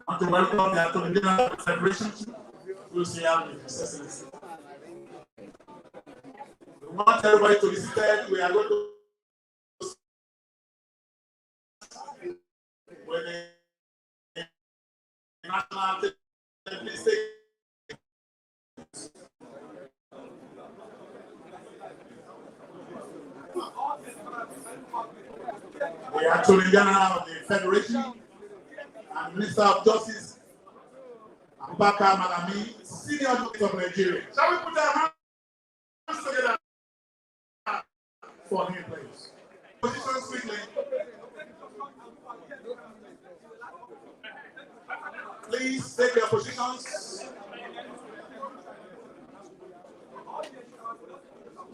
want to welcome the Attorney General of the Federation, who is here with His Excellency. We want everybody to be seated. We are going to with the national anthem, please take. The Attorney General of the Federation and Minister of Justice, Abubakar Malami, Senior Advocate of Nigeria. Shall we put our hands together for him, please? Positions quickly. Please take your positions.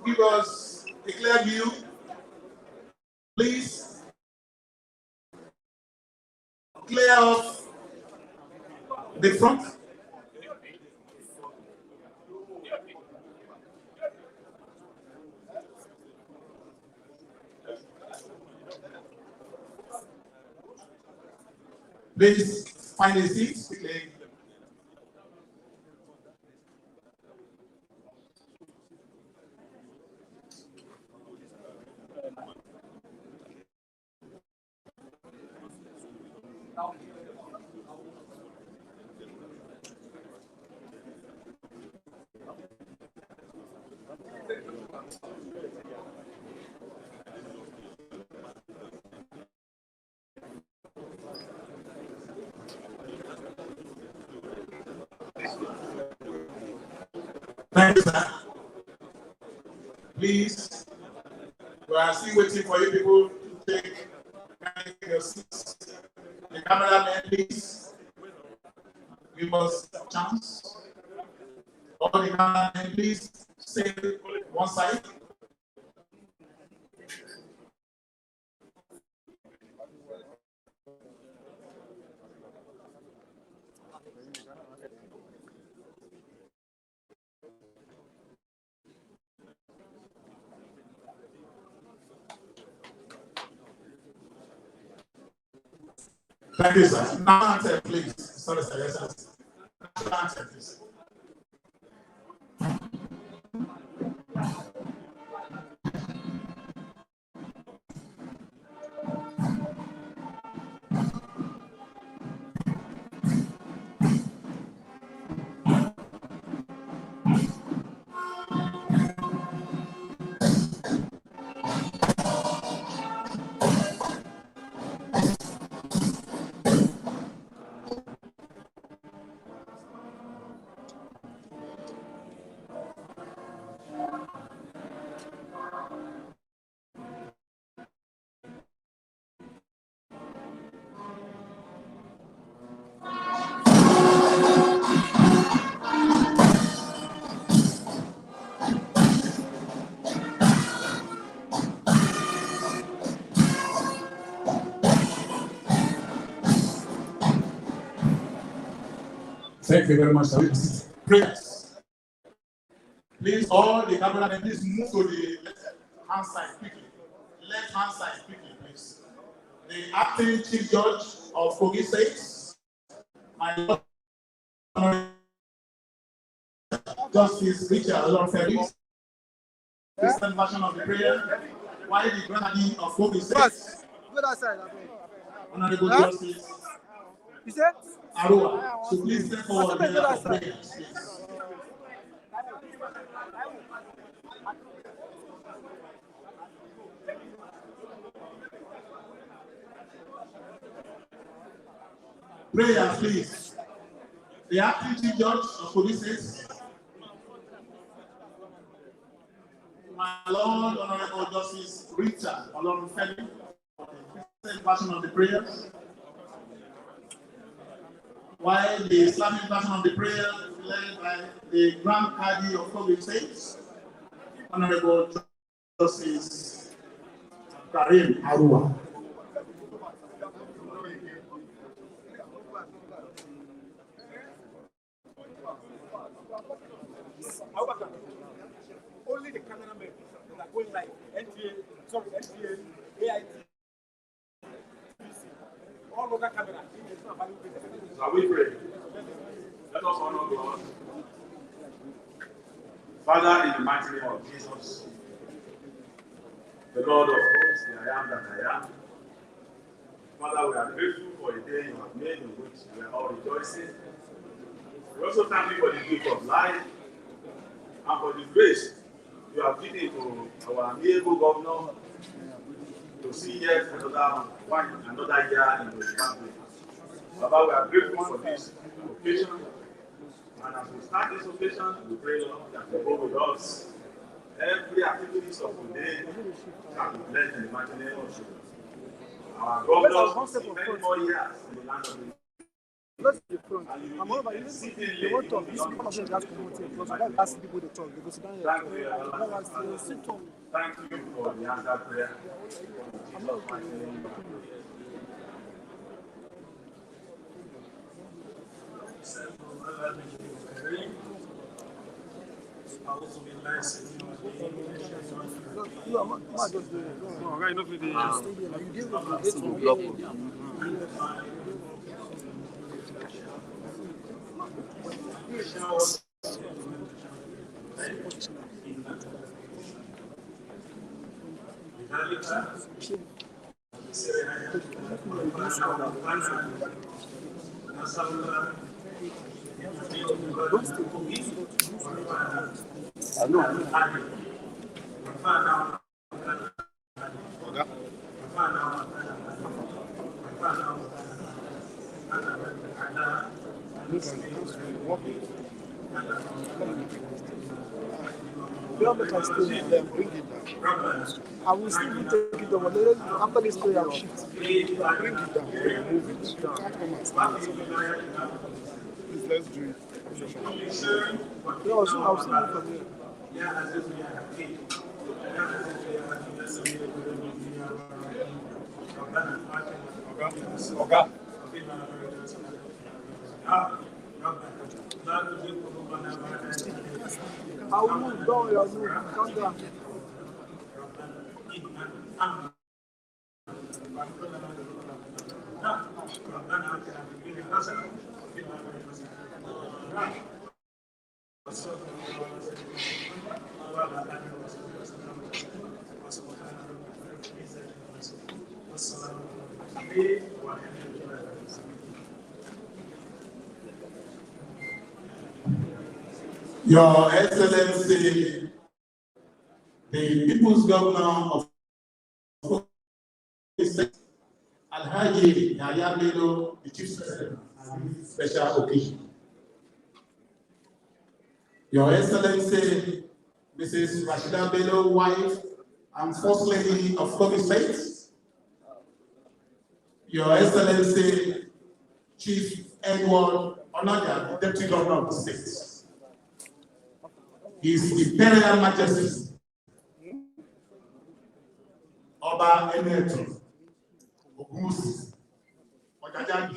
Give us a clear view. Please clear off the front. Please find a seat quickly. Thank you, sir. Please, we are still waiting for you people to take your seats. The cameraman, please give us a chance. All the cameramen, please stay one side. Thank you, sir. Now answer, please. Sorry, sir. Yes, sir. Answer, please. Thank you very much, sir. Prayers. Please, all the cameramen, please move to the left-hand side quickly. Left-hand side quickly, please. The acting Chief Judge of Kogi State, my Lord, Justice Richard Olorunfemi, Christian version of the prayer, while the Grand of Kogi State, Honorable Justice Arua. So please step forward for prayers, please. Prayer, please. The acting Chief Judge of Police State, my Lord, Honorable Justice Richard Olorunfemi, the Christian version of the prayers, while the Islamic version of the prayer is led by the Grand Qadi of Kogi State, Honorable Justice Karim Arua. Only the cameramen that are going live, NTA, AIT, all local cameras. Shall we pray? Let us honor God. Father, in the mighty name of Jesus, the Lord of hosts, the I am that I am. Father, we are grateful for the day you have made in which we are all rejoicing. We also thank you for the gift of life and for the grace you have given to our amiable governor to see yet another year in the country. Father, we are grateful for this occasion. And as we start this occasion, we pray, Lord, that you go with us. Every activities of today shall be blessed in the mighty name of Jesus. Our governors will see many more years in the land of the Let's the front. I'm all about you. They won't talk. This one of them just promoting because I don't ask people to talk. They go sit down here. Thank you, Sit on. thank you for the answer prayer. In Jesus' mighty name. You are not just doing it. No, right, not for the you give them the block. I know. I will still take it over. After this prayer, I will shift. Bring it down, remove it. You can't come and stand. Please, let's do it. Yeah, I'll see you from here. Okay. I will move. Don't worry, I'll move. Calm down. Your Excellency, the People's Governor of Alhaji Yahya Bello, the Chief Secretary, special occasion. Your Excellency, Mrs. Rashida Bello, wife and First Lady of Kogi State. Your Excellency, Chief Edward Onaja, the Deputy Governor of the state. His Imperial Majesty, Oba Emeto, Ogunwusi, Ojaja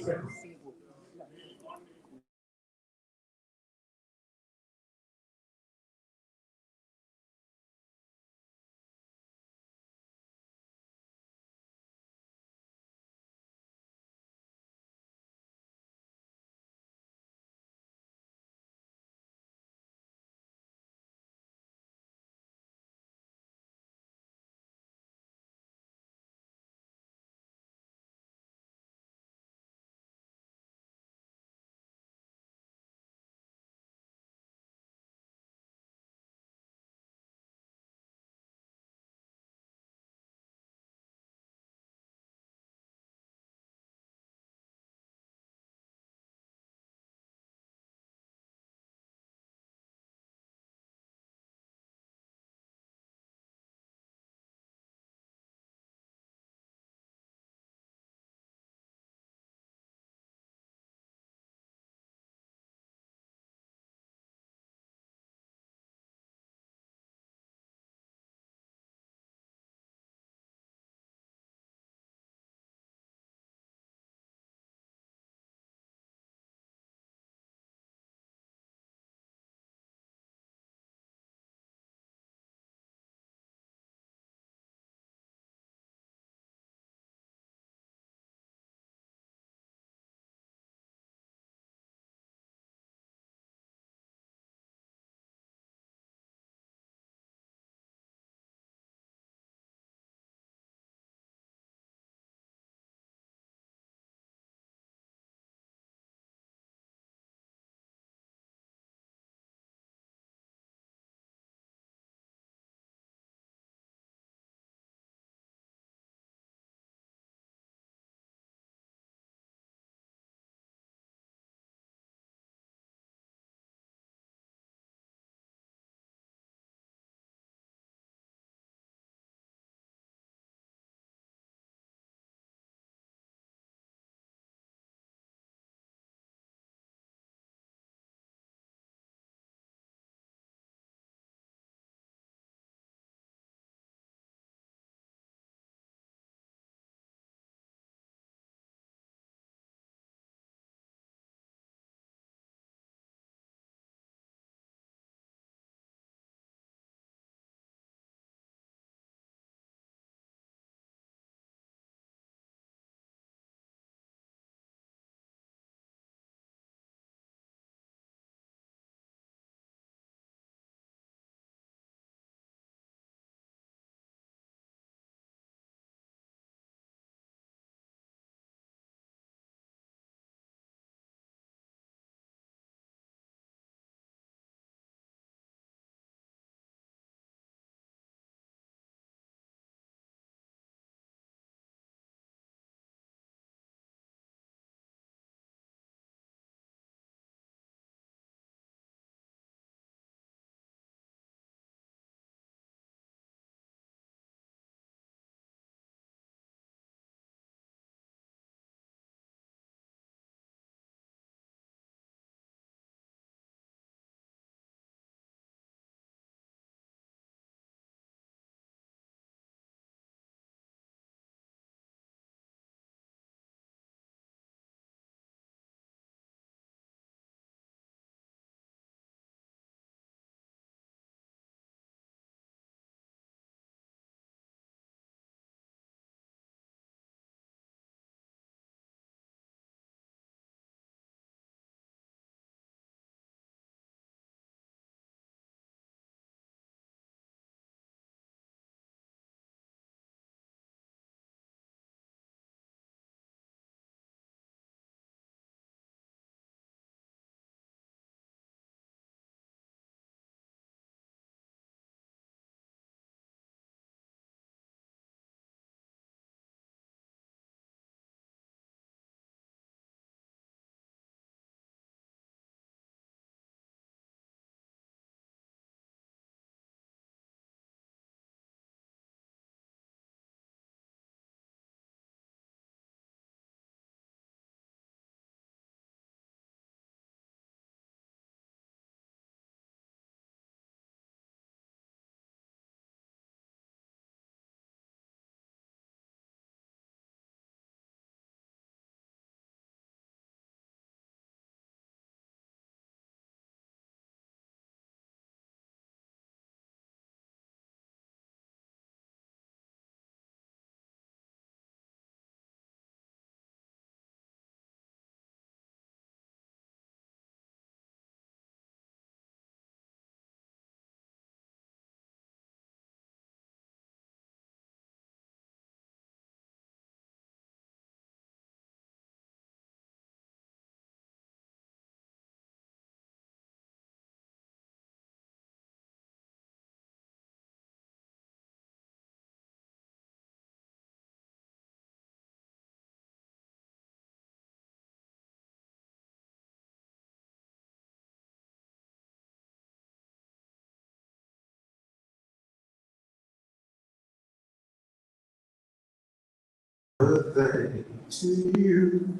birthday to you.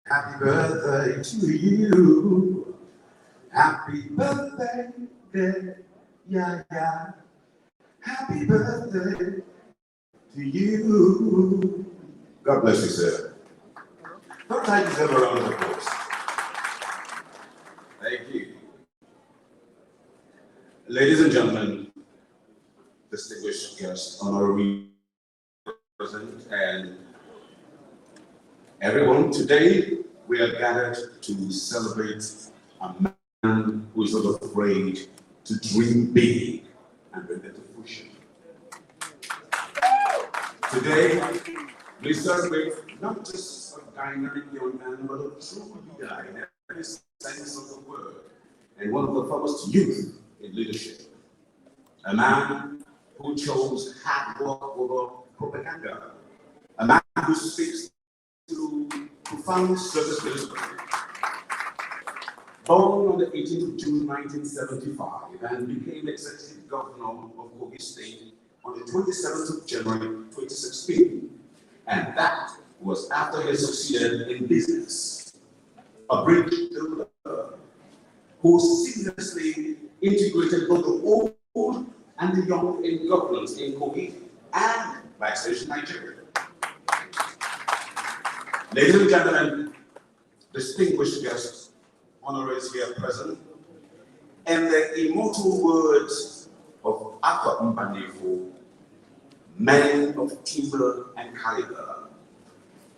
Happy birthday to you. Happy birthday, yeah, yeah. Happy birthday to you. God bless you, sir. Don't I deserve a round of applause? Thank you. Ladies and gentlemen, distinguished guests, honorary present, and everyone, today we are gathered to celebrate a man who is not afraid to dream big and bring it to fruition. Today, we celebrate not just a dynamic young man, but a true leader in every sense of the word, and one of the foremost youth in leadership. A man who chose hard work over propaganda. A man who speaks to profound service principles. Born on the 18th of June 1975 and became executive governor of Kogi State on the 27th of January 2016. And that was after he succeeded in business. A bridge builder who seamlessly integrated both the old and the young in governance in Kogi and by extension Nigeria. Ladies and gentlemen, distinguished guests, honorees here present, and the immortal words of Akwa Mbanefo, men of timber and caliber,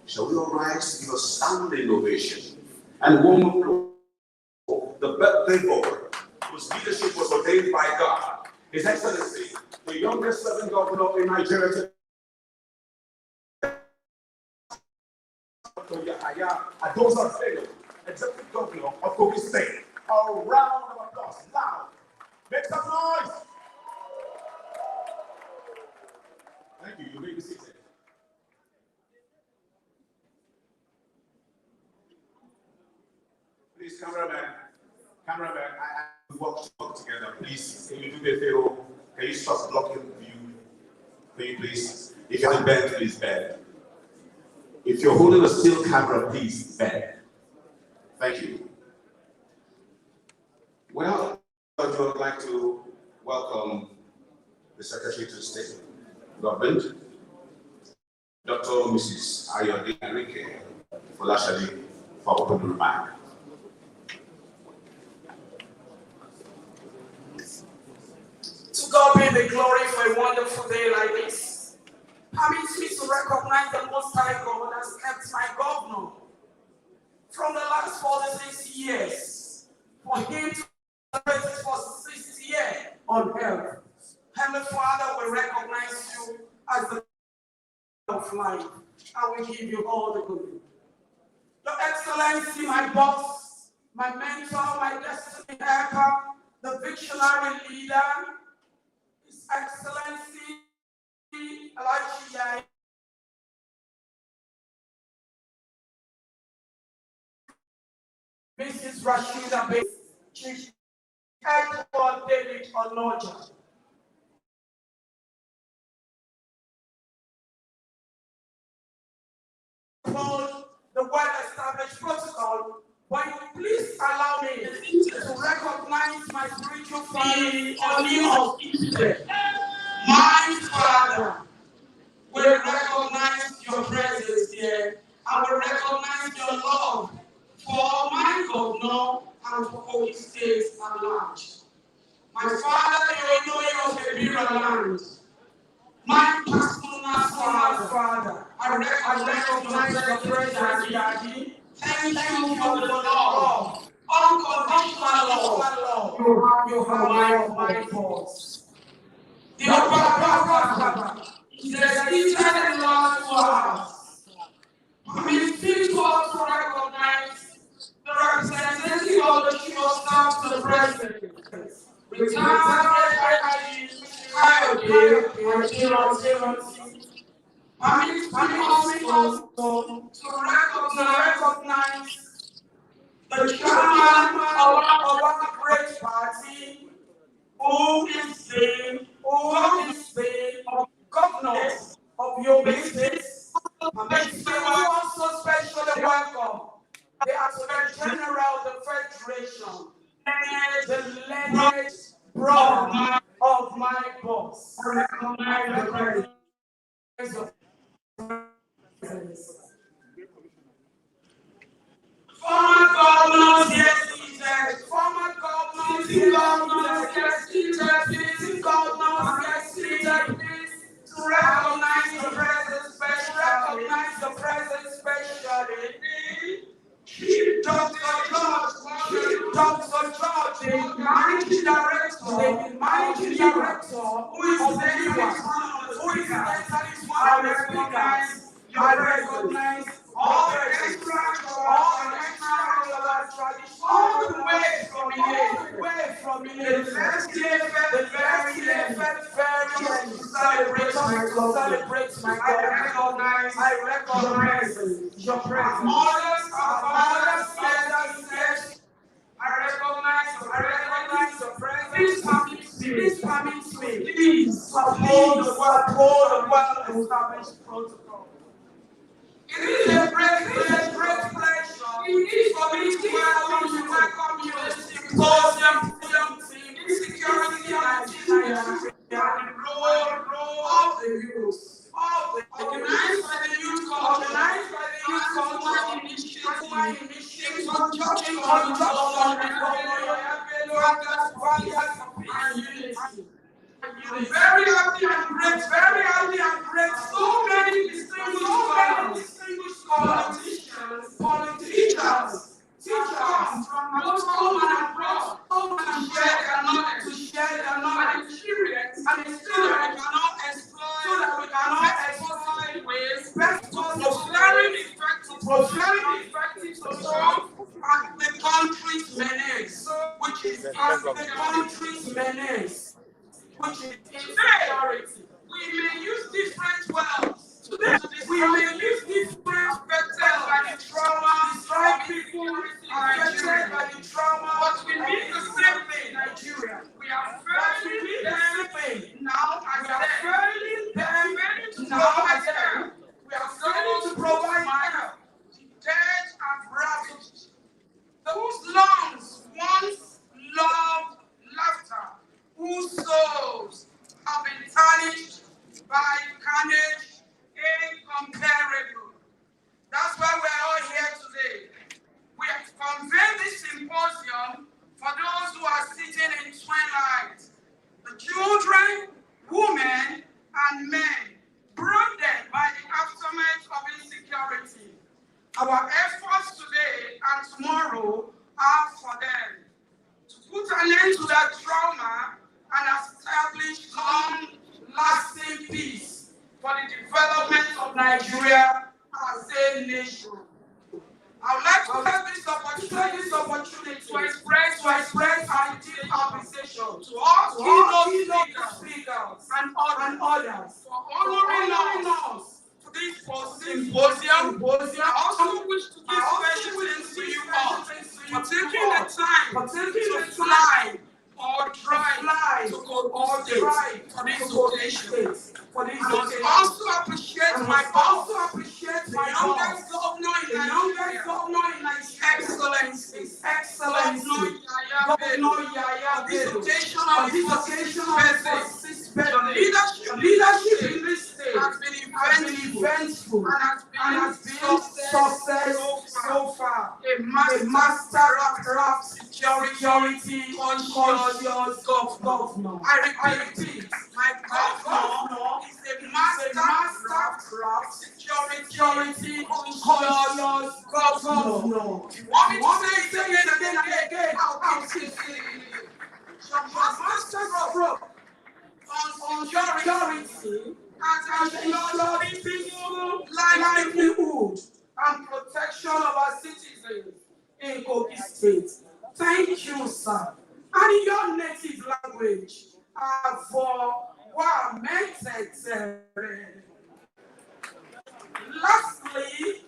shall we all rise to give a standing ovation and warm applause for the birthday boy whose leadership was ordained by God, His Excellency, the youngest serving governor in Nigeria, Bello, executive governor of Kogi State. A round of applause, loud. Make some noise. Thank you. You may be seated. Please, cameraman, we work together. Please, can you do me a favor? Can you stop blocking the view? Can you please? If you're bend, please bend. If you're holding a still camera, please bend. Thank you. Well, I would like to welcome the Secretary to State Government, Dr. Mrs. Ayode Enrique Folashade, for opening remarks. To God be the glory for a wonderful day like this. Permit me to recognize the Most High God has kept my governor from the last 46 years. For him to celebrate his 46th year on earth. Heavenly Father, we recognize you as the of life, and we give you all the glory. Your Excellency, my boss, my mentor, my destiny helper, the visionary leader, His Excellency, Elijah, Mrs. Rashida Bay, Chief Edward David Lokoja. The well-established protocol, but you please allow me to recognize my spiritual father, of Israel. My Father, we recognize your presence here, and we recognize your love for my governor and for all states at large. My Father, you know you of a land. My personal Father, I recognize your presence, Daddy. Thank you for the love, unconditional love you have my voice. The Papa is extended in love to us. We feel to also recognize the representative of the Chief of Staff to the President. Retired to recognize the chairman of our great party, who is the governor of your business, your presence. Former governors, yes, seated. Former governors, sitting governors, yes, seated. Sitting governors, yes, seated. To recognize your presence specially. Recognize your presence specially. Chief Dr. George, the managing director, who is I recognize all the extra tradition, all the way from the first day, the very end, celebrate my God. I recognize your presence. Yes. I recognize your presence. Please permit me. Please uphold the well-established protocol. It is a great pleasure. It is for me to welcome you to the Symposium team, Insecurity and the role of the youth. Organized by the youth culture initiative, in conjunction with and unity. I'm very happy and great. So many distinguished politicians, teachers from both home and abroad, to share their knowledge, and the students cannot exploit ways to profoundly effective to solve the country's menace, which is insecurity. We may use different words today. We may use different vectors by the trauma, describe people affected by the trauma, but we need the same thing, Nigeria. We are failing them now as them. We are failing to provide help. Dead and ravaged. Whose lungs once loved laughter, whose souls have been tarnished by carnage incomparable. That's why we're all here today. We have convened this symposium for those who are sitting in twilight, the children, women, and men, branded by the aftermath of insecurity. Our efforts today and tomorrow are for them, to put an end to that trauma and establish long-lasting peace for the development of Nigeria as a nation. I would like to have this opportunity to express our deep appreciation to all keynote speakers and others for honoring us to this symposium. I also wish to give special thanks to you all for taking the time to fly or drive to coordinate for this occasion. I also appreciate my youngest governor in Nigeria, Excellency Governor Yaya Bello. The leadership in this state has been eventful and has been success so far. A master of craft security conscious governor. I repeat, my governor is a master craft security conscious governor. You want me to say it again? I'll keep saying it. Master craft on security and ensuring peaceful livelihood and protection of our citizens in Kogi State. Thank you, sir. And in your native language, for what meant. Lastly,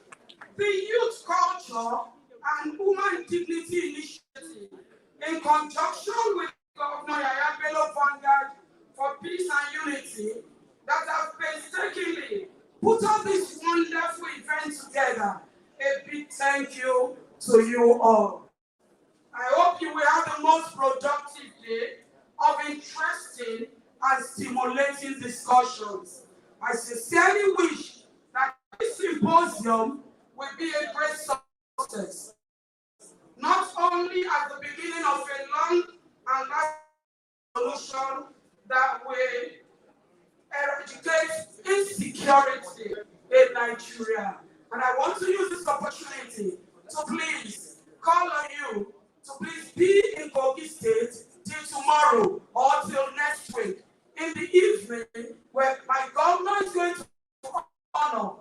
the Youth Culture and Human Dignity Initiative, in conjunction with Governor Yaya Bello Vanguard for Peace and Unity, that have painstakingly put on this wonderful event together. A big thank you to you all. I hope you will have the most productive day of interesting and stimulating discussions. I sincerely wish that this symposium will be a great success, not only at the beginning of a long and lasting solution that will eradicate insecurity in Nigeria. And I want to use this opportunity to please call on you to please be in Kogi State till tomorrow or till next week in the evening, where my governor is going to honor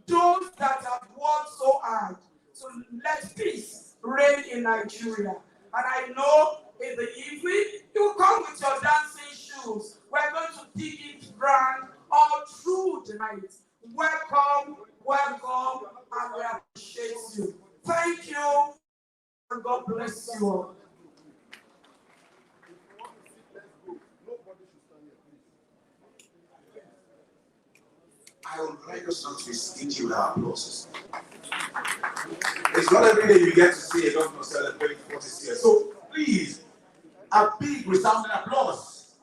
those that have worked so hard to let peace reign in Nigeria. And I know in the evening, you come with your dancing shoes. We're going to dig it brand all through the night. Welcome, welcome, and we appreciate you. Thank you, and God bless you all. I would like us not to be stingy with our applause. It's not every day you get to see a governor celebrate 40 years. So please, a big resounding applause.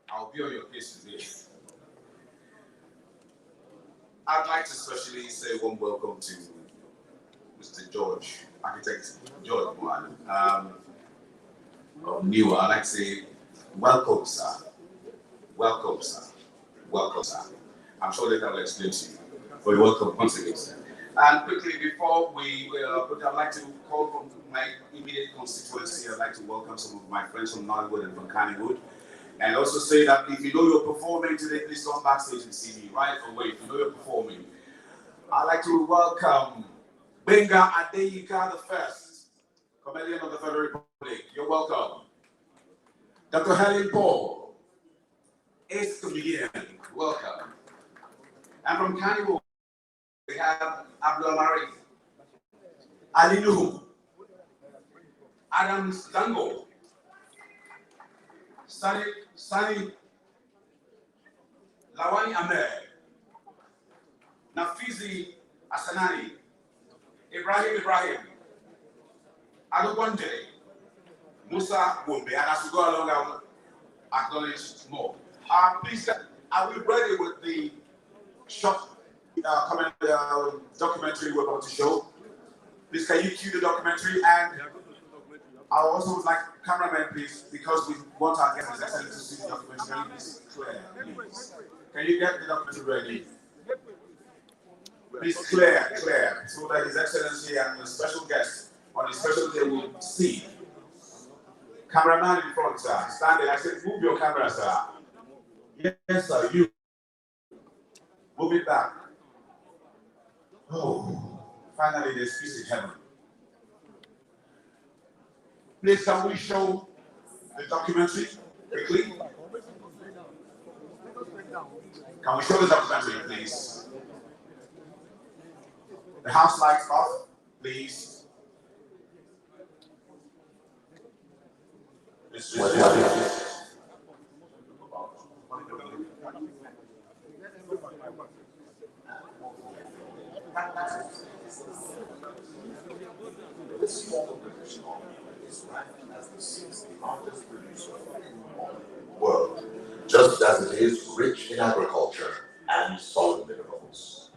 I'll be on your case today. I'd like to especially say a warm welcome to Mr. George, Architect George Mohan. New, I'd like to say welcome, sir. Welcome, sir. Welcome, sir. I'm sure later I'll explain to you. But you're welcome once again, sir. And quickly, before I'd like to call from my immediate constituency. I'd like to welcome some of my friends from Nollywood and from Kannywood. And also say that if you know you're performing today, please come backstage and see me right away. If you know you're performing, I'd like to welcome Benga Adeyika the First, comedian of the Federal Republic. You're welcome. Dr. Helen Paul, ace comedian. Welcome. And from Kannywood, we have Abdul Mari, Ali Nuhu, Adam Dango, Sani Lawani Ahmed, Nafizi Asanani, Ibrahim, Adobonde, Musa Gombe, and as we go along, I will acknowledge more. Please, are we ready with the short documentary we're about to show? Please, can you cue the documentary? And I also would like cameraman, please, because we want our guests excellent to see the documentary. Please, Claire, please. Can you get the documentary ready? Please, Claire, so that His Excellency and the special guest on the special day will see. Cameraman in front, sir. Stand there. I said, move your camera, sir. Yes, sir, you. Move it back. Oh, finally there's peace in heaven. Please, can we show the documentary quickly? Can we show the documentary, please? The house lights off, please. This small British army is ranked as the 6th largest producer of food in the world, just as it is rich in agriculture and solid minerals.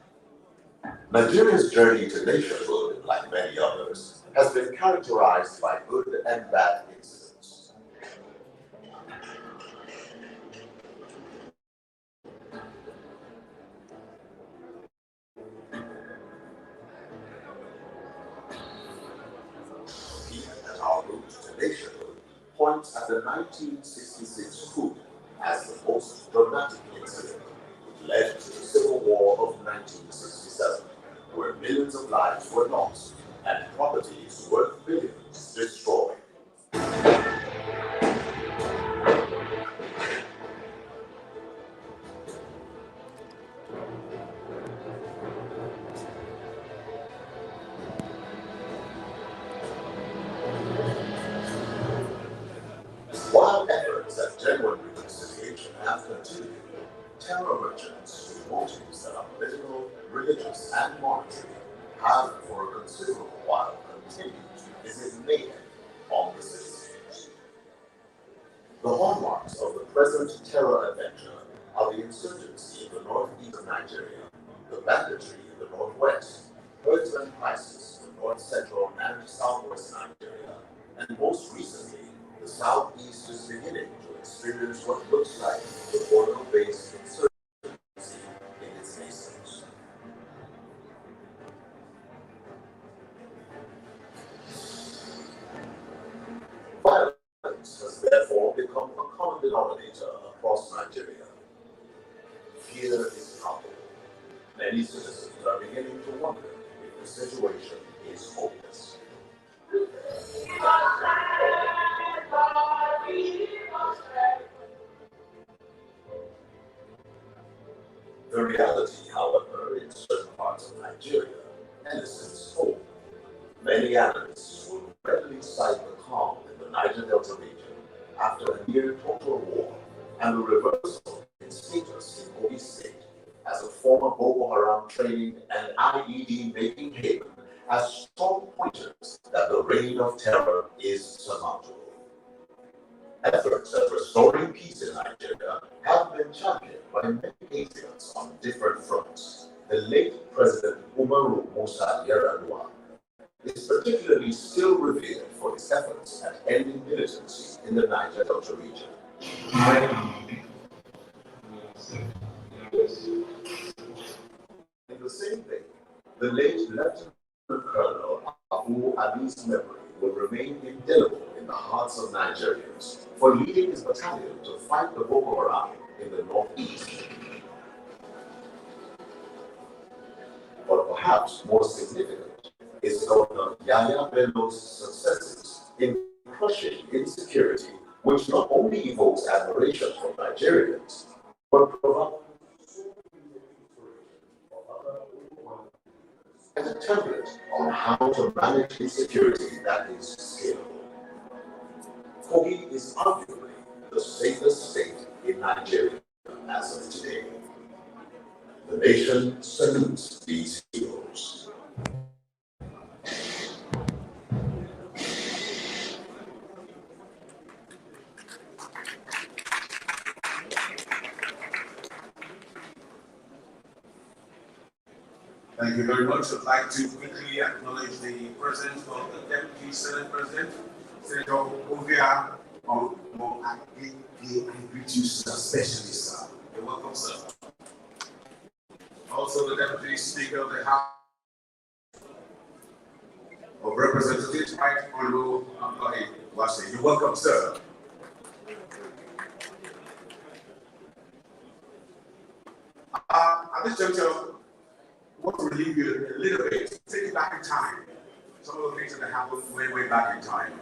Nigeria's journey to nationhood, like many others, has been characterized by good and bad incidents. Our route to nationhood points at the 1966 coup as the most dramatic incident, which led to the Civil War of 1967, where millions of lives were lost and properties worth billions destroyed. While efforts at genuine reconciliation have continued, terror merchants with motives that are political, religious, and monetary have for a considerable while continued to visit mayhem on the citizens. The hallmarks of the present terror adventure are the insurgency in the northeast of Nigeria, the banditry in the northwest, herdsman crisis in north central and southwest Nigeria, and most recently, the southeast is beginning to experience what looks like the border-based insurgency in its nascent. Violence has therefore become a common denominator across Nigeria. Fear is palpable. Many citizens are beginning to wonder if the situation is hopeless. The reality, however, in certain parts of Nigeria, elicits hope. Many analysts will readily cite the calm in the Niger Delta region after a near total war and the reversal in status in Kogi State as a former Boko Haram training and IED making haven as strong pointers that the reign of terror is surmountable. Efforts at restoring peace in Nigeria have been championed by many patriots on different fronts. The late President Umaru Musa Yar'Adua is particularly still revered for his efforts at ending militancy in the Niger Delta region. In the same vein, the late Lieutenant Colonel Abu Ali's memory will remain indelible in the hearts of Nigerians for leading his battalion to fight the Boko Haram in the northeast. But perhaps more significant is Governor Yahya Bello's successes in crushing insecurity, which not only evokes admiration from Nigerians, but provides as a template on how to manage insecurity that is scalable. Kogi is arguably the safest state in Nigeria as of today. The nation salutes these heroes. Thank you very much. I'd like to quickly acknowledge the presence of the Deputy Senate President, Senator Ovia Mo. I greet you, sir, especially, sir. You're welcome, sir. Also, the Deputy Speaker of the House of Representatives, Right Honorable Lokoja. You're welcome, sir. At this juncture, I want to relieve you a little bit, take you back in time. Some of the things that happened way back in time.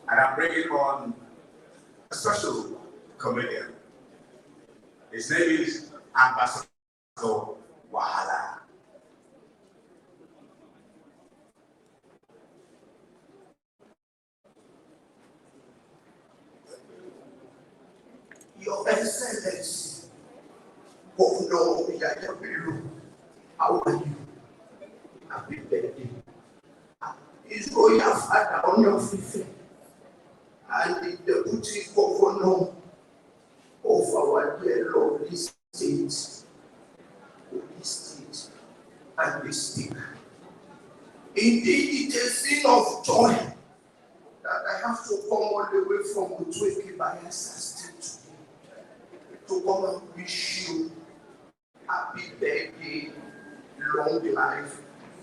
And I'm bringing on a special comedian. His name is Ambassador Wahala. Your Excellency, Governor Yahya Bello, how are you? Happy birthday. His Royal Father on your feet, and the Deputy Governor of our dear lovely state, Kogi State, and the Speaker. Indeed, it is a scene of joy that I have to come all the way from Utweke Bayelsa State today to come and wish you happy birthday, long life,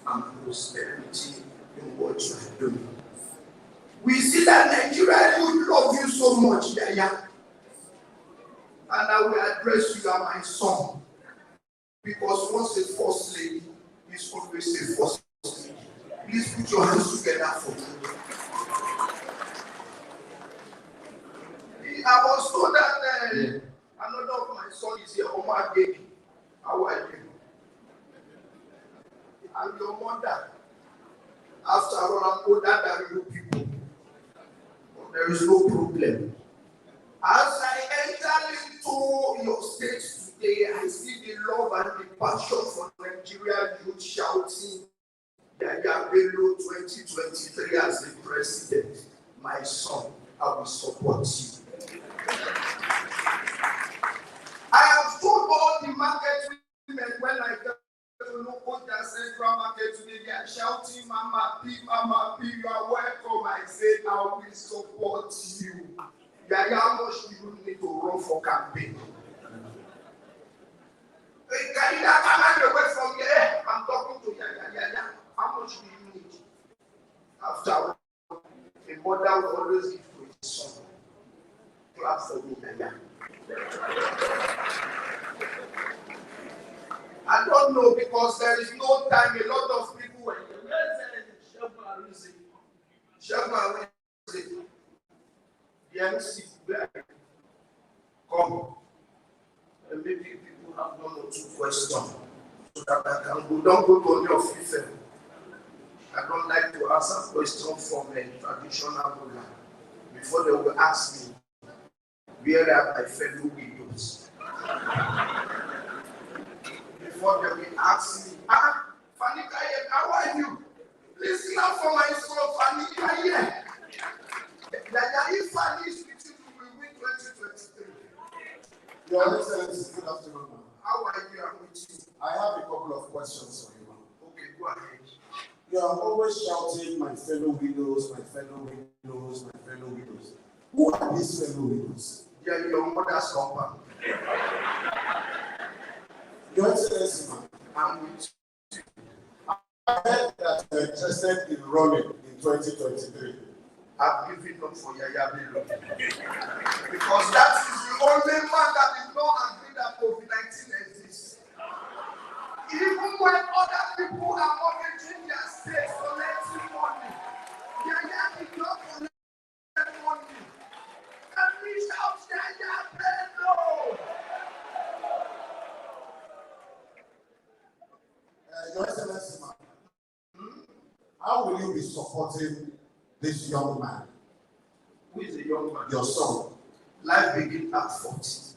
and prosperity in what you are doing. We see that Nigeria would love you so much, Yaya. And I will address you as my son. Because once a first lady is always a first lady. Please put your hands together for me. I was told that another of my sons is here, Omar Baby. How are you? And your mother. After all, I'm older than you people. But there is no problem. As I enter into your state today, I see the love and the passion for Nigerian youth shouting, Yahya Bello 2023 as the president. My son, I will support you. go for campaign. Can you come away from here? I'm talking to Yaya. How much do you need? After a mother will always give to his son. Clap for me, Yaya. I don't know because there is no time. A lot of people were the MC come and maybe people have 1 or 2 questions so that I can go. Don't go to your fifth. I don't like to answer questions from a traditional ruler before they will ask me where are my fellow widows. Before they will ask me, Fanny, how are you? Please clap for my son, Fanny. You are here. If Fanny is with you, we will win 2023. Your Excellency, good afternoon. How are you? I'm with you. I have a couple of questions for you. Okay, go ahead. You are always shouting, my fellow widows, my fellow widows, my fellow widows. Who are these fellow widows? They are your mother's compound. Your Excellency, I'm with you. I heard that you are interested in running in 2023. I've given up for Yaya Bello. Because that is the only man that did not agree that COVID-19 exists. Even when other people are mortgaging their states collecting money, Yaya did not collect money. And we shout Yaya Bello. Your Excellency, how will you be supporting this young man? Who is a young man? Your son. Life begins at 40,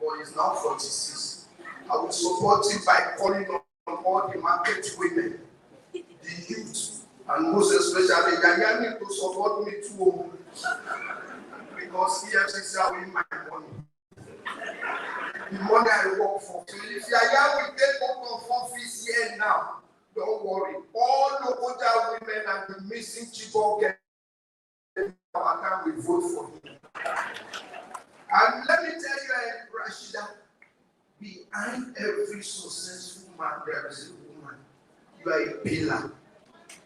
but he's now 46. I will support him by calling on all the market women, the youth, and most especially Yaya need to support me too. Because EFCC are winning my money. The money I work for. So if Yaya will take up of office here now, don't worry. All Lokoja women and the missing Chibok our time will vote for him. And let me tell you, Rashida, behind every successful man, there is a woman. You are a pillar.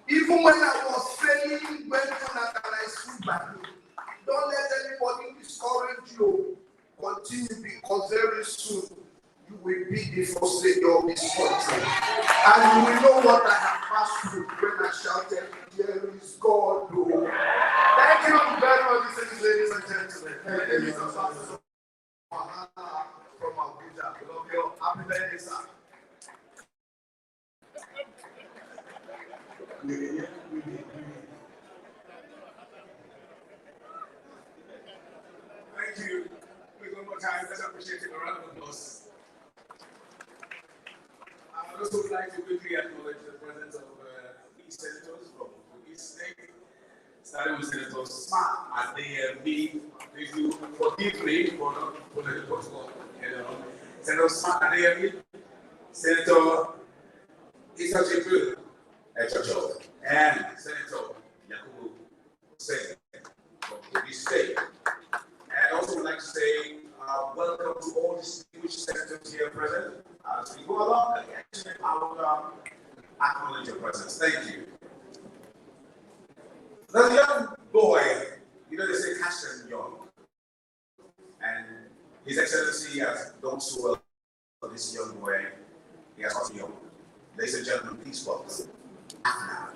Even when I was failing, when Jonathan I stood by you, don't let anybody discourage you. Continue because very soon you will be the first lady of this country. And you will know what I have passed through when I shouted, there is God. Oh. Thank you very much, ladies and gentlemen. My name is Ambassador from Abuja. Love you. Happy birthday, sir. Thank you. One more time, let's appreciate it. A round of applause. I would also like to quickly acknowledge the presence of three senators from East State, starting with Senator Smart at the if you forgive me for not putting the protocol. Senator Smart at the Senator Isachipu Echocho, and Senator Yakubu Hussein from East State. And I also would like to say welcome to all distinguished senators here present. As we go along, I will acknowledge your presence. Thank you. The young boy, they say cash and young. And His Excellency has done so well for this young boy. He has got young. Ladies and gentlemen, please welcome Ahna.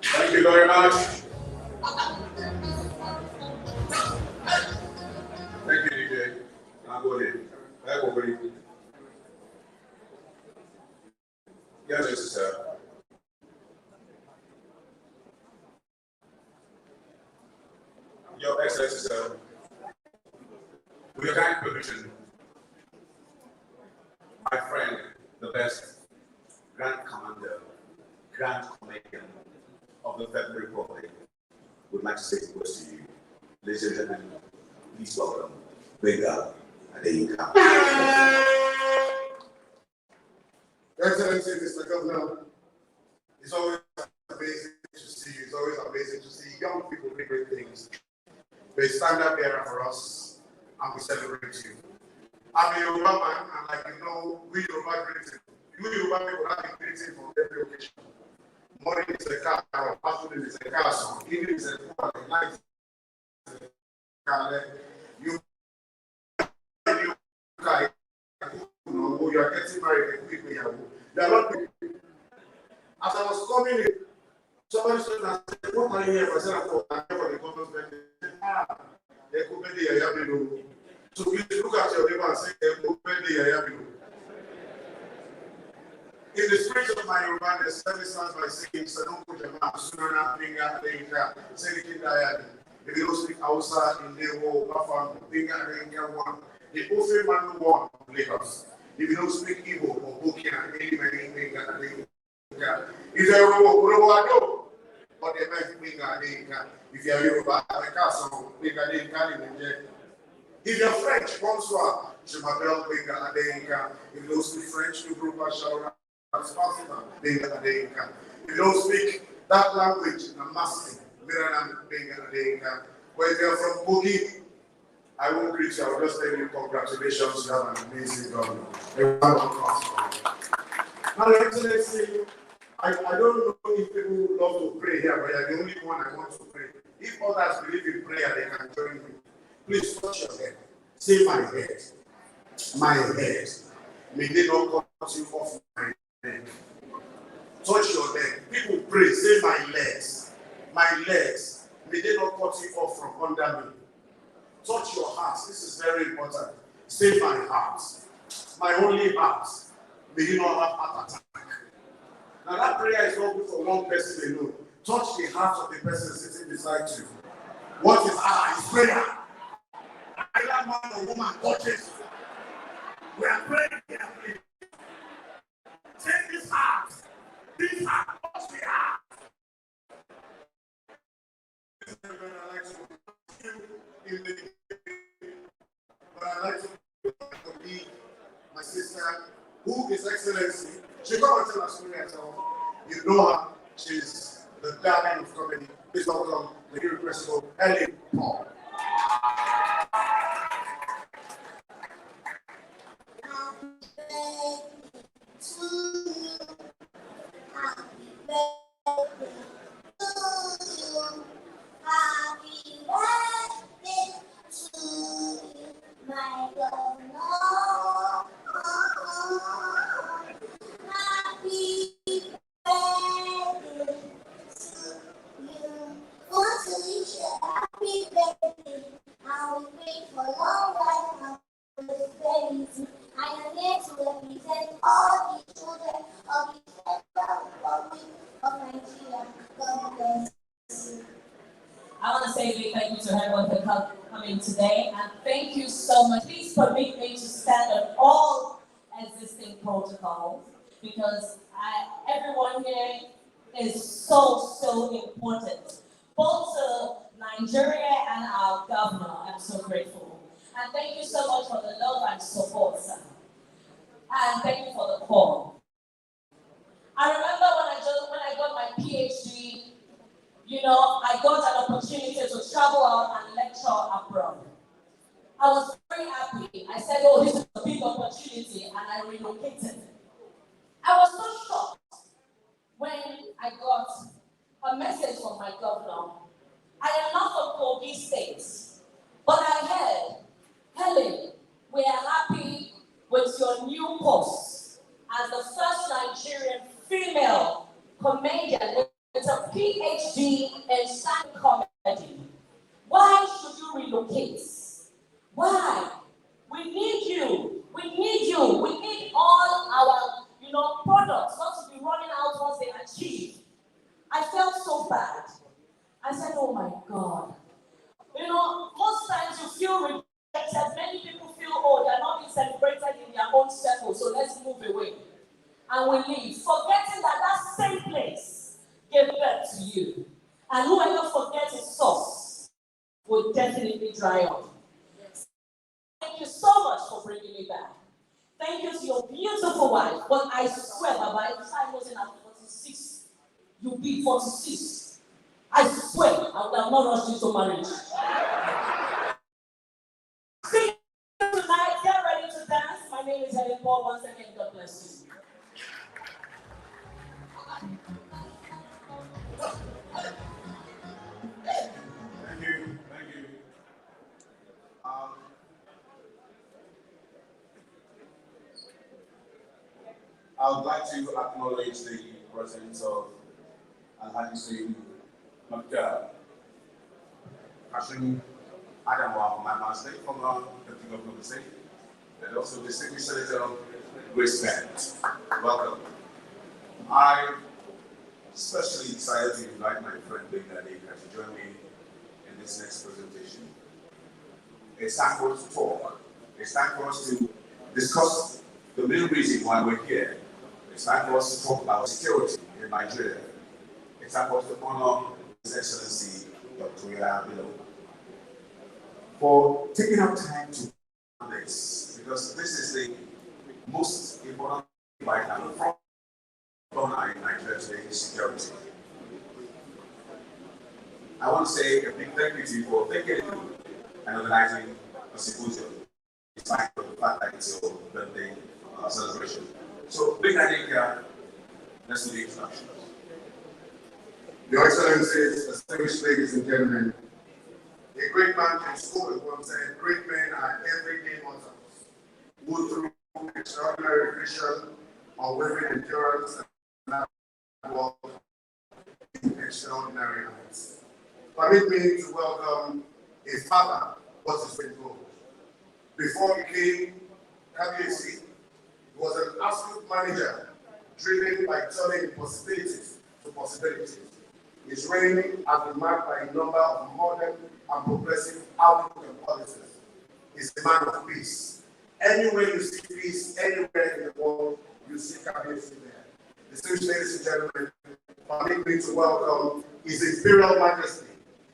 Thank you very much. Thank you, DJ. I'm going back over you. Yes, sir. Your Excellency, sir. With your kind permission, my friend, the best Grand Commander, Grand Commander of the Federal Republic, would like to say words to you. Ladies and gentlemen, please welcome Bello Adeyinka. Your Excellency, Mr. Governor, it's always amazing to see you. It's always amazing to see young people do great things. You're a standard bearer for us, and we celebrate you. I'm a Yoruba man, and like you know, we Yoruba greeting. We Yoruba people have a greeting for every occasion. Morning is a car, afternoon is a car song, evening is a car, night is a car. You are getting married and quickly. There are not people. As I was coming in, somebody said, "What are you here for?" I said, "I'm here for the government's birthday." They could be the Yayabino. So please look at your neighbor and say, "They could be the Yayabino." In the spirit of my Yorubaness, let me start by saying, Lokoja, Sunana, Binga, Adeyinka, Selikin Dayadi. If you don't speak Hausa in the world, Bafam, Binga, Adeyinka, one. The Ofe Manu one of Lagos. If you don't speak Igbo or Bokia, Binga, Adeyinka. If you're Yoruba, but they might Binga, Adeyinka. If you're Yoruba, Castle, Binga, Adeyinka. If you're French, bonsoir, je m'appelle Binga, Adeyinka. If you don't speak French, you group Shaura. If you don't speak that language, Namaste, Miranam, but if you're from Kogi, I won't greet you, I will just tell you congratulations, you have an amazing governor. Everyone comes for you. Now, Excellency, I don't know if people love to pray here, but you're the only one I want to pray. If others believe in prayer, they can join me. Please touch your head. Say my head. My head. May they not cut you off my head. Touch your leg. People pray. Say my legs. My legs. May they not cut you off from under me. Touch your heart. This is very important. Say my heart. My only heart. May you not have heart attack. Now that prayer is not good for one person alone. Touch the heart of the person sitting beside you. What is heart? Is prayer. Either man or woman touches. We are praying here, please. Take this heart. This heart. Touch the heart. But I'd like to be my sister, who is Excellency. She come and tell us story herself. You know her. She's the darling of comedy. Please welcome the new principal, Ellen Paul. I want to say a big thank you to everyone for coming today, and thank you so much. Please permit me to stand on all existing protocols, because everyone here is so important, both to Nigeria and our governor. I'm so grateful. And thank you so much for the love and support, sir. And thank you for the call. I remember when I got my PhD, you know, I got an opportunity to travel out and lecture abroad. I was very happy. I said, oh, this is a big opportunity, and I relocated. I was so shocked when I got a message from my governor. I am not from Kogi State, but I heard, Helen, we are happy with your new post as the first Nigerian female comedian with a PhD in stand comedy. Why should you relocate? Why? We need you. We need you. We need all our, products not to be running out once they achieve. I felt so bad. I said, oh my God. Most times you feel rejected. Many people feel, oh, they're not being celebrated in their own circle, so let's move away. And we leave, forgetting that same place gave birth to you. And whoever forgets its source will definitely dry up. Yes. Thank you so much for bringing me back. Thank you to your beautiful wife. But I swear, Baba, if I wasn't at 46, you'll be 46. I swear, I would have not rushed into marriage. See you tonight. Get ready to dance. My name is Helen Paul. Once again, God bless you. Thank you. I would like to acknowledge the presence of Alhaji Makka Hashim Adamwa from my master, former deputy governor of the state, and also the Distinguished Senator Grace Bent. Welcome. I'm especially excited to invite my friend Linda to join me in this next presentation. It's time for us to talk. It's time for us to discuss the main reason why we're here. It's time for us to talk about security in Nigeria. It's time for us to honor His Excellency Dr. Bello for taking out time to do this, because this is the most important right now from Nigeria today is security. I want to say a big thank you to you for thinking and organizing a Symposium, despite the fact that it's your birthday celebration. So, big idea, let's do the introduction. Your Excellencies, distinguished ladies and gentlemen, a great man can spoke once said, great men are everyday mortals, who through extraordinary vision, unwavering endurance, and work in extraordinary heights. Permit me to welcome a father, what is been told. Before he came KBC, he was an absolute manager, driven by turning possibilities to possibilities. His reign has been marked by a number of modern and progressive outlook and policies. He's a man of peace. Anywhere you see peace, anywhere in the world, you see KBC there. Distinguished ladies and gentlemen, permit me to welcome His Imperial Majesty,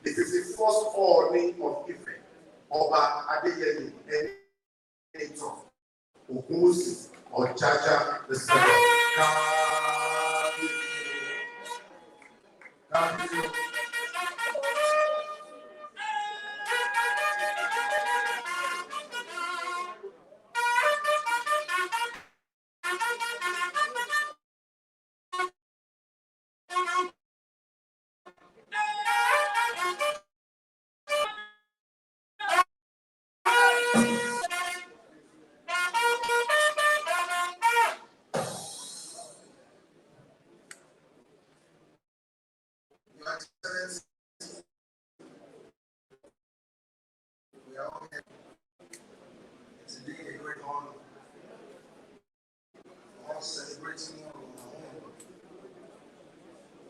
the 51st Ooni of Ife, Oba Adeyemi Enitan Ogunwusi Ojaja II. Your Excellency, we are all here. It's indeed a great honor. All celebrating on our own.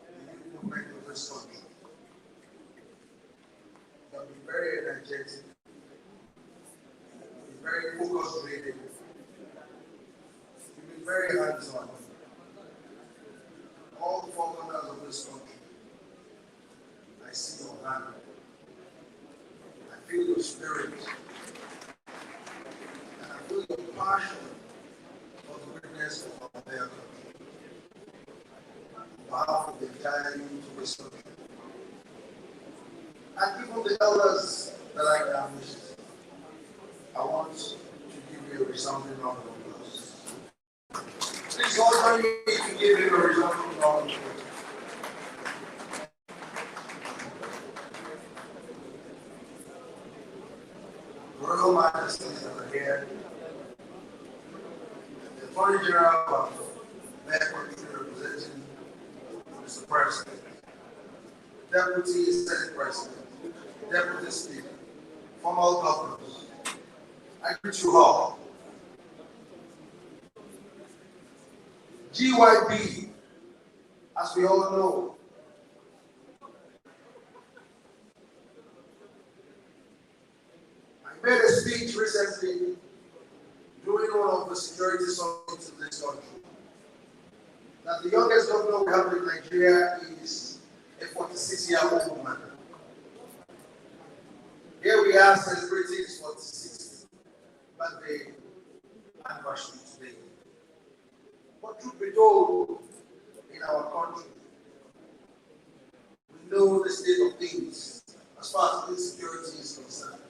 The youth movement of this country. You have been very energetic, been very focused reading. You've been very hands-on. All the four corners of this country. I see your hand. I feel your spirit. And I feel your passion for the greatness of our dear country. On behalf of the entire youth of this country. And even the elders that I established, I want to give you a resounding round of applause. Please all join me to give you a resounding round of applause. Royal Majesties that are here, the Attorney General of their country representing Mr. President, Deputy Senate President, Deputy Speaker, formal governors, I greet you all. GYB, as we all know, I made a speech recently during one of the security summits in this country that the youngest governor we have in Nigeria is a 46-year-old woman. Here we are celebrating his 46th birthday anniversary today. But truth be told, in our country, we know the state of things as far as insecurity is concerned.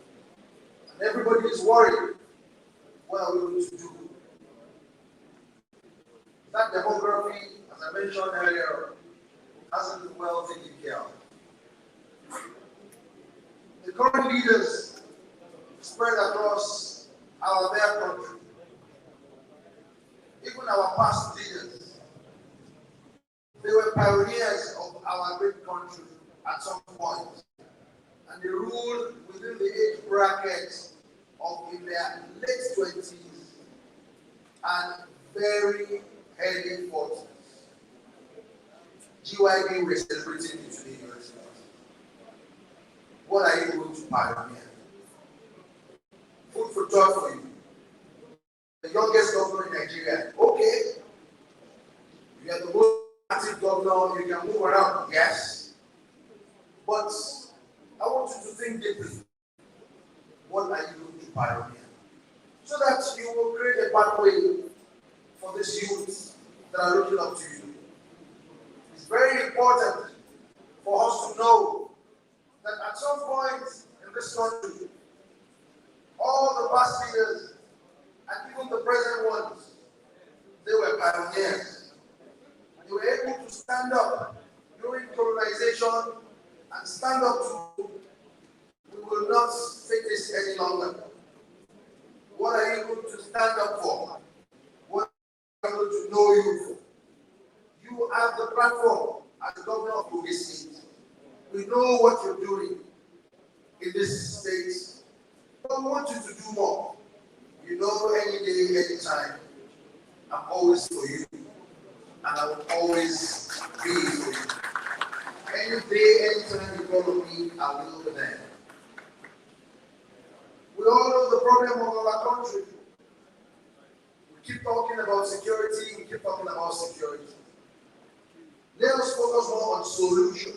And everybody is worried. What are we going to do? That demography, as I mentioned earlier, hasn't been well taken care of. The current leaders spread across our dear country, even our past leaders, they were pioneers of our great country at some point, and they ruled within the age bracket of in their late 20s and very early 40s. GYB, we're celebrating you today, Your Excellency. What are you going to pioneer? Food for thought for you. The youngest governor in Nigeria. Okay. You are the most active governor, you can move around, yes. But I want you to think deeply. What are you going to pioneer? So that you will create a pathway for these youths that are looking up to you. It's very important for us to know that at some point in this country, All the past leaders, and even the present ones, they were pioneers. They were able to stand up during colonization and stand up to, we will not take this any longer. What are you going to stand up for? What are you going to know you for? You have the platform as governor of Kogi State. We know what you're doing in this state. But we want you to do more. You know, any day, any time, I'm always for you. And I will always be for you. Any day, any time you call on me, I will be there. We all know the problem of our country. We keep talking about security, we keep talking about security. Let us focus more on solution.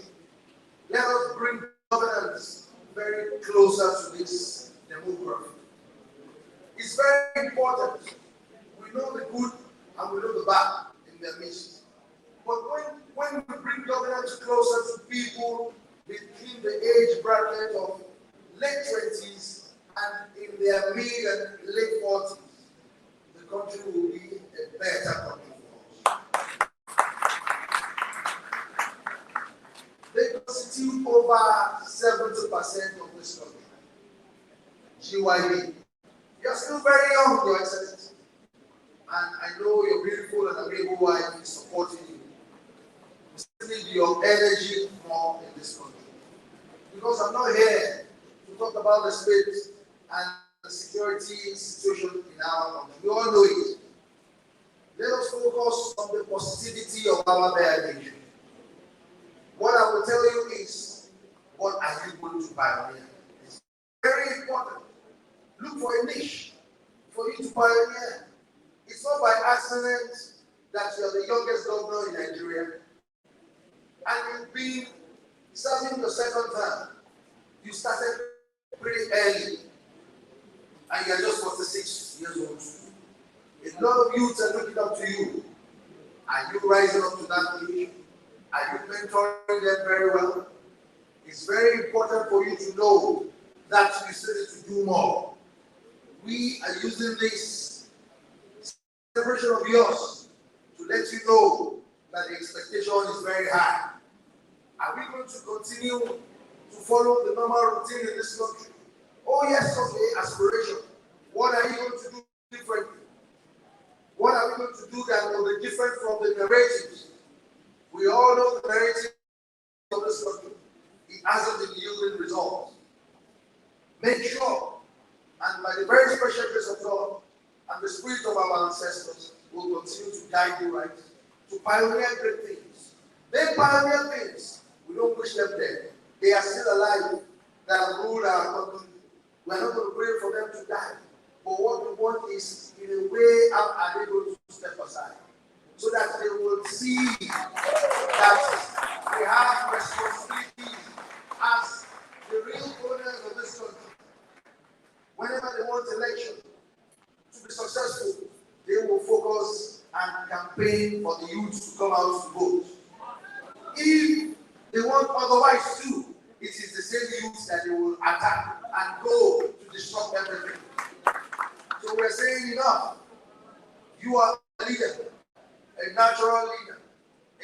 Let us bring governance very closer to this demography. It's very important. We know the good and we know the bad in their midst. But when we bring governance closer to people between the age bracket of late 20s and in their mid and late 40s, the country will be a better country for us. They constitute over 70% of this country. GYB. You're still very young, Your Excellency. And I know your beautiful and amiable wife is supporting you. We still need your energy more in this country. Because I'm not here to talk about the state and the security situation in our country. We all know it. Let us focus on the positivity of our bare nation. What I will tell you is, what are you going to pioneer? It's very important. Look for a niche for you to pioneer. It's not by accident that you are the youngest governor in Nigeria. And you've been serving the second term. You started pretty early. And you are just 46 years old. A lot of youths are looking up to you. Are you rising up to that age? Are you mentoring them very well? It's very important for you to know that you still need to do more. We are using this celebration of yours to let you know that the expectation is very high. Are we going to continue to follow the normal routine in this country? Oh yes, okay, aspiration. What are you going to do differently? What are we going to do that will be different from the narratives? We all know the narrative of this country. It hasn't been yielding results. Make sure, and by the very special grace of God and the spirit of our ancestors, will continue to guide you right, to pioneer great things. They pioneer things. We don't wish them dead. They are still alive. That have ruled our country. We are not going to pray for them to die. But what we want is, in a way, how are they going to step aside? So that they will see that we have responsibility as the real owners of this country. Whenever they want election to be successful, they will focus and campaign for the youth to come out to vote. If they want otherwise too, it is the same youth that they will attack and go to disrupt everything. So we're saying enough. You are a leader, a natural leader,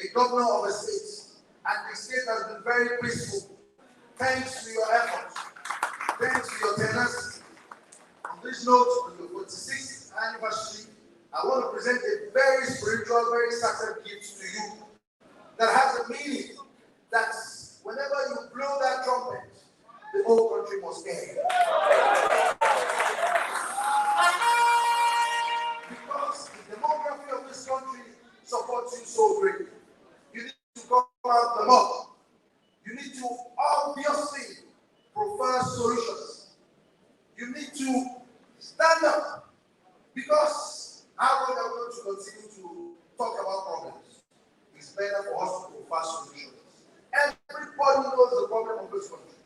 a governor of a state, and the state has been very peaceful. Thanks to your efforts, thanks to your tenacity. On this note, on your 46th anniversary, I want to present a very spiritual, very sacred gift to you that has a meaning that whenever you blow that trumpet, the whole country must hear. Because the demography of this country supports you so greatly. You need to come out the mud. You need to obviously prefer solutions. You need to stand up. Because how long are we going to continue to talk about problems? It's better for us to prefer solutions. Everybody knows the problem of this country.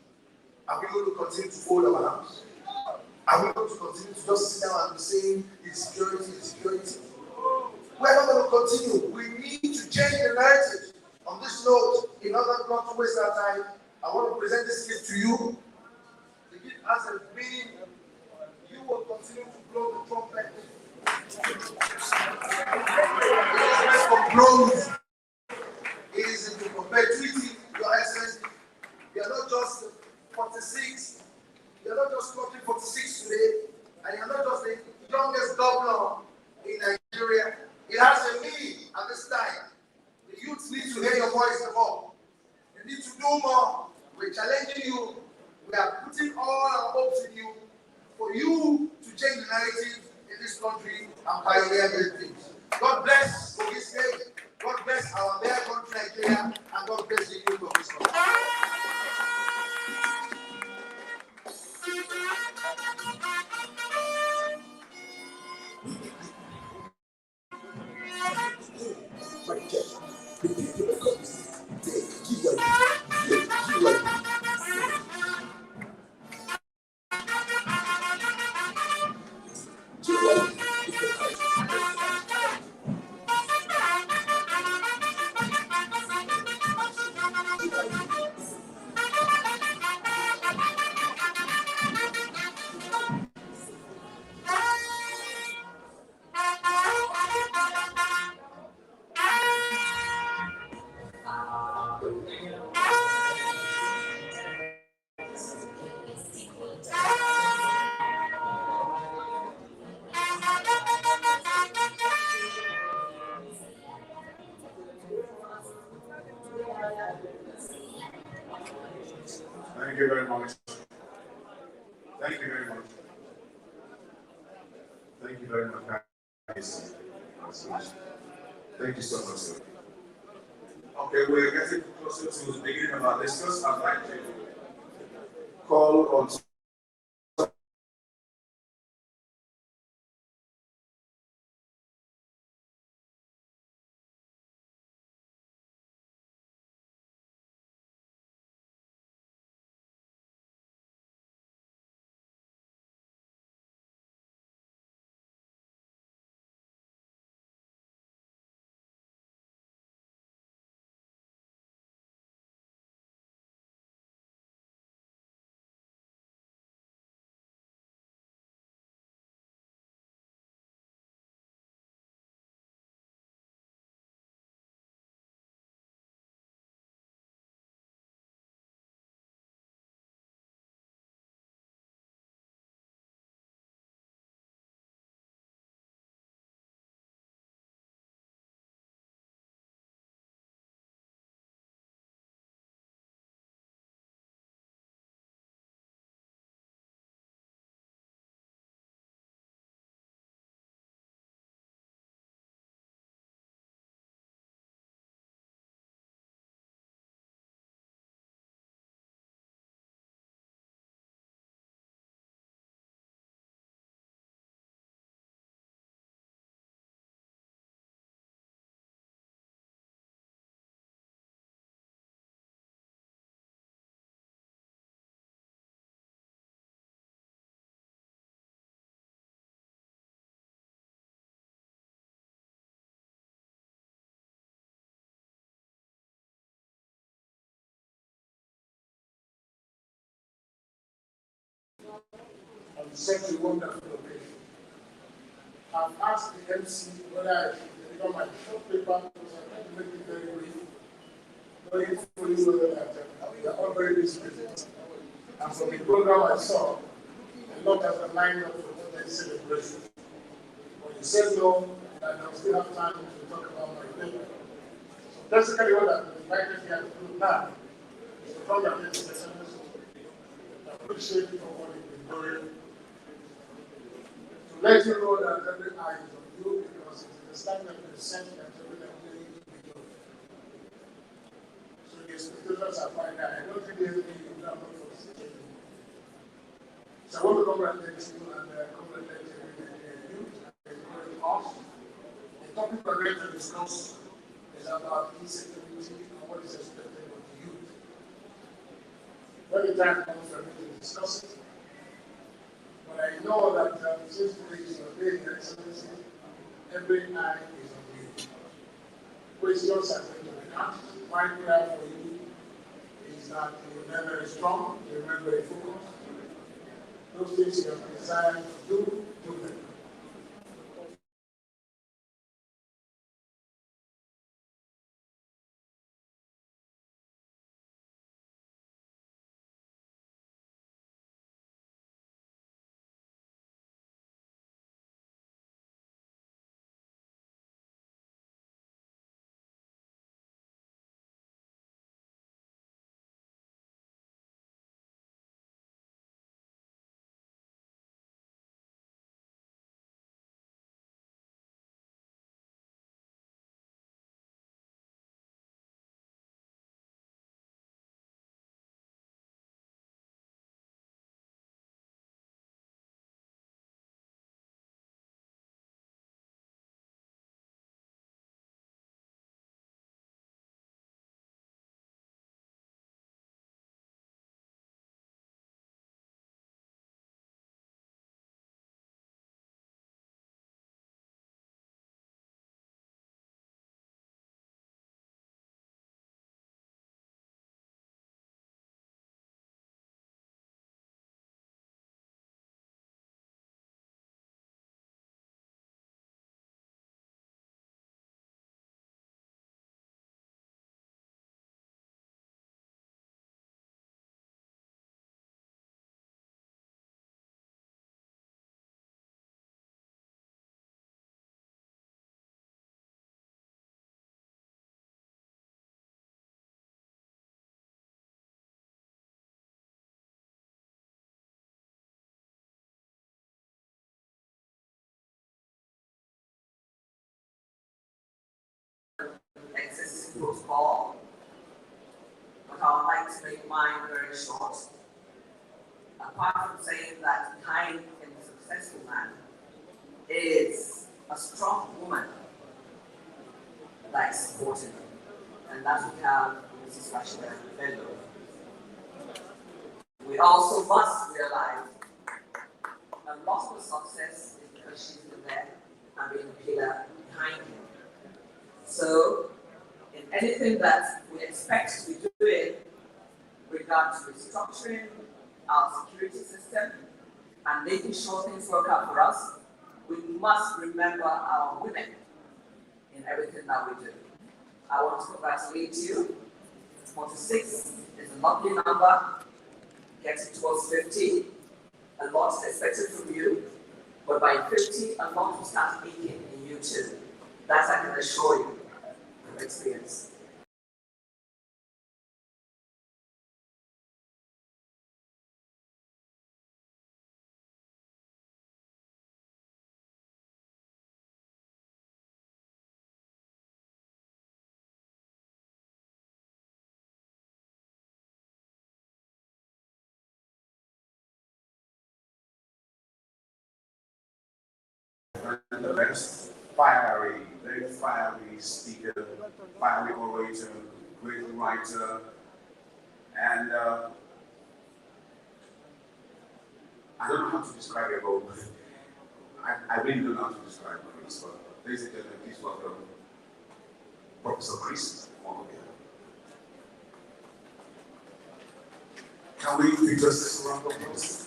Are we going to continue to fold our arms? Are we going to continue to just sit down and be saying it's security, it's security? We're not going to continue. We need to change the narrative. On this note, in order not to waste our time, I want to present this gift to you. The gift has a meaning trusting you. We are putting all our hopes in you for you to change the narrative in this country and pioneer great things. God bless Kogi State. God bless our dear country Nigeria, and God bless the youth of this country. Thank you very much. Thank you very much. Thank you very much, guys. Thank you so much, sir. Okay, we're getting closer to the beginning of our discourse. I'd like to call on on such a wonderful occasion. I've asked the MC whether I should deliver my short paper because I tried to make it very brief, knowing fully well that we are all very busy. And from the program I saw, a lot has aligned up for today's celebration. But you said no, and I'll still have time to talk about my paper. So basically what I've been invited here to do now is to come and make this session. I appreciate you for what you've been doing. To let you know that every eye is on you because it is the time that we sent that every Nigerian to be done. So the expectations are fine. I don't think there's any example for situation. So I want to congratulate you and congratulate you and encourage us. The topic we're going to discuss is about insecurity and what is expected of the youth. When the time comes for me to discuss it, but I know that since today is your day, Your Excellency, every eye is on you. Questions are going to be asked. My prayer for you is that you remain very strong, you remain very focused. Those things you have desired to do, do them. existing protocol, but I would like to make mine very short. Apart from saying that behind a successful man is a strong woman that is supporting him. And that we have Mrs. Rashida Bello. We also must realize a lot of success is because she's been there and being a pillar behind him. So, in anything that we expect to be doing regard to restructuring our security system and making sure things work out for us, we must remember our women in everything that we do. I want to congratulate you. 46 is a lovely number. Getting towards 50, a lot is expected from you. But by 50, a lot will start making in you too. That I can assure you from experience. And the best fiery, very fiery speaker, fiery orator, great writer, and I don't know how to describe it, but I really don't know how to describe Chris, but ladies and gentlemen, please welcome Professor Chris Lokoja. Can we do justice around the applause?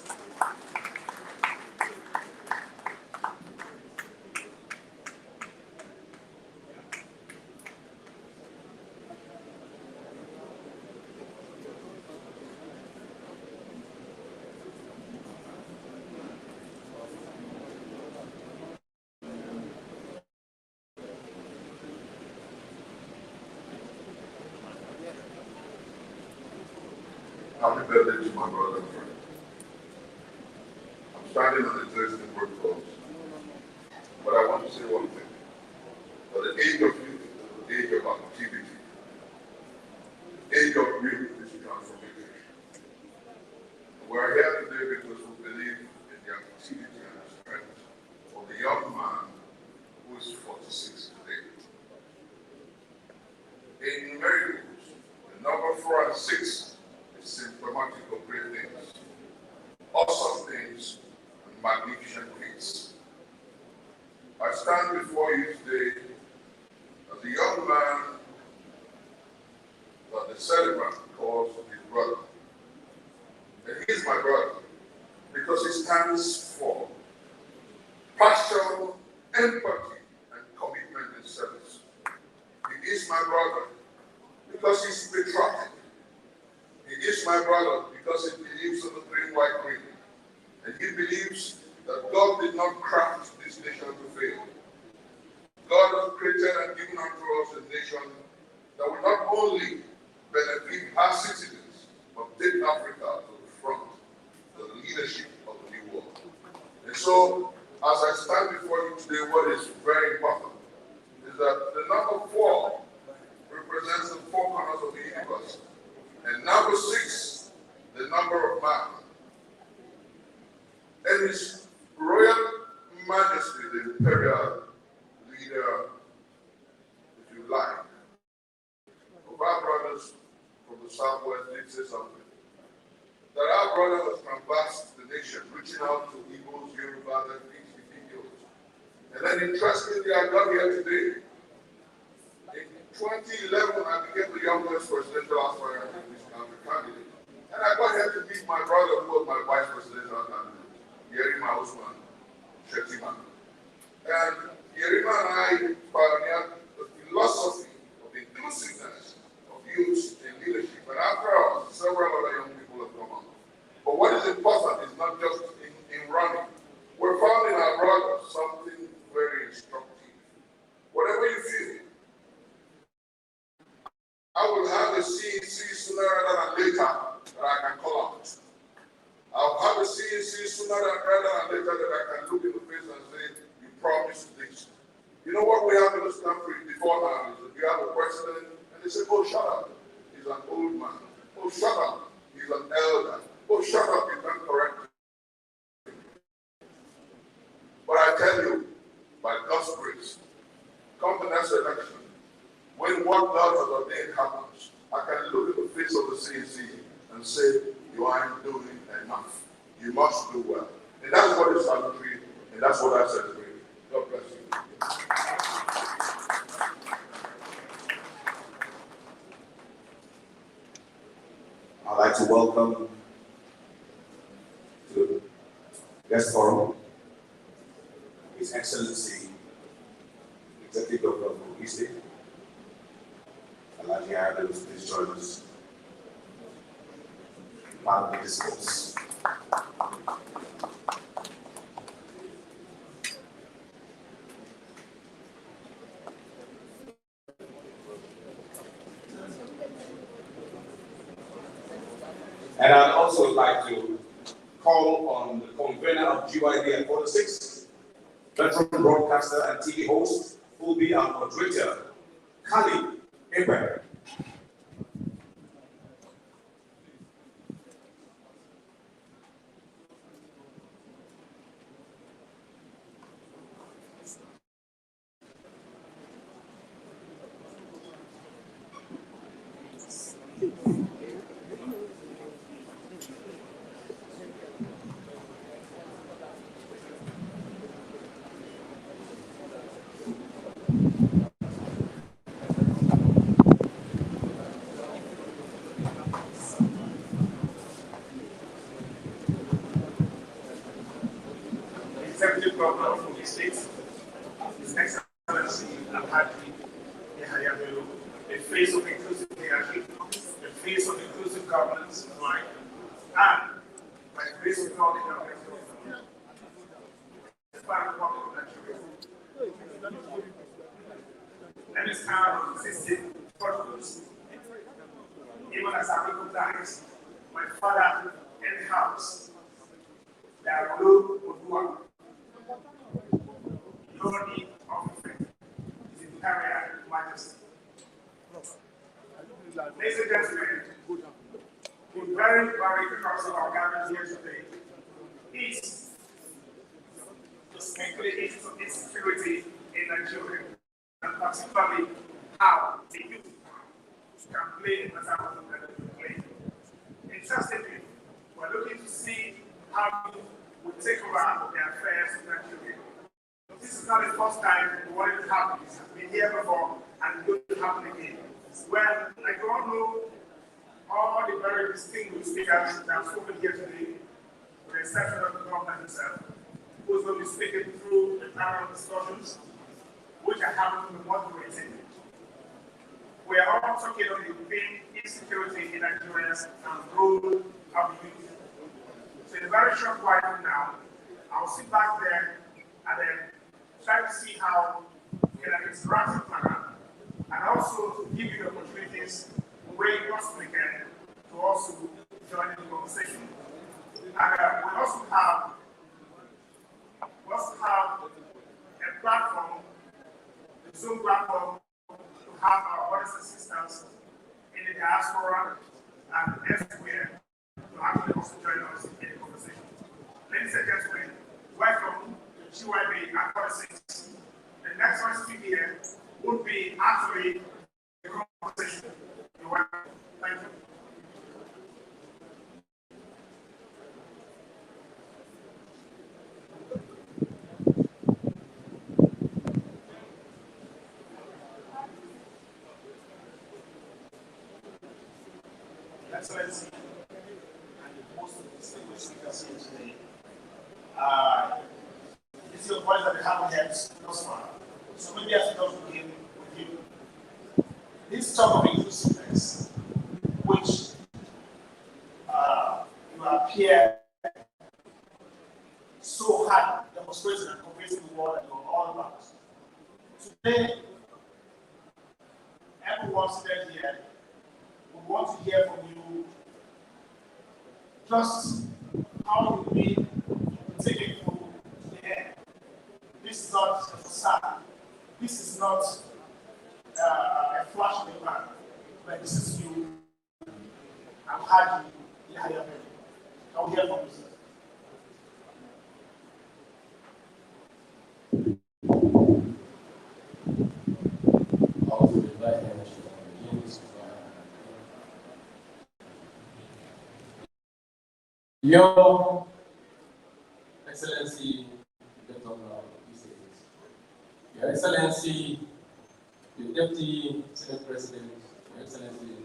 Happy birthday to my brother and friend. I'm standing on existing protocols, but I want to say one thing. For the age of youth is the age of activity, the age of real transformation. We're here today because we believe in the activity and the strength of the young man who is 46 today. In miracles, the number 4 and 6 is symptomatic of great things, awesome things, and magnificent things. I stand before you today as a young man that the celebrant calls his brother. And he is my brother because he stands for passion, empathy, and commitment in service. He is my brother because he's patriotic. He is my brother because he believes in the green, white, green. And he believes that God did not craft this nation to fail. God has created and given unto us a nation that will not only benefit our citizens, but take Africa to the front, to the leadership of the new world. And so, as I stand before you today, what is very important is that the number 4 represents the 4 corners of the universe. And number 6, the number of man. And His Royal Majesty, the Imperial Leader, if you like, of our brothers from the Southwest did say something. That our brothers have canvassed the nation, reaching out to Igbos, Yorubas, and Fijians. And then interestingly, I got here today. In 2011, I became the youngest presidential aspirant in this country candidate. And I got here to meet my brother, who was my vice presidential candidate, Yerima Usman Shetima. And Yerima and I pioneered the philosophy of inclusiveness of youth in leadership. And after all, several other young people have come on. But what is important is not just in running. We're found in our brothers something very instructive. Whatever you feel, I will have a CEC sooner rather than later that I can call out. I'll have a CEC sooner rather than later that I can look in the face and say, you promised this. You know what we have in this country before now is that we have a president and say, oh, shut up, he's an old man. Oh, shut up, he's an elder. Oh, shut up, you can't correct him. But I tell you, by God's grace, come the next election, when what God has ordained happens, I can look at the face of the CNC and say, you aren't doing enough. You must do well. And that's what is salutary, and that's what I celebrate. God bless you. I'd like to welcome to the guest forum His Excellency, Executive Governor of Kogi State, Alhaji Ayodele, please join us. Part of the discourse. And I'd also like to call on the convener of GYB at 46, veteran broadcaster and TV host, who will be our moderator, Kali Ibrahim. Executive Governor of Kogi State, His Excellency Alhaji Bello, the face of inclusive leadership, the face of inclusive governance, right? And by the grace of God, the Republic of Nigeria. Let me start on existing purpose. Even as I recognize my father in the house, there are no Odua. No need of effect. His Imperial Majesty. Ladies and gentlemen, the very, very crux of our gathering here today is to speak to the issues of insecurity in Nigeria, and particularly how the youth can play a matter of that play. Interestingly, we're looking to see how youth will take over the affairs of Nigeria. This is not the first time what it happened. It's been here before and it's going to happen again. Well, like you all know, all the very distinguished speakers that have spoken here today, with the exception of the governor himself, who's going to be speaking through the panel discussions, which are happening to be moderated. We are all talking on the theme insecurity in Nigeria and role of the youth. So in a very short while from now, I'll sit back there and then try to see how in an interactive manner, and also to give you the opportunities where you possibly can to also join in the conversation. And we also have a platform, the Zoom platform, to have our brothers and sisters in the diaspora and elsewhere to actually also join us in the conversation. Ladies and gentlemen, welcome to GYB at 46. The next one speaking here would be actually the conversation. You're welcome. Thank you. Excellency, and the most distinguished speakers here today. It's your voice that we haven't heard thus far. So maybe I should just begin with you. This talk of inclusiveness, which you appear so hard demonstrating and convincing the world that you're all about. Today, everyone seated here, we want to hear from you just how you've been taking through the end. This is not sad. This is not a flash in the pan. But this is you. I'm happy in higher level. I'll hear from you, sir. Your Excellency, Your Excellency, the Deputy Senate President, Your Excellency,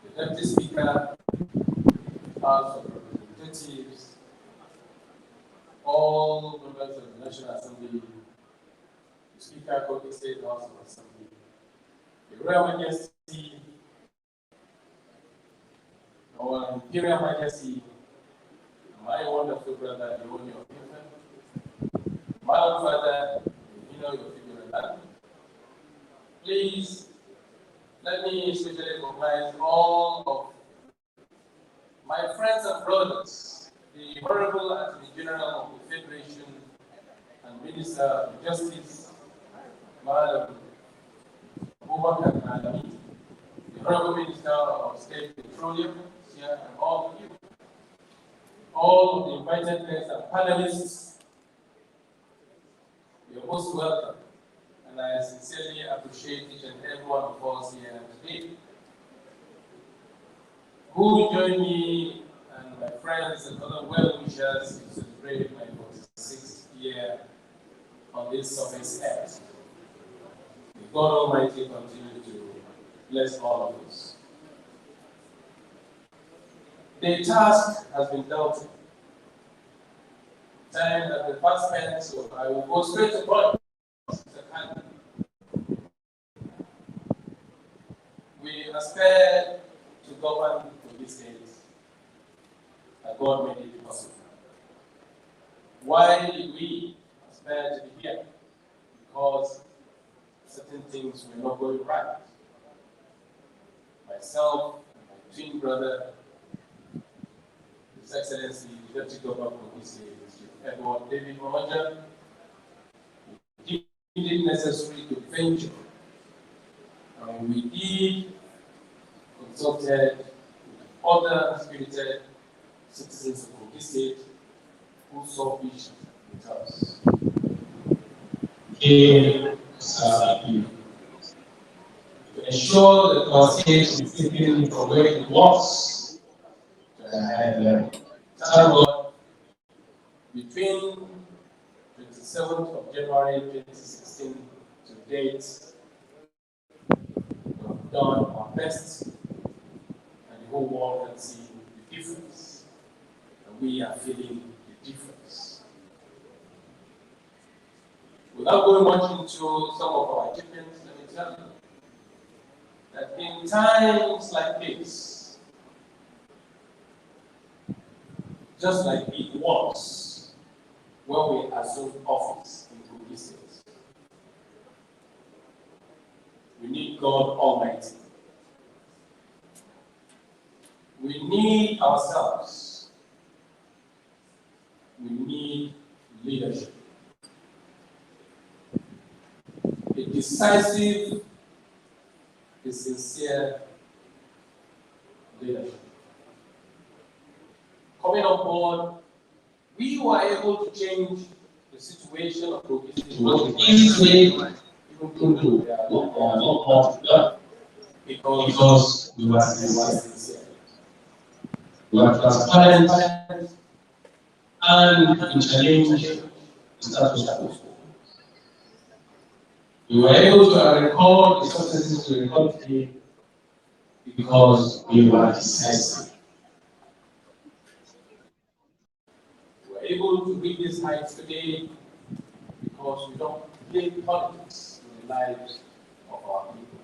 the Deputy Speaker, House of Representatives, all members of the National Assembly, the Speaker of the State House of Assembly, Your Royal Majesty, our Imperial Majesty, my wonderful brother, the owner of Infant, my own father, you know your figure land. Please let me especially recognize all of my friends and brothers, the Honorable Attorney General of the Federation and Minister of Justice, Madam Abubakar Malami, the Honorable Minister of State Petroleum, here, and all of you, all of the invited guests and panelists, you're most welcome. And I sincerely appreciate each and every one of us here today who join me and my friends and other well-wishers to celebrate my 46th year on this surface earth. May God Almighty continue to bless all of us. The task has been dealt. Time that the past spent, so I will go straight to point. We aspire to govern for this state, and God made it possible. Why did we aspire to be here? Because certain things were not going right. Myself and my twin brother, His Excellency, the Deputy Governor of this state, Edward David Lokoja, we did it necessary to venture. And we did consulted with other spirited citizens of this state who saw vision with us. To ensure that our state is taken from where it was to a higher level. Thank God, between 27th of January 2016 to date, we have done our best, and the whole world can see the difference, and we are feeling the difference. Without going much into some of our achievements, let me tell you that in times like this, just like it was when we assumed office in Kogi State, we need God Almighty. We need ourselves. We need leadership. A decisive, a sincere leadership. Coming on board, we were able to change the situation of Kogi State. It was easily even to they are not more to done because we were sincere. We were transparent and we challenged the status quo. We were able to record the successes we record today because we were decisive. We were able to reach these heights today because we don't play politics in the lives of our people.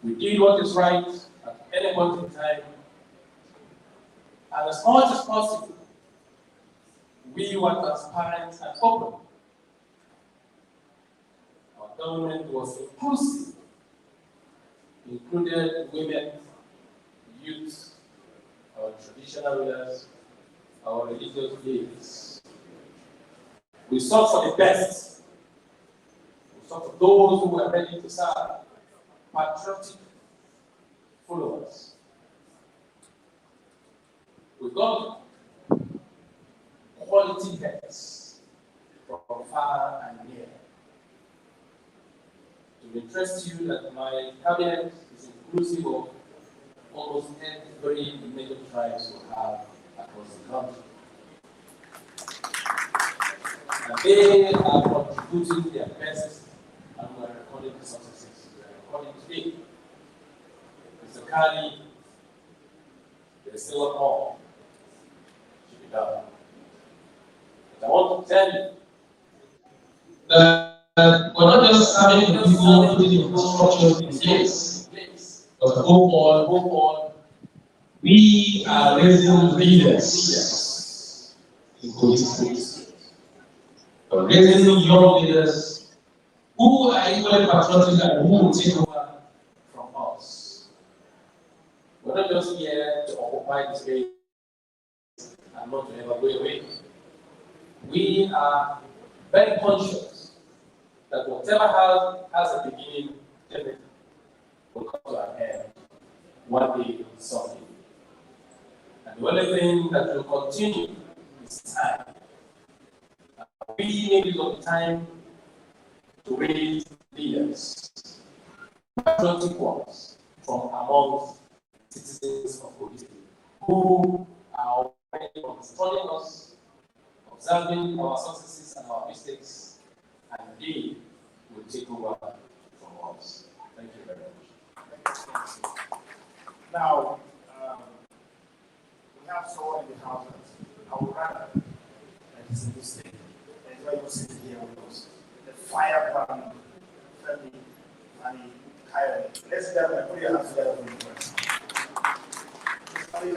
We did what is right at any point in time, and as much as possible, we were transparent and open. Our government was inclusive, included women, youth, our traditional leaders, our religious leaders. We sought for the best. We sought for those who were ready to serve. patriotic followers. We got quality heads from far and near. To interest you that my cabinet is inclusive of almost every major tribes we have across the country. And they are contributing their best, and we are recording the successes. We are recording today. Mr. Kari, there is still more to be done. But I want to tell you that we're not just having the people putting the infrastructure in place, but above all, we are raising leaders in Kogi State. We're raising young leaders who are equally patriotic and who will take over from us. We're not just here to occupy the space and not to ever go away. We are very conscious that whatever has a beginning, definitely will come to an end one day someday. And the only thing that will continue is time. We need a lot of time to raise leaders, patriotic ones from among citizens of Kogi State, who are already understanding us, observing our successes and our mistakes, and they will take over from us. Thank you very much. Now, we have someone in the house that I would rather that is in this state. That's why you're sitting here with us. The firebrand family, and Kyle. Let's put your hands together for the first. I'd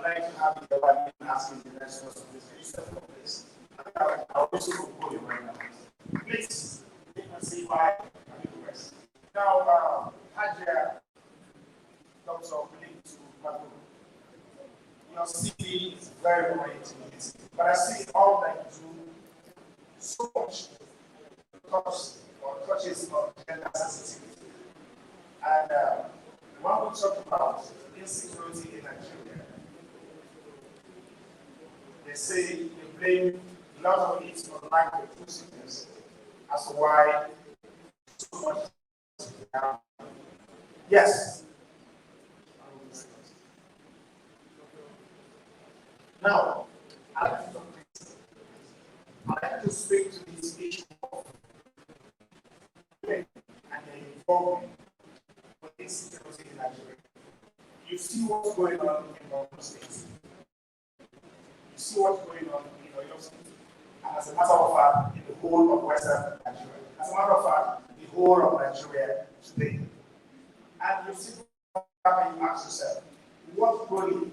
like to have the one asking the next person of this place. I also call you right now. Please, you can see why I'm in the West. Now, Hajia, Dr. Willing to Babu. Your city is very, very intimidating. But I see all that you do so much touches on gender sensitivity. And when we talk about insecurity in Nigeria, they say they blame a lot of it on lack of inclusiveness as to why so much. Yes. Now, I'd like to speak to this issue of women and their involvement with insecurity in Nigeria. You see what's going on in Borno State. You see what's going on in Oyo State. And as a matter of fact, in the whole of Western Nigeria. As a matter of fact, the whole of Nigeria today. And you see and you ask yourself, what role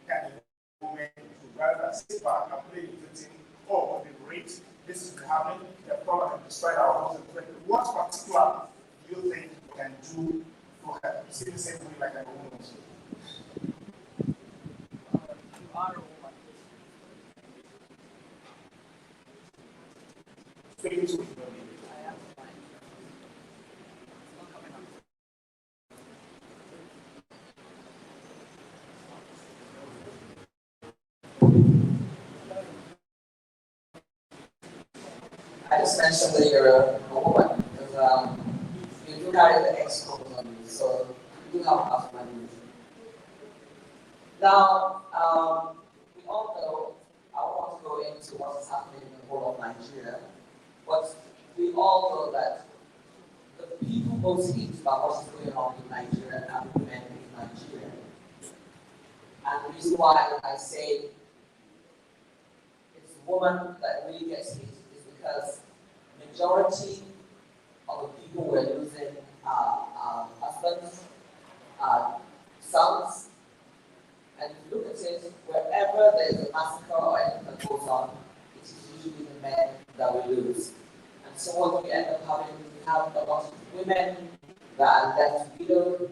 can the women do rather than sit back and play the victim, oh, we've been raped, this is happening, the problem has destroyed our homes. What particular do you think we can do to help? You see the same way like a woman also. You are a woman. Speaking to me. I am fine. It's not coming up. I just mentioned that you're a woman because you do carry the X chromosome on you, so you do have a husband. Now, we all know, I want to go into what is happening in the whole of Nigeria, but we all know that the people most hate about what's going on in Nigeria and women in Nigeria. And the reason why I say it's the woman that really gets hate is because majority of the people were losing husbands, sons, and if you look at it, wherever there is a massacre or anything that goes on, it is usually the men that we lose. And so what we end up having, we have a lot of women that are left widowed,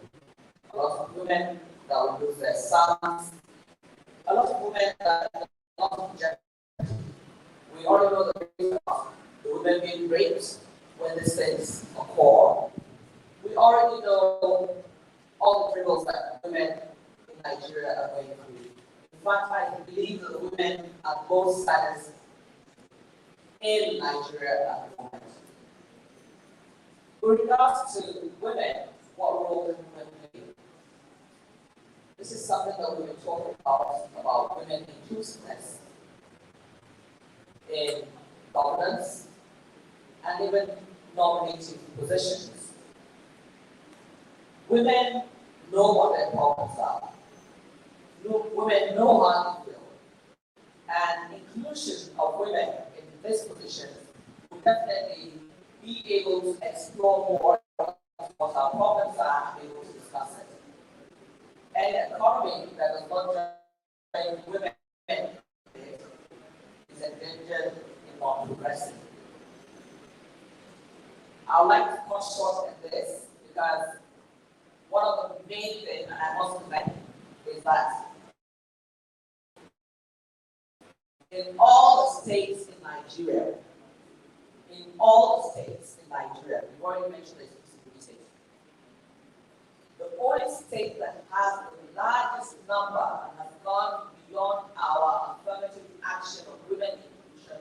a lot of women that will lose their sons, a lot of women that are not objective. We already know the reason of the women being raped when these things occur. We We already know all the troubles that women in Nigeria are going through. In fact, I believe that the women at both sides in Nigeria at the moment. With regards to women, what role do women play? This is something that we've been talking about women inclusiveness in governance and even nominating positions. Women know what their problems are. Women know how to feel. And inclusion of women in this position will definitely be able to explore more what our problems are and be able to discuss it. An economy that does not train women is endangered in not progressing. I would like to cut short at this because one of the main things, and I must admit, is that in all the states in Nigeria, we've already mentioned this, the only state that has the largest number and has gone beyond our affirmative action of women inclusion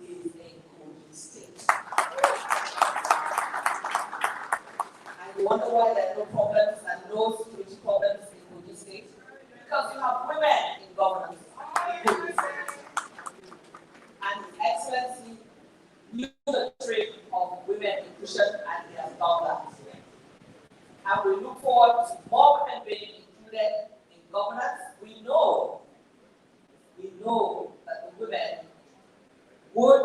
is a Kogi state. And you wonder why there are no problems and no security problems in Kogi state? Because you have women in governance in Kogi state. And His Excellency knew the trait of women inclusion and he has done that. And we look forward to more women being included in governance. We know that the women would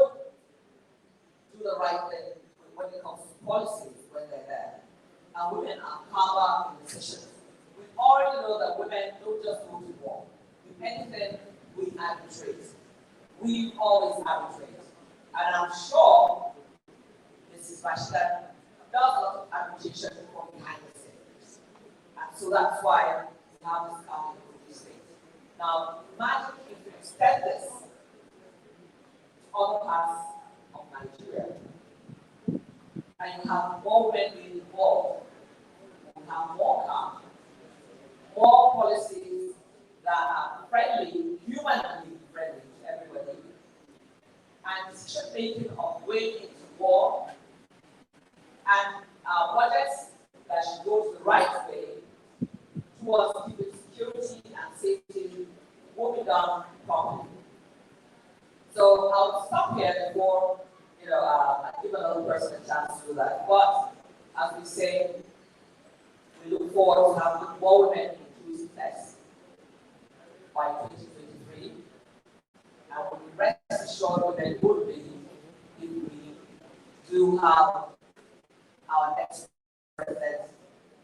do the right thing when it comes to policies when they're there. And women are calmer in decisions. We already know that women don't just go to war. If anything, we arbitrate. We always arbitrate. And I'm sure Mrs. Bashir does a lot of arbitration from behind the scenes. And so that's why we have this coming to this state. Now, imagine if we extend this to other parts of Nigeria, and you have more women being involved, you have more calm, more policies that are friendly, humanly friendly to everybody, and decision making of way into war, and budgets that should go the right way towards keeping security and safety moving down properly. So I'll stop here before I give another person a chance to do that. But as we say, we look forward to having more women inclusiveness by 2023, and we rest assured women would be if we do have our next president,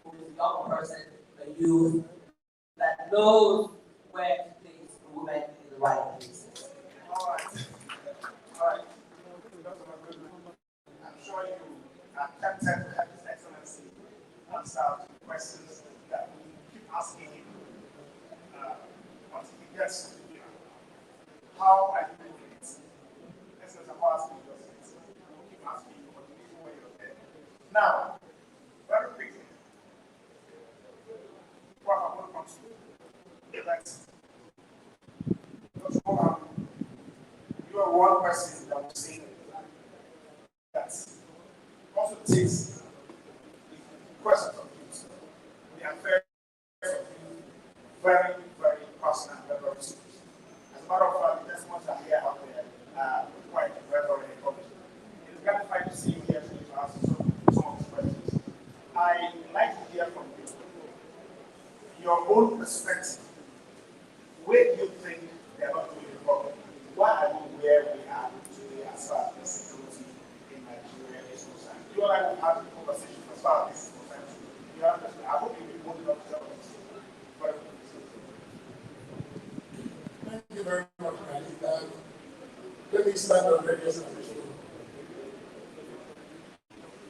who is a young person, a youth, that knows where to place the women in the right places. All right. I'm sure you are tempted to have His Excellency answer questions that we keep asking him until he gets to the how are you doing it? Excellency, I'm asking you just we'll keep asking you for the reason why you're there. Now, very quickly, what I want to come to elect. Because you are one person that will say that also takes the questions of youth, the affairs of youth, very, very personal and very serious. As a matter of fact, the testimonies I hear out there are quite very, very encouraging. It is gratifying to see you here today to answer some of these questions. I like to hear from you your own perspective. Where do you think they are not doing the problem? Why are we where we are today as far as security in Nigeria is concerned? You and I will have a conversation as far as this is concerned. You understand? I hope you will be bold enough to tell us. Thank you very much, Khalid. Let me start on various issues.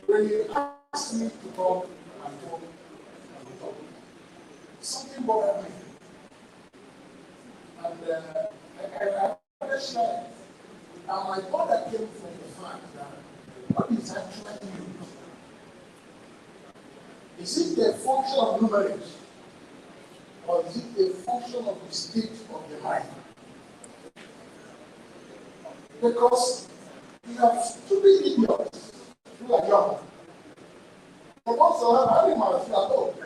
When you asked me to come and talk, something bothered me. And I understand. And my bother came from the fact that what is actually used Is it a function of numerics? Or is it a function of the state of the mind? Because we have stupid idiots who are young. They also have animals who are old.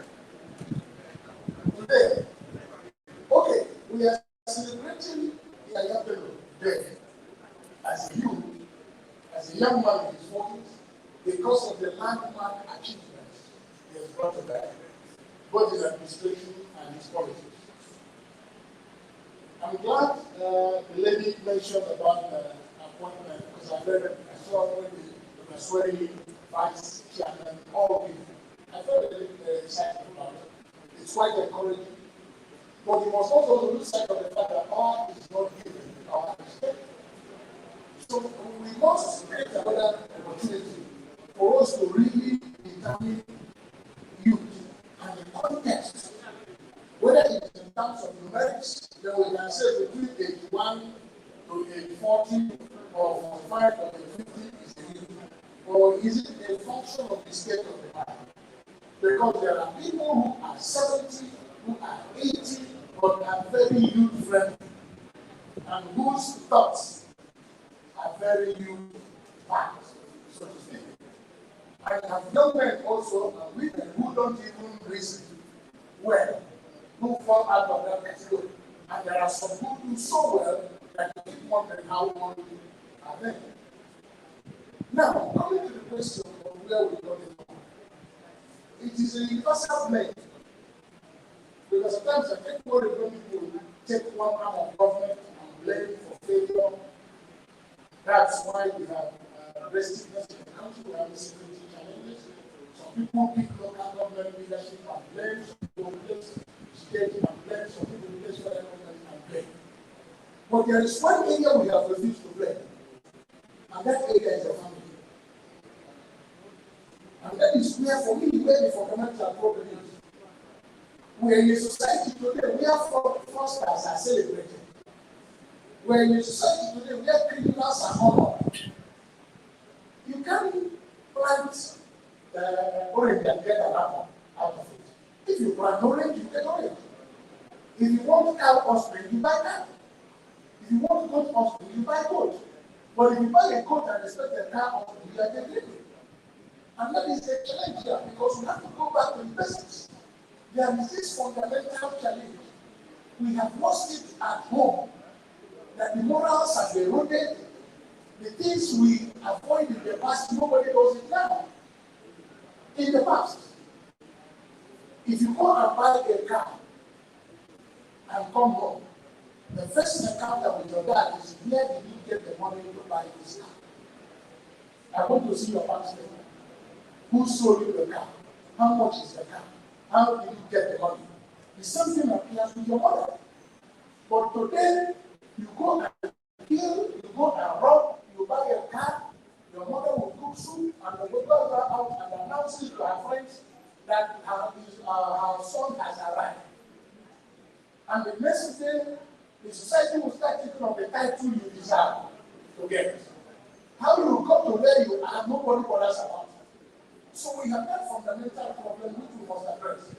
Today, okay, we are celebrating Yaya Bello Day as a youth, as a young man in his 40s, because of the landmark achievements he has brought to bear, both his administration and his politics. I'm glad the lady mentioned about the appointment, because I saw when they were swearing in vice chairman, all of you. I felt a little excited about it. It's quite encouraging. But we must also lose sight of the fact that all is not given our respect. So we must create another opportunity for us to really determine youth and the context. Whether it is in terms of numerics, then we can say between 81 to 40 or 45 or 50 is the youth. Or is it a function of the state of the mind? Because there are people who are 70, who are 80, but are very youth-friendly, and whose thoughts are very youth-backed, so to speak. And have young men also, and women who don't even reason well, who fall out of that category. And there are some who do so well that you keep wondering how long are they. Now, coming to the question of where we got it from. It is a universal blame. Because sometimes I think more when people take one arm of government and blame for failure. That's why we have restiveness in the country, we have security challenges. Some people pick local government leadership and blame, some people place state and blame, some people place federal government and blame. But there is one area we have refused to blame, and that area is the family. And that is where, for me, where the fundamental problem is. We are in a society today where fraudsters are celebrated. We are in a society today where criminals are honored. You can't plant orange and get an apple out of it. If you plant orange, you get orange. If you want cow offspring, you buy cow. If you want goat offspring, you buy goat. But if you buy a goat and expect a cow offspring, you are getting it. And that is the challenge here, because we have to go back to the basics. There is this fundamental challenge. We have lost it at home. That the morals have eroded. The things we avoid in the past, nobody does it now. In the past, if you go and buy a car and come home, the first encounter with your dad is, where did you get the money to buy this car? I want to see your bank statement. Who sold you the car? How much is the car? How did you get the money? The same thing applies with your mother. But today, you go and kill, you go and rob, you buy a car, your mother will cook soup, and the mother will go out and announce it to her friends that her son has arrived. And the next day, the society will start taking on the title you deserve to get. How you got to where you are, nobody bothers about. So we have that fundamental problem which we must address.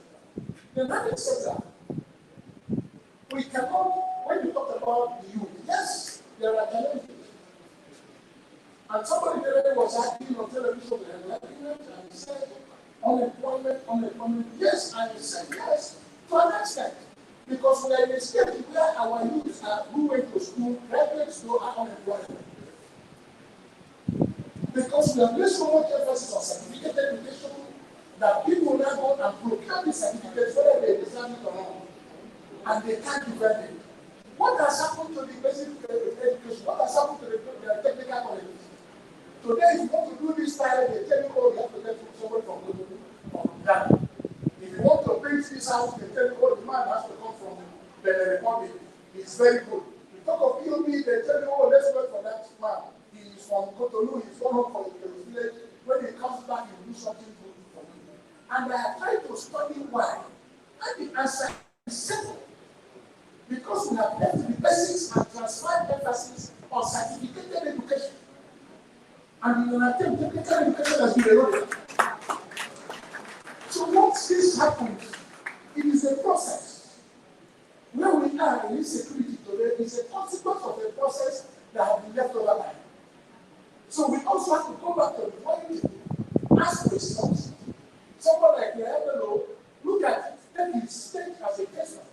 Then having said that, we cannot, when you talk about the youth, yes, there are challenges. And somebody today was asking on television and he said, unemployment. Yes, I said yes, to an extent. Because we are in a state where our youth are who went to school, graduates who are unemployed. Because we have placed so much emphasis on certificate education that people now go and procure the certificates whether they deserve it or not. And they can't defend it. What has happened to the basic education? What has happened to the technical colleges? Today, if you want to do this style, they tell you, oh, you have to get somebody from Ghana. If you want to paint this house, they tell you, oh, the man has to come from the Republic. It's very good. You talk of POB, they tell you, oh, let's wait for that man. He's from Cotonou, he's gone home for his village. When he comes back, he will do something good for you. And I have tried to study why. And the answer is simple. Because we have left the basics and transferred emphasis on certificated education. And in an attempt, technical education has been eroded. So what as this happens, it is a process. Where we are in insecurity today is a consequence of a process that has been left over time. So we also have to go back to the point, ask questions. Someone like Bello, look at it, take his state as a case study.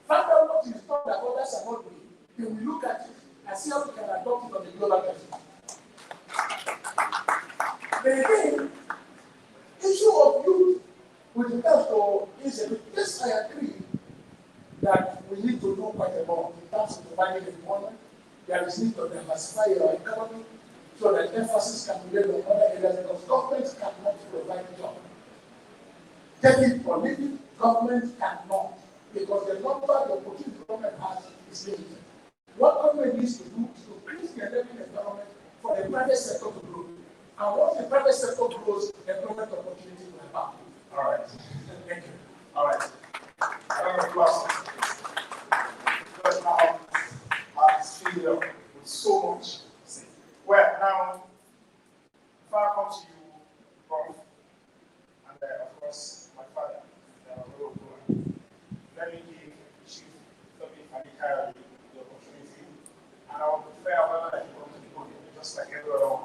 Find out what is done that others are not doing. Then we look at it and see how we can adopt it on a global basis. Then again, issue of youth with regards to insecurity, yes, I agree that we need to know quite a lot in terms of providing employment. There is need to diversify our economy so that emphasis can be laid on other areas because government cannot provide jobs. Take it or leave it, government cannot, because the number of opportunities government has is limited. What government needs to do is to create the enabling environment for the private sector to grow. And once the private sector grows, employment opportunities will abound. All right. Thank you. All right. I don't know if because now I'm filled up with so much. Well, now, if I come to you, Prof, and of course, my father, Lokoja, let me give Chief Toby Adikari the opportunity, and I would prefer whether I come to the podium, just like every other one.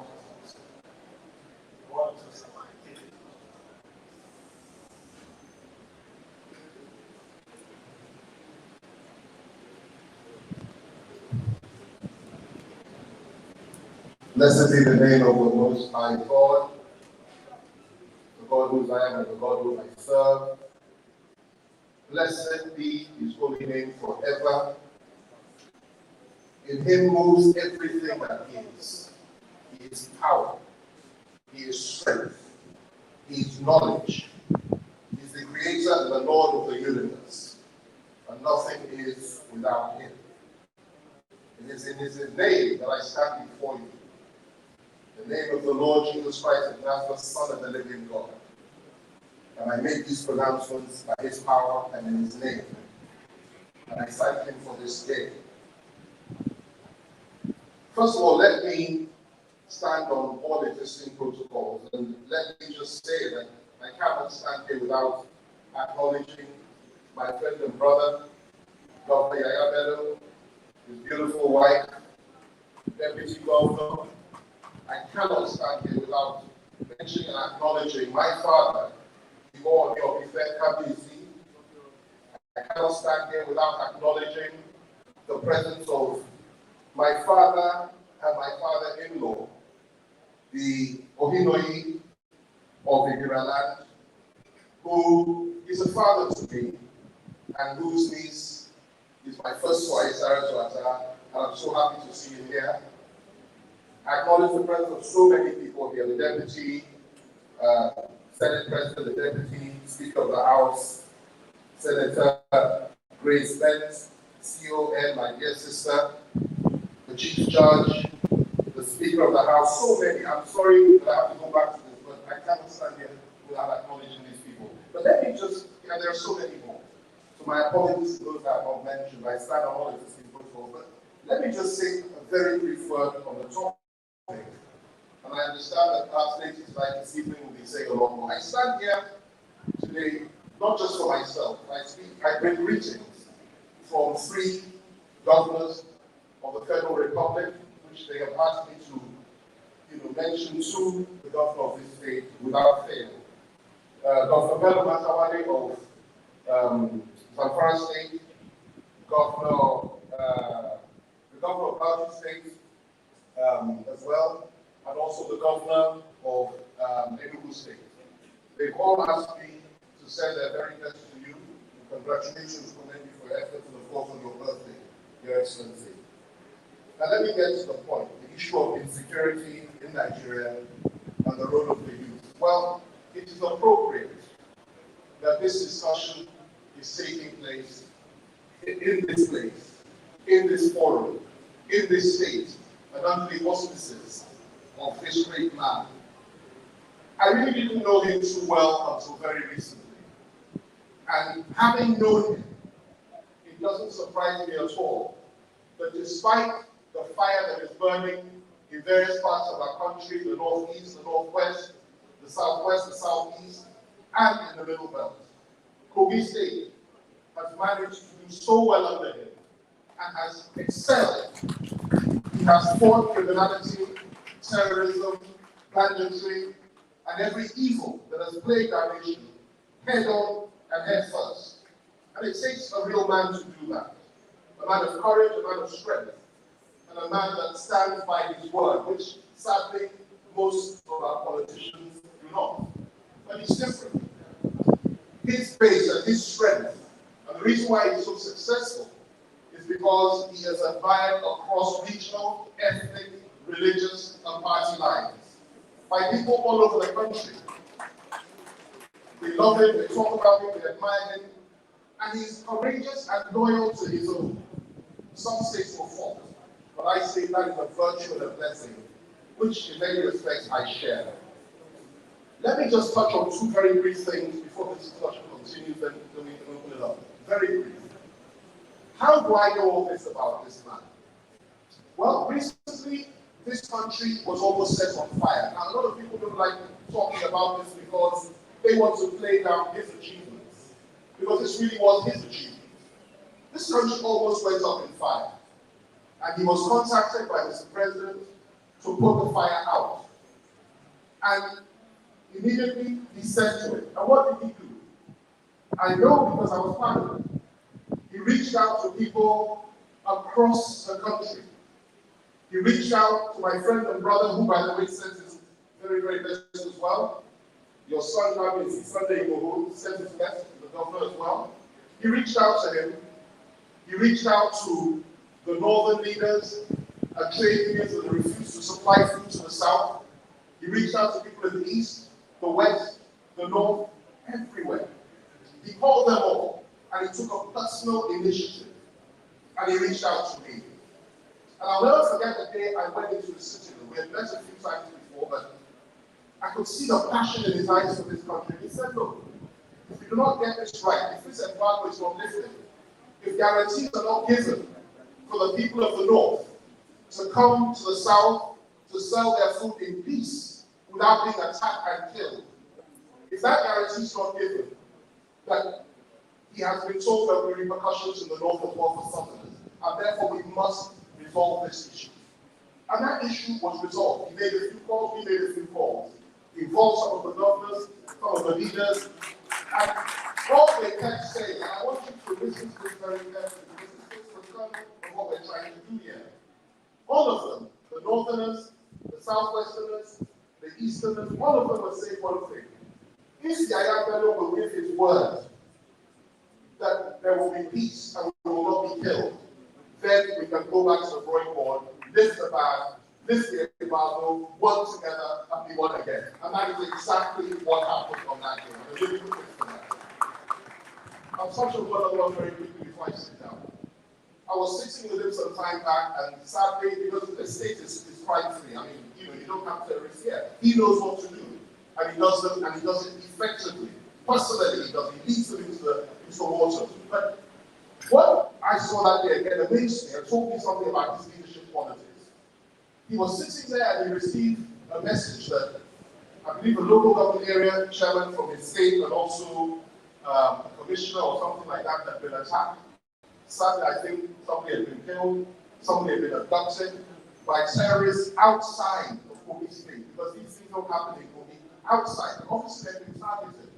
Blessed be the name of the Most High God, the God whose I am and the God whom I serve. Blessed be his holy name forever. In him moves everything that is. He is power. He is strength. He is knowledge. He is the creator and the Lord of the universe. And nothing is without him. It is in his name that I stand before you. The name of the Lord Jesus Christ of Nazareth, Son of the living God. And I make these pronouncements by his power and in his name. And I thank him for this day. First of all, let me stand on all existing protocols. And let me just say that I cannot stand here without acknowledging my friend and brother, Dr. Bello, his beautiful wife, Deputy Governor. I cannot stand here without mentioning and acknowledging my father, Iwo Kabisi. I cannot stand here without acknowledging the presence of my father and my father-in-law, the Ohinoi of Igiraland, who is a father to me and whose niece is my first wife, Sarah Tuata, and I'm so happy to see you here. I acknowledge the presence of so many people here, the Deputy Senate President, the Deputy Speaker of the House, Senator Grace Bent, CON, my dear sister, the Chief Judge, the Speaker of the House, so many. I'm sorry that I have to go back to this, but I cannot stand here without acknowledging these people. But let me just, there are so many more. So my apologies to those that I have not mentioned. I stand on all existing protocols, but let me just say a very brief word on the topic. And I understand that perhaps later tonight this evening will be saying a lot more. I stand here today not just for myself. I bring greetings from 3 governors of the Federal Republic, which they have asked me to mention to the governor of this state without fail. Governor Bello of Zamfara State, the governor of Bauchi State as well, and also the governor of Enugu State. They've all asked me to send their very best to you. Congratulations for your efforts and of course on your birthday, Your Excellency. Now let me get to the point, the issue of insecurity in Nigeria and the role of the youth. Well, it is appropriate that this discussion is taking place, in this forum, in this state, and under the auspices of this great man. I really didn't know him too well until very recently. And having known him, it doesn't surprise me at all that despite the fire that is burning in various parts of our country, the northeast, the northwest, the southwest, the southeast, and in the Middle Belt. Kogi State has managed to do so well under him and has excelled. He has fought criminality, terrorism, banditry, and every evil that has plagued our nation head on and head first. And it takes a real man to do that. A man of courage, a man of strength, and a man that stands by his word, which sadly most of our politicians do not. But he's different. His base and his strength, and the reason why he's so successful is because he has admired across regional, ethnic, religious, and party lines by people all over the country. They love him, they talk about him, they admire him, and he's courageous and loyal to his own. Some say for fault, but I say that is a virtue and a blessing, which in many respects I share. Let me just touch on two very brief things before this discussion continues, then we can open it up. Very brief. How do I know all this about this man? Well, recently, this country was almost set on fire. Now, a lot of people don't like talking about this because they want to play down his achievements, because this really was his achievement. This country almost went up in fire, and he was contacted by Mr. President to put the fire out. And immediately he said to it. And what did he do? I know because I was part of it. He reached out to people across the country. He reached out to my friend and brother, who, by the way, sent his very, very best as well. Your son, Nabi, Sunday Igboho, sent his best to the governor as well. He reached out to him. He reached out to the northern leaders and trade unions that refused to supply food to the south. He reached out to people in the east, the west, the north, everywhere. He called them all, and he took a personal initiative, and he reached out to me. And I'll never forget the day I went into the sitting room. We had met a few times before, but I could see the passion in his eyes for this country. He said, look, if we do not get this right, if this embargo is not lifted, if guarantees are not given for the people of the north to come to the south to sell their food in peace without being attacked and killed, if that guarantee is not given, that he has been told there will be repercussions in the north as well for Southerners, and therefore we must resolve this issue. And that issue was resolved. He made a few calls, we made a few calls. He involved some of the governors, some of the leaders, and all they kept saying, and I want you to listen to this very carefully, because this is the kernel of what we're trying to do here. All of them, the northerners, the southwesterners, the easterners, all of them were saying one thing. If Bello will give his word that there will be peace and we will not be killed, then we can go back to the drawing board, lift the ban, lift the embargo, work together, and be one again. And that is exactly what happened on that day. I'm really looking for that. I'll touch on one other one very quickly before I sit down. I was sitting with him some time back, and sadly, because the state is crime-free, I mean, you don't have terrorists here. He knows what to do, and he does them, and he does it effectively. Personally, he does. He leads them into the water. But what I saw that day again amazed me and told me something about his leadership qualities. He was sitting there and he received a message that I believe a local government area chairman from his state and also a commissioner or something like that had been attacked. Sadly, I think somebody had been killed, somebody had been abducted by terrorists outside of Kogi State, because these things don't happen in Kogi, outside. The officer had been targeted.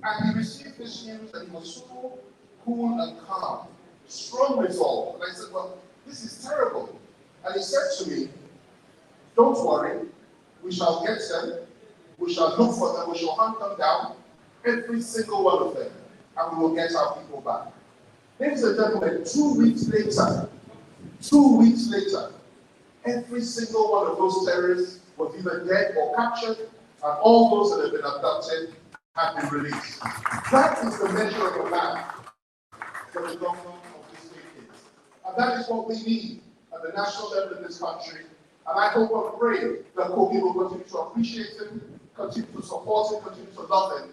And he received this news and he was so cool and calm, strong resolve. And I said, well, this is terrible. And he said to me, don't worry, we shall get them, we shall look for them, we shall hunt them down, every single one of them, and we will get our people back. Ladies and gentlemen, 2 weeks later, every single one of those terrorists was either dead or captured, and all those that have been abducted have been released. That is the measure of a man that the government of this state is. And that is what we need at the national level in this country. And I hope and pray that Kogi will continue to appreciate him, continue to support him, continue to love him.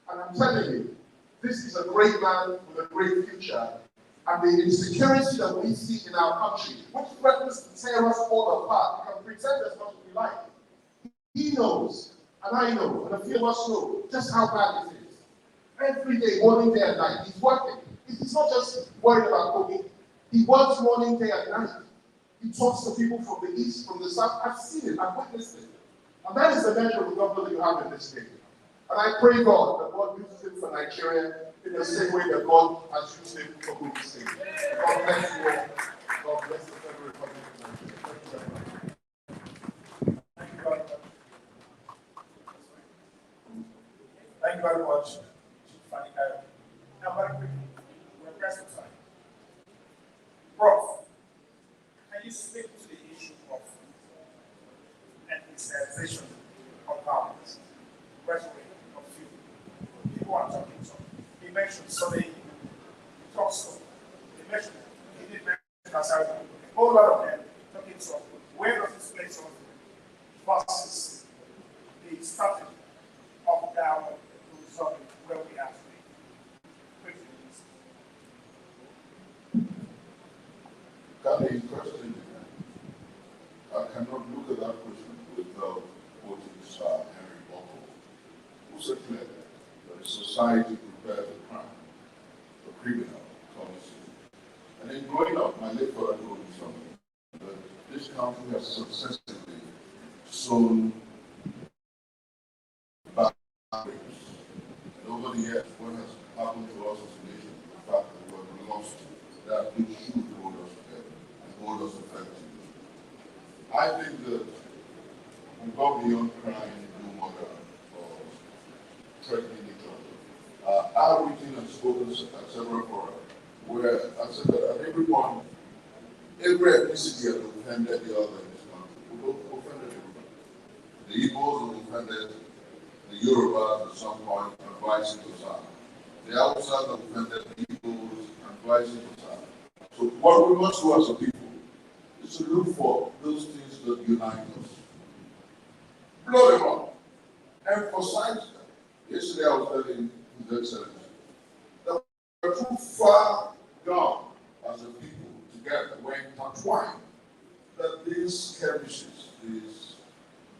And I'm telling you, this is a great man with a great future. And the insecurity that we see in our country, which threatens to tear us all apart, we can pretend as much as we like. He knows, And I know, and a few of us know just how bad it is. Every day, morning, day, and night, he's working. He's not just worried about cooking. He works morning, day, and night. He talks to people from the east, from the south. I've seen it. I've witnessed it. And that is the measure of the government you have in this state. And I pray God that God uses him for Nigeria in the same way that God has used him for Kogi State. God bless you all. God bless the Federal Republic of Nigeria. Thank you very much. Thank you very much, Chief Fanikayo. Now, very quickly, we're pressed for time. Prof, can you speak to the issue of ethnicization of violence? Rhetoric of few. People are talking so. He mentioned something, he talks so. He mentioned, he did mention Kasari. A whole lot of them talking so. Where does this place on versus the starting of dialogue to resolve where we are today? That is question. I cannot look at that question without quoting Sir Henry Bello, who said clearly that a society prepares a crime, a criminal comes in. And in growing up, my late father told me something, that this country has successfully sown bad grapes. And over the years, what has happened to us as a nation, the fact that we have lost that which should hold us together and hold us effectively. I think that we go beyond crying, no murder, or threatening each other. I've written and spoken at several forums where I said that at every point, every ethnicity has offended the other in this country. We both offended everybody. The Igbos have offended the Yorubas at some point and vice versa. The Hausas have offended the Igbos and vice versa. So what we must do as a people is to look for those things that unite us. Blow them up. Emphasize them. Yesterday I was telling His Excellency that we're too far gone as a people together. We're intertwined. That these skirmishes, this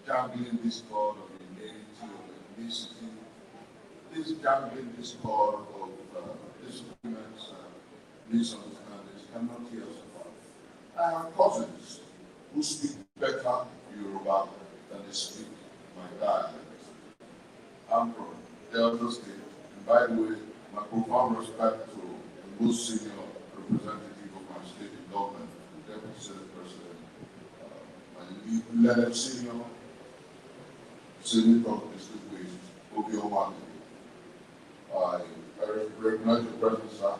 jangling discord of humanity, of ethnicity, this jangling discord of disagreements and misunderstandings cannot tear us apart. I have cousins who speak better Yoruba than they speak my dialect. I'm from Delta State, and by the way, my profound respect to the most senior representative of my state in government, Deputy Senate President, my learned senior Senator Distinguished Obi-Wan. I recognize your presence, sir.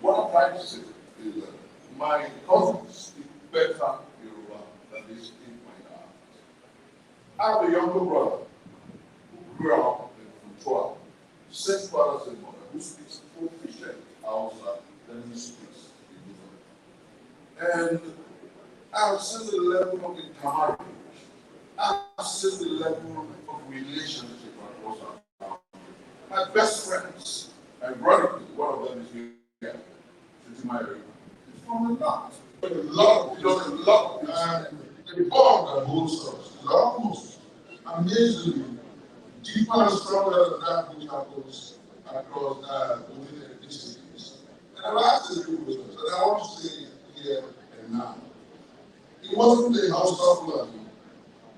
What I'm trying to say is that my cousins speak better Yoruba than they speak my dialect. I have a younger brother who grew up in Funtua, same father, same mother, who speaks proficient Hausa than he speaks in Yoruba. And I've seen the level of intermarriage. I've seen the level of relationship across our country. My best friends, ironically, one of them is here, sitting my area, is from the north. A lot, and the bond that holds us is almost amazingly deeper and stronger than that which happens across within ethnicities. And I've asked the people, and I want to say here and now, it wasn't the House of Blood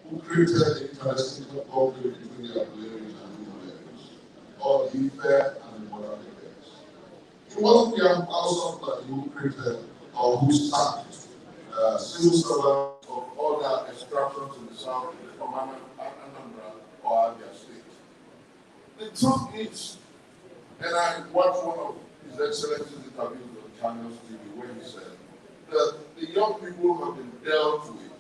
who created the interesting conflict between the Abulerians and the Malarians, or the Ife and the Moravians. It wasn't the House of Blood who created or who started civil servants of other extractions in the south from Anambra or Abia State. The truth is, and I watched one of His Excellency's interviews on Channels TV where he said that the young people have been dealt with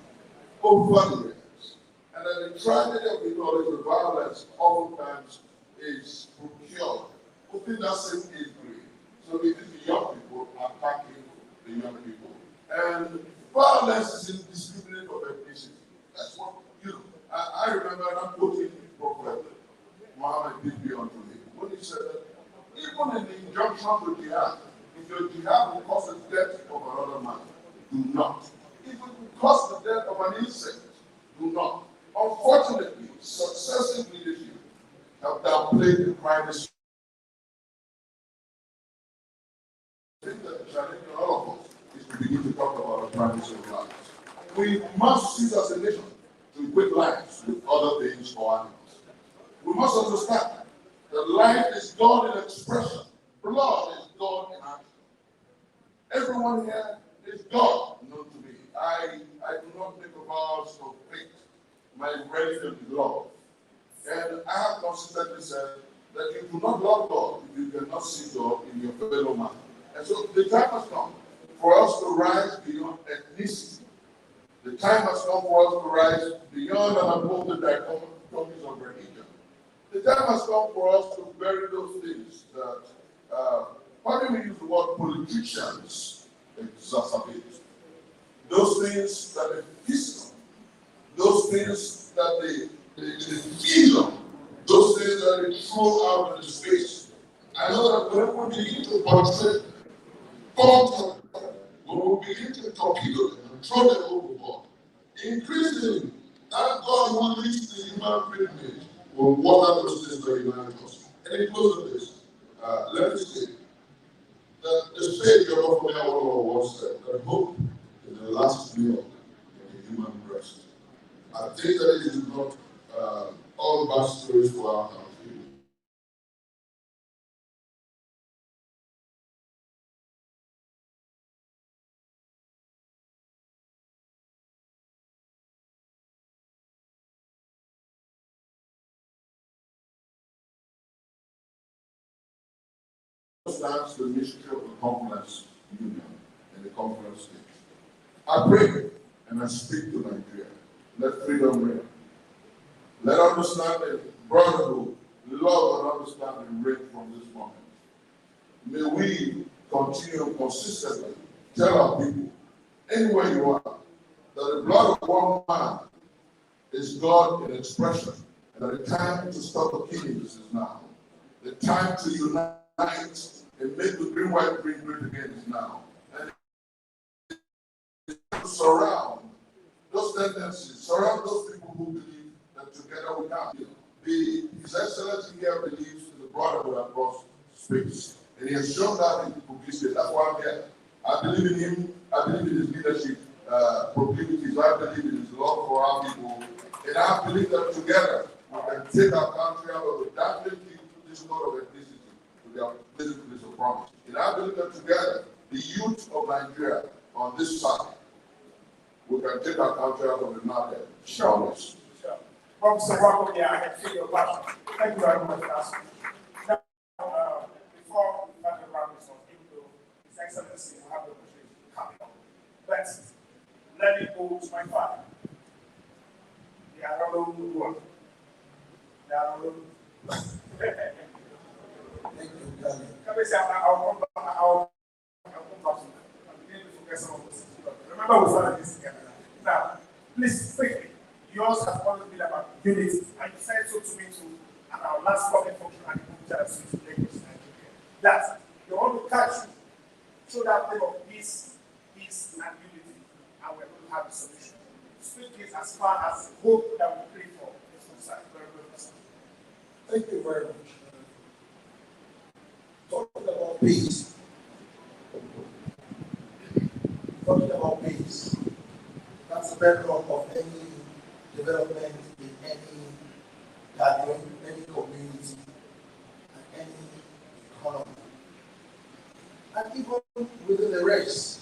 over the years, and that the tragedy of the knowledge of violence oftentimes is procured within that same age grade. So it is the young people attacking the young people. And violence is indiscriminate of ethnicity. That's what I remember, and I'm quoting Prophet Muhammad Bidbi onto him, when he said that even in the injunction to jihad, if your jihad will cause the death of another man, do not. If it will cause the death of an insect, do not. Unfortunately, successively have downplayed the crisis. I think that the challenge for all of us is to begin to talk about the crisis of lives. We must cease as a nation to equate lives with other things or animals. We must understand that life is God in expression. Blood is God in action. Everyone here is God known to me. I do not make a vows of faith. My religion is love. And I have consistently said that you do not love God if you cannot see God in your fellow man. And so the time has come for us to rise beyond ethnicity. The time has come for us to rise beyond and above the dichotomies of religion. The time has come for us to bury those things that, how we use the word politicians exacerbate? Those things that they feast on, those things that they feed on, those things that they throw out into space. I know that when we begin to portray culture, when we begin to torpedo them and throw them overboard, increasingly, that God who leads the human privilege will water those things that unite us. And it goes with this. Let me say that the Savior of the world once said that hope is the last meal in the human breast. I think that it is not all bad stories for our country. Understands the mystery of the conference union and the conference state. I pray and I speak to Nigeria. Let freedom reign. Let understanding, brotherhood, love and understanding reign from this moment. May we continue consistently tell our people, anywhere you are, that the blood of one man is God in expression, and that the time to stop the killings is now. The time to unite and make the green, white, green great again is now. And to surround those tendencies, surround those people who believe that together we can. His Excellency here believes in the brotherhood across space. And he has shown that in publicity. That's why I'm here. I believe in him. I believe in his leadership proclivities. I believe in his love for our people. And I believe that together we can take our country out of the darkness to this mode of ethnicity, to their place of promise. And I believe that together, the youth of Nigeria on this side, we can take our country out of the madness. Sure. Professor Rocco, yeah, I can see your passion. Thank you very much, Pastor. Now, before we start the round this off, even though His Excellency will have the opportunity to come up, let me go to my father. The Honorable one. The Honorable. Thank you, Gary. Can we say, I'll come back to that. I'm beginning to forget some of this. Remember, we started this together. Now, please, quickly. Yours has always been about unity, and you said so to me too at our last public function at the Lokoja in Lagos, Nigeria. That they want to catch you, show that thing of peace, and unity, and we're going to have a solution. Speak this as far as hope that we pray for this society. Very good. Thank you very much. Talking about peace. That's the bedrock of any development in any gathering, any community, and any economy. And even within the race,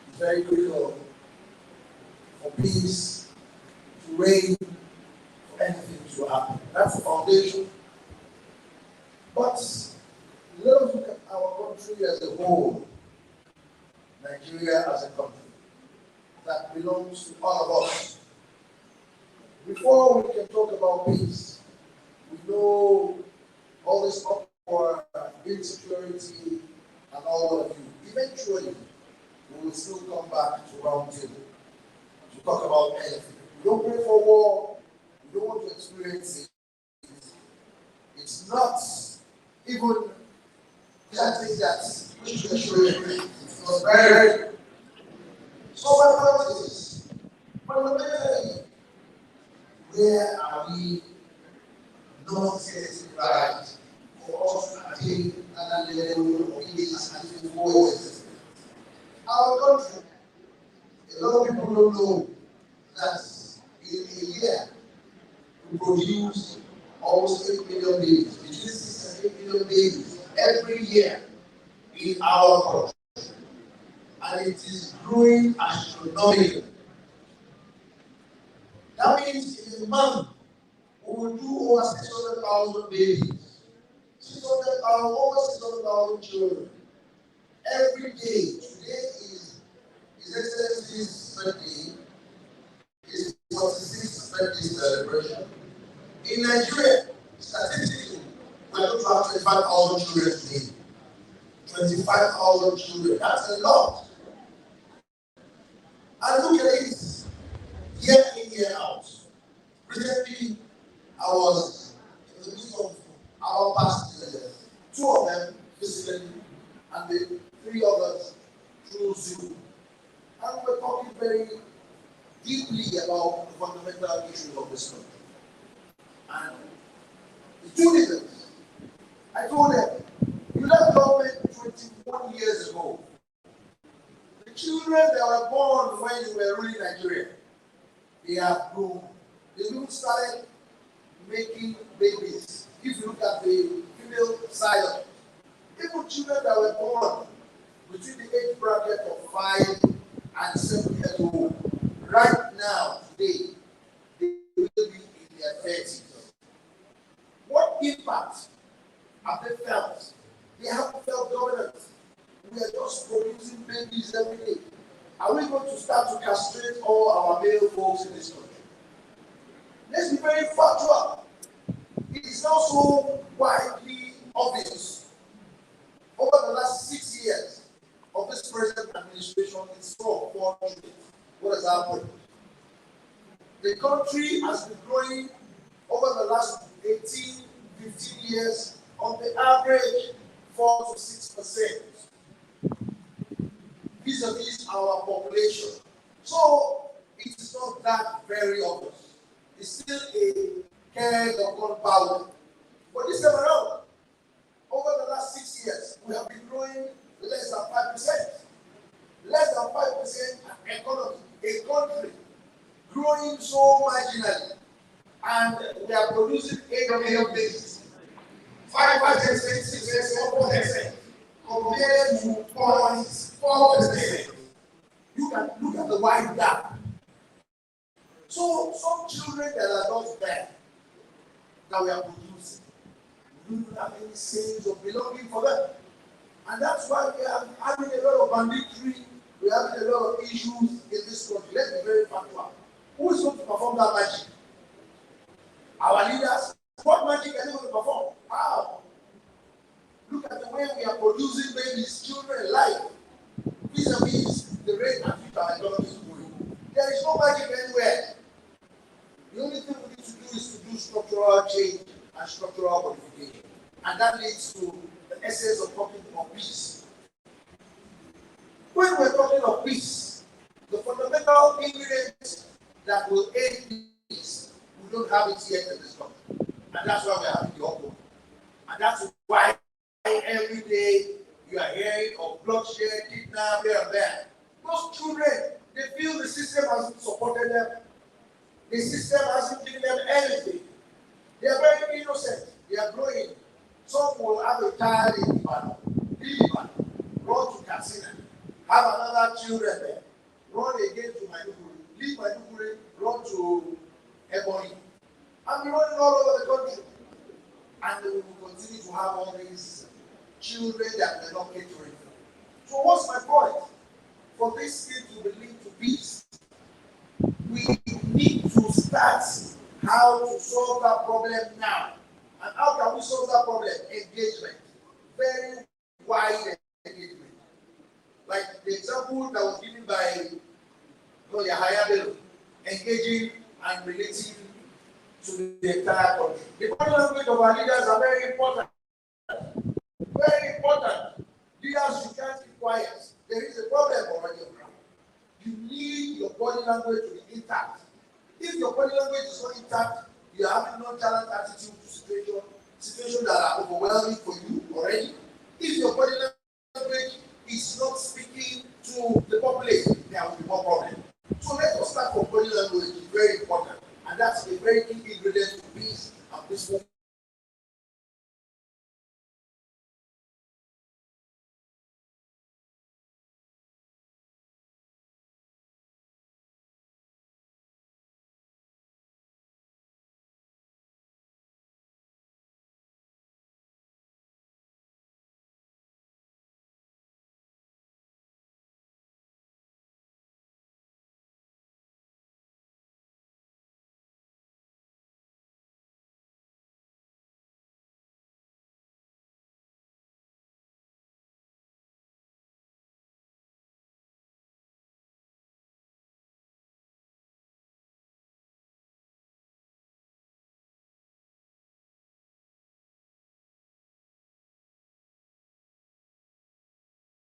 it's very critical for peace to reign, for anything to happen. That's the foundation. But let us look at our country as a whole, Nigeria as a country that belongs to all of us. Before we can talk about peace, we know all this uproar, insecurity, and all of you. Eventually, we will still come back to round table to talk about anything. We don't pray for war. We don't want to experience it. It's not even that thing that we should experience. It's not very. So my point is, fundamentally, where are we not yet right for us to attain another level of peace and coexistence. Our country, a lot of people don't know that in a year we produce almost 8 million babies, between 6 and 8 million babies every year in our country. And it is growing astronomically. That means in a month, we will do over 600,000 babies. 600,000, over 600,000 children. Every day. Today is His Excellency's birthday. His 46th birthday celebration. In Nigeria, statistically, we are going to have 25,000 children today. 25,000 children. That's a lot. And look at this. Year in, year out. Recently, I was in the midst of our past leaders. 2 of them physically, and the 3 others through Zoom. And we were talking very deeply about the fundamental issues of this country. And the 2 leaders, I told them, you left government 21 years ago. The children that were born when you were ruling Nigeria, they have grown. They even started making babies. If you look at the female side of it, even children that were born between the age bracket of 5 and 7 years old, right now, today, they will be in their 30s. What impact have they felt? They haven't felt governance. We are just producing babies every day. Are we going to start to castrate all our male folks in this country? Let's be very factual. It is now so widely obvious. Over the last 6 years of this present administration, it's so unfortunate what has happened. The country has been growing over the last 18, 15 years on the average 4 to 6% vis-a-vis our population. So it is not that very obvious. It's still a keg of gunpowder. But this time around, over the last 6 years, we have been growing less than 5%. Less than 5% economy, a country growing so marginally, and we are producing 8 million babies. 5%, 6%, 4%, compared to 0.4%. You can look at the wide gap. So some children that are not there, that we are producing, we don't have any sense of belonging for them. And that's why we are having a lot of banditry, we are having a lot of issues in this country. Let's be very factual. Who is going to perform that magic? Our leaders. What magic are they going to perform? How? Look at the way we are producing babies, children, life, vis-a-vis the rate at which our economy is going. There is no magic anywhere. The only thing we need to do is to do structural change and structural modification. And that leads to the essence of talking of peace. When we're talking of peace, the fundamental ingredients that will aid peace, we don't have it yet in this country. And that's why we're having the upward. And that's why every day you are hearing of bloodshed, kidnap, here and there. Those children, they feel the system hasn't supported them. The system hasn't given them anything. They are very innocent. They are growing. Some will have a child in Ibadan, run to Katsina, have another children there, run again to Maiduguri, leave Maiduguri, run to Ebonyi, and be running all over the country. And we will continue to have all these children that we're not catering for. So what's my point? For this thing to lead to peace, we need to start how to solve that problem now. And how can we solve that problem? Engagement. Very wide engagement. Like the example that was given by Bello, engaging and relating to the entire country. The body language of our leaders are very important. Very important. Leaders, you can't keep quiet. There is a problem already on ground. You need your body language to be intact. If your body language is not intact, you are having nonchalant attitude to situations that are overwhelming for you already. If your body language is not speaking to the populace, there will be more problem. So let us start from body language. It's very important, and that's a very key ingredient to peace and peaceful.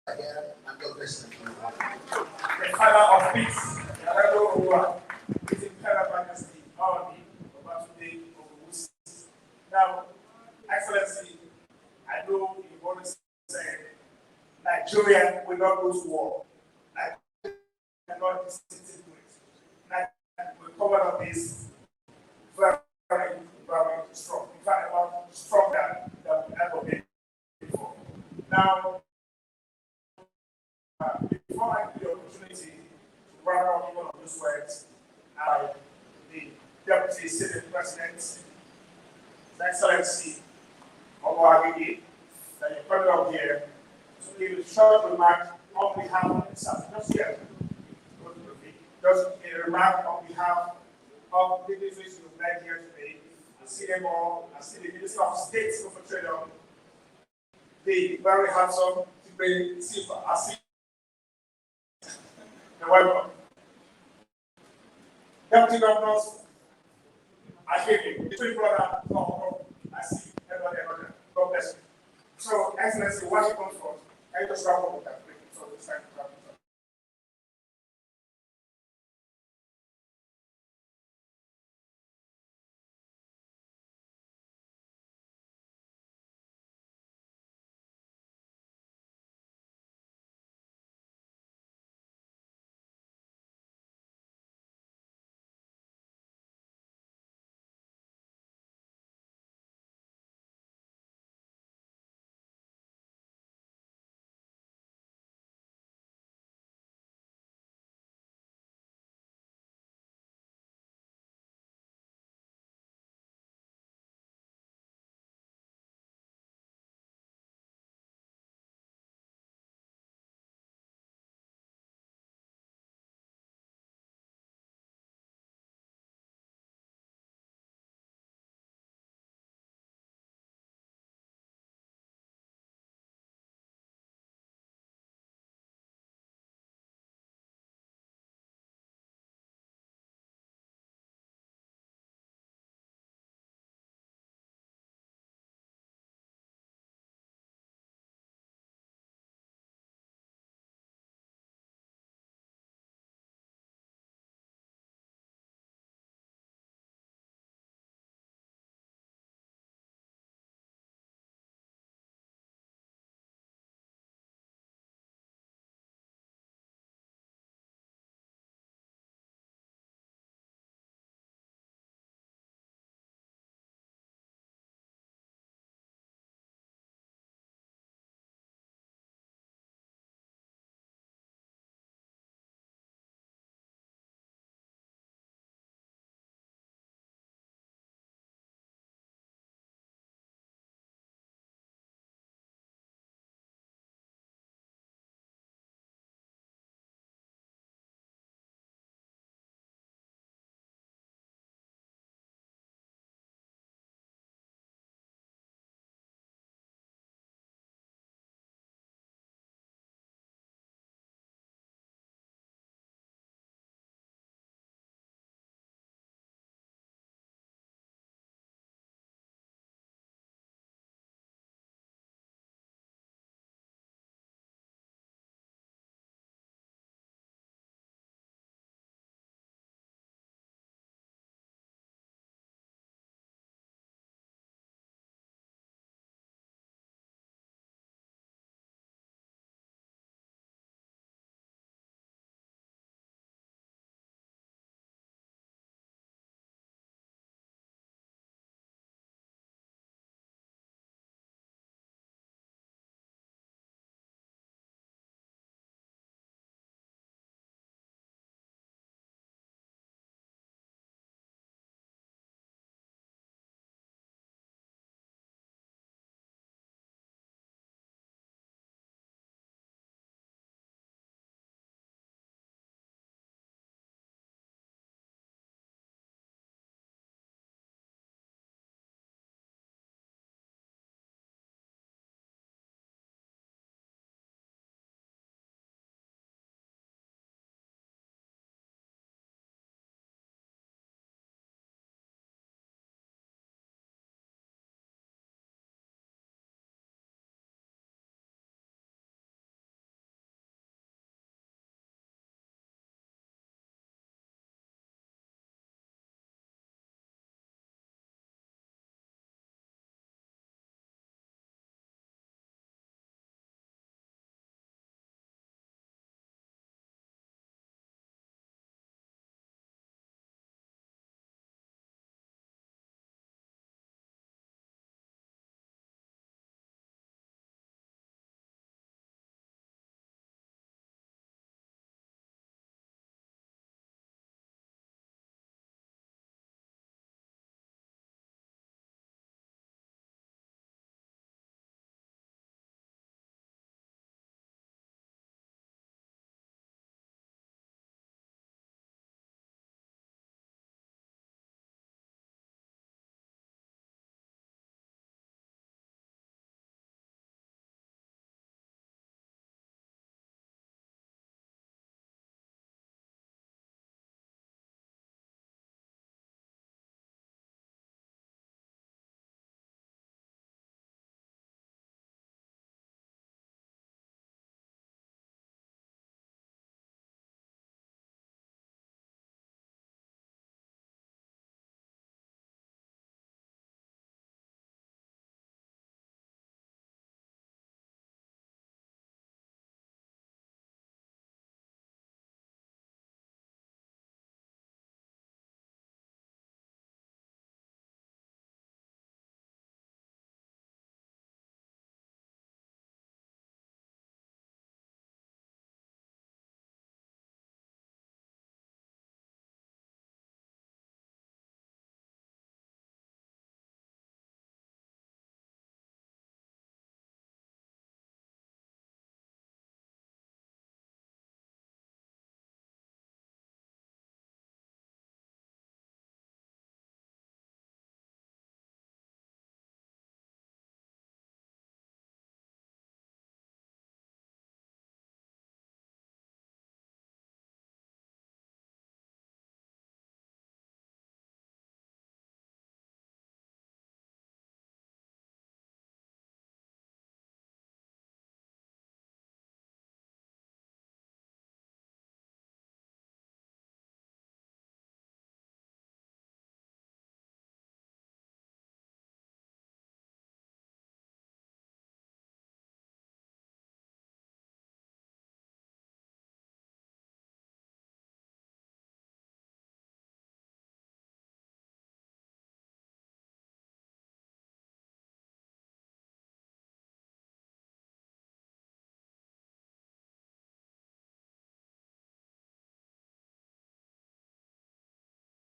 And God bless them. The father of peace, Yàrá Olúwa, his imperial majesty, Maodi, Babatunde Ogunwusi. Now, Excellency, I know you've always said Nigeria will not go to war. Nigeria will not be sitting to it. Nigeria will cover up this very, very strong. In fact, a lot stronger than we ever been before. Now, before I give the opportunity to wrap up even on those words, the Deputy Senate President, His Excellency Omoagidi, that you're coming up here to give a short remark on behalf of himself. Just here, just a remark on behalf of the dignitaries who have led here today, the CMO, the Minister of State for Petroleum, the very handsome Tibe Sifa Asi. Welcome. Deputy Governors, I hear you. The three brother, I see everybody. God bless you. So, Excellency, what you come from? I just wrap up with that. So, it's time to wrap it up.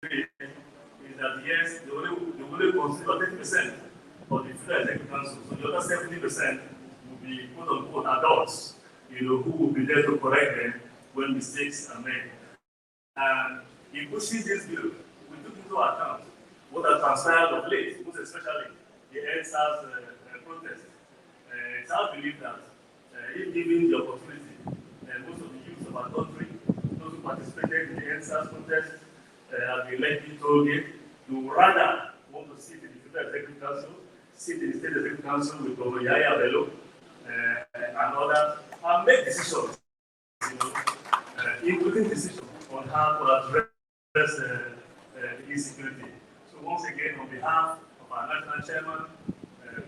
is that yes, they only consider 30% of the full executive council. So the other 70% will be quote unquote adults, who will be there to correct them when mistakes are made. And in pushing this bill, we took into account what has transpired of late, most especially the NSAS protest. It's our belief that if given the opportunity, most of the youth of our country, those who participated in the NSAS protest, have been elected to you rather want to sit in the Federal Executive Council, sit in the State Executive Council with Lokoja, Bello, and others, and make decisions, including decisions on how to address insecurity. So once again, on behalf of our national chairman,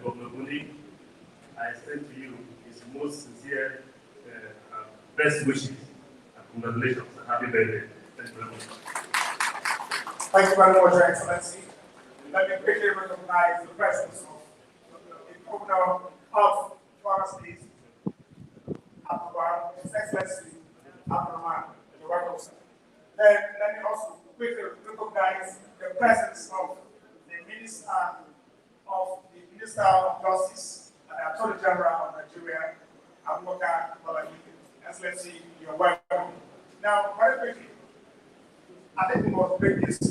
Governor Buni, I extend to you his most sincere best wishes and congratulations and happy birthday. Thank you very much. Thank you very much, Your Excellency. Let me quickly recognize the presence of the Governor of Kwara State, His Excellency, Abdurrahman. You're welcome, sir. Then let me also quickly recognize the presence of the Minister of Justice and the Attorney General of Nigeria, Abubakar Malami. Excellency, you're welcome. Now, very quickly, I think we must bring this to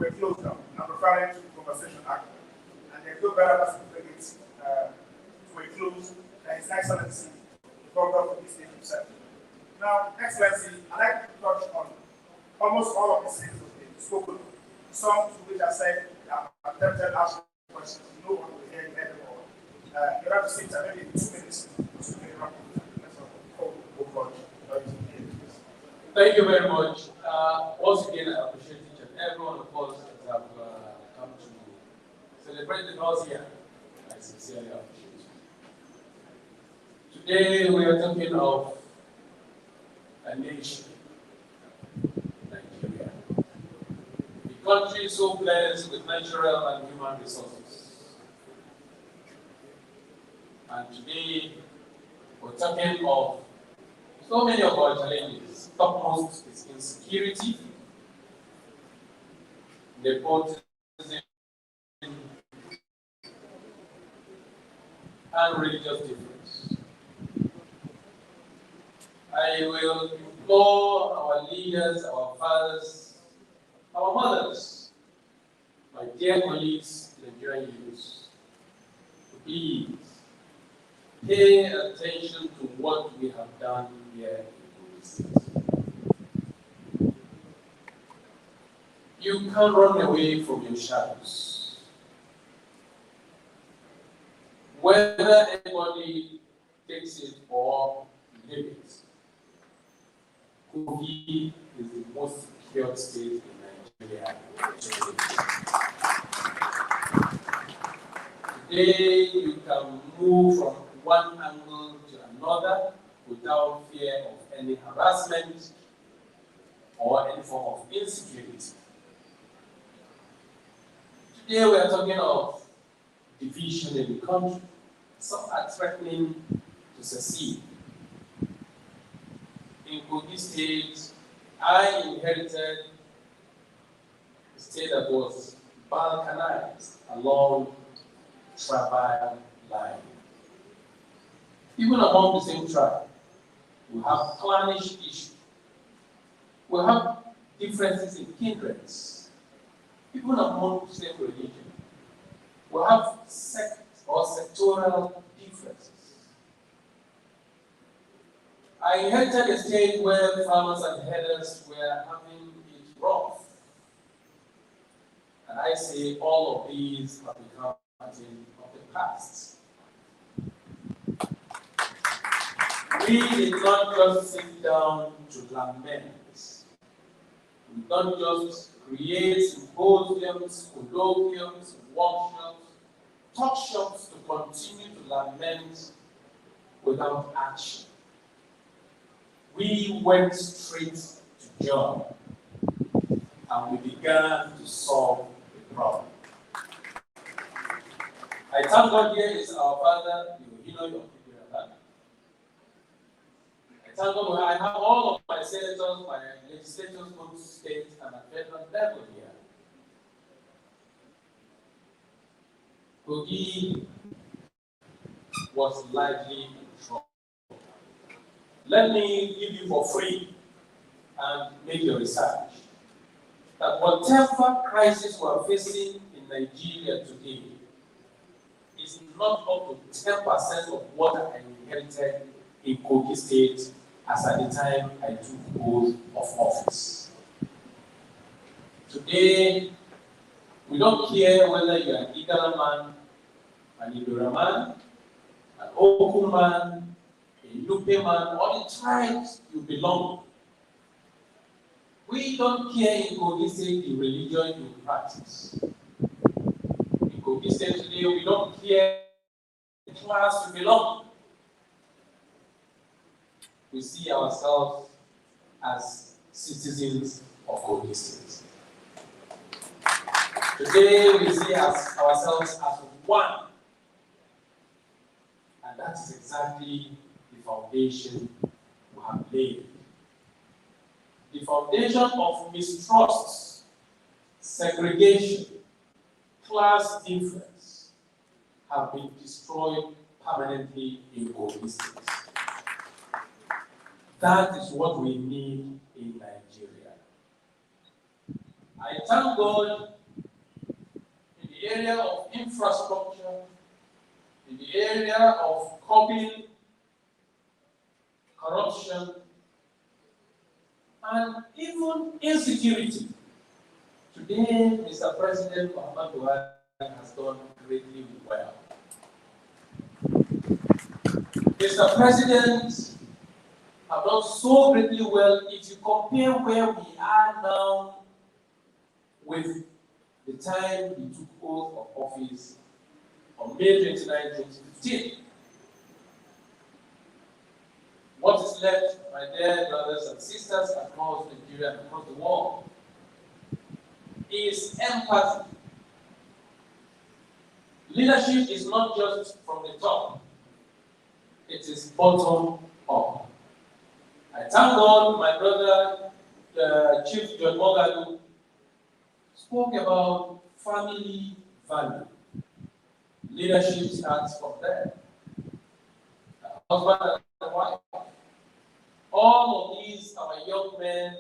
a close now. I'm referring to the Conversation Act. And there's no better person to bring it to a close than His Excellency, the Governor of the state himself. Now, Excellency, I'd like to touch on almost all of the things that have been spoken. Some to which I said I'm attempted to ask questions. No one will hear you anymore. You have to sit there maybe 2 minutes to be around. Thank you very much. Once again, I appreciate each and every one of us that have come to celebrate the North here. I sincerely appreciate it. Today, we are talking of a nation, Nigeria. A country so blessed with natural and human resources. And today, we're talking of so many of our challenges. Topmost is insecurity, nepotism, and religious difference. I will implore our leaders, our fathers, our mothers, my dear colleagues, Nigerian youths, to please pay attention to what we have done here in this city. You can't run away from your shadows. Whether anybody takes it or leaves it, Kogi is the most secure state in Nigeria. Today, you can move from one angle to another without fear of any harassment or any form of insecurity. Today, we are talking of division in the country. Some are threatening to secede. In Kogi State, I inherited a state that was balkanized along tribal line. Even among the same tribe, we have clannish issues. We have differences in kindreds. Even among the same religion, we have sect or sectoral differences. I inherited a state where farmers and herders were having it rough. And I say all of these have become a thing of the past. We did not just sit down to lament. We don't just create symposiums, colloquiums, workshops, talk shops to continue to lament without action. We went straight to job and we began to solve the problem. I thank God here is our father, you know your people. I thank God I have all of my senators, my legislators, both state and at federal level here. Kogi was largely in trouble. Let me give you for free and make your research that whatever crisis we are facing in Nigeria today is not up to 10% of what I inherited in Kogi State as at the time I took hold of office. Today, we don't care whether you are an Igala man, an Idora man, an Oku man, a Lupe man, or the tribes you belong to. We don't care in Kogi State the religion you practice. In Kogi State today, we don't care the class you belong to. We see ourselves as citizens of Kogi State. Today, we see ourselves as one. And that is exactly the foundation we have laid. The foundation of mistrust, segregation, class difference have been destroyed permanently in Kogi State. That is what we need in Nigeria. I thank God in the area of infrastructure, in the area of curbing corruption, and even insecurity. Today, Mr. President Muhammadu Buhari has done greatly well. Mr. President have done so greatly well if you compare where we are now with the time he took oath of office on May 29, 2015. What is left, my dear brothers and sisters across Nigeria and across the world, is empathy. Leadership is not just from the top, it is bottom up. I thank God my brother, Chief John Mogadu, spoke about family value. Leadership starts from there. Husband and wife. All of these are young men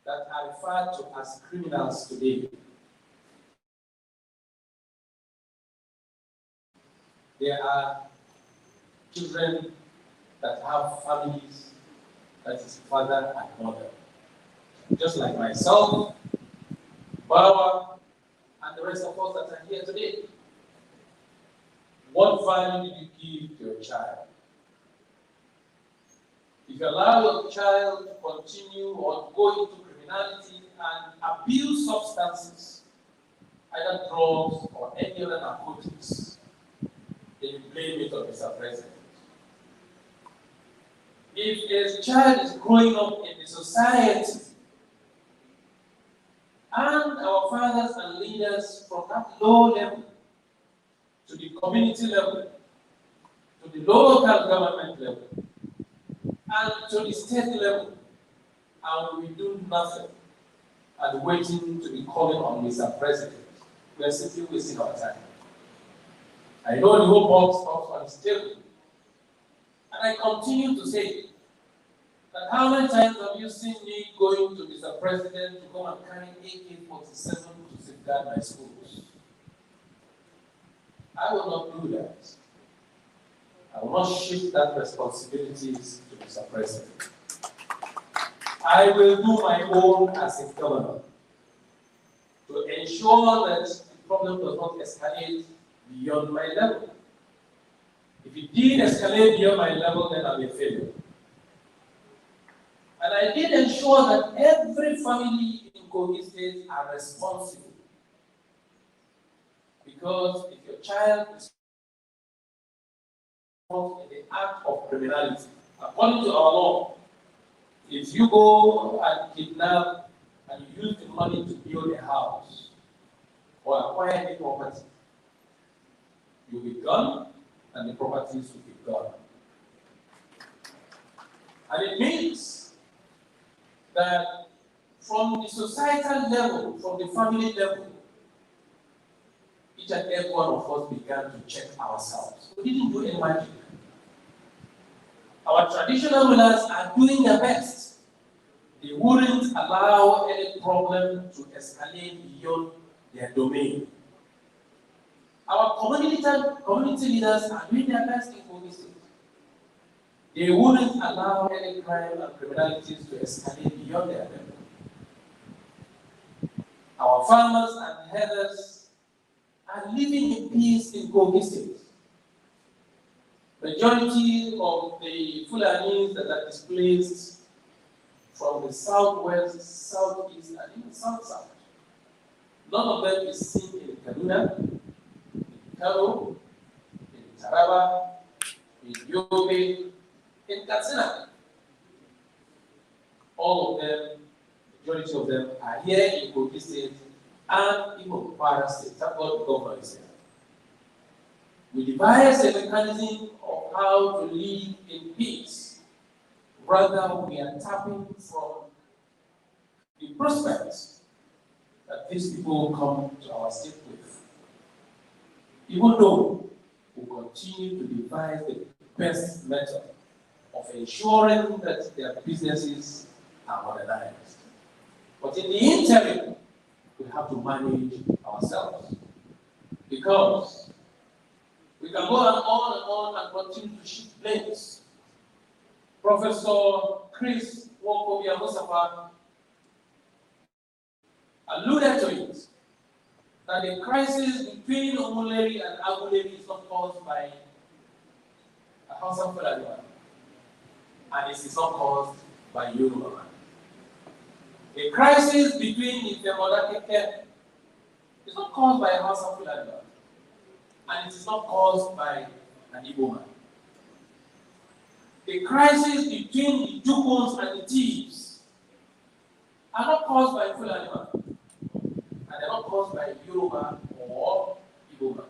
that are referred to as criminals today. There are children that have families, that is father and mother. Just like myself, Bawa, and the rest of us that are here today. What value did you give to your child? If you allow your child to continue or go into criminality and abuse substances, either drugs or any other narcotics, then you blame it on Mr. President. If a child is growing up in the society, and our fathers and leaders from that low level to the community level, to the local government level, and to the state level, and we do nothing and waiting to be calling on Mr. President, we are simply wasting our time. I know the whole box on his table, and I continue to say that how many times have you seen me going to Mr. President to go and carry AK-47 to safeguard my schools? I will not do that. I will not shift that responsibilities to Mr. President. I will do my own as a governor to ensure that the problem does not escalate beyond my level. If it did escalate beyond my level, then I'll be a failure. And I did ensure that every family in Kogi State are responsible. Because if your child is in the act of criminality, according to our law, if you go and kidnap and you use the money to build a house or acquire any property, you'll be gone and the properties will be gone. And it means that from the societal level, from the family level, it each and every one of us began to check ourselves. We didn't do any magic. Our traditional rulers are doing their best. They wouldn't allow any problem to escalate beyond their domain. Our community leaders are doing their best in Kogi State. They wouldn't allow any crime and criminalities to escalate beyond their level. Our farmers and herders are living in peace in Kogi State. Majority of the Fulanis that are displaced from the southwest, southeast, and even south-south, none of them is seen in Kaduna, in Kano, in Taraba, in Yobe, in Katsina. All of them, majority of them, are here in Kogi State and even Kwara State. Thank God the governor is here. We devised a mechanism of how to live in peace. Rather, we are tapping from the prospects that these people come to our state with. Even though we continue to devise the best method of ensuring that their businesses are modernized. But in the interim, we have to manage ourselves. Because we can go on and continue to shift blames. Professor Chris Lokoja Mustafa alluded to it, that the crisis between Omuleri and Aguleri is not caused by a House of Fulani, and it is not caused by Yoruba. The crisis between Ifemodakeke is not caused by a House of Fulani, and it is not caused by an Igbo man. The crisis between the Jukons and the thieves are not caused by Fulani man, and they're not caused by Yoruba or Igbo man.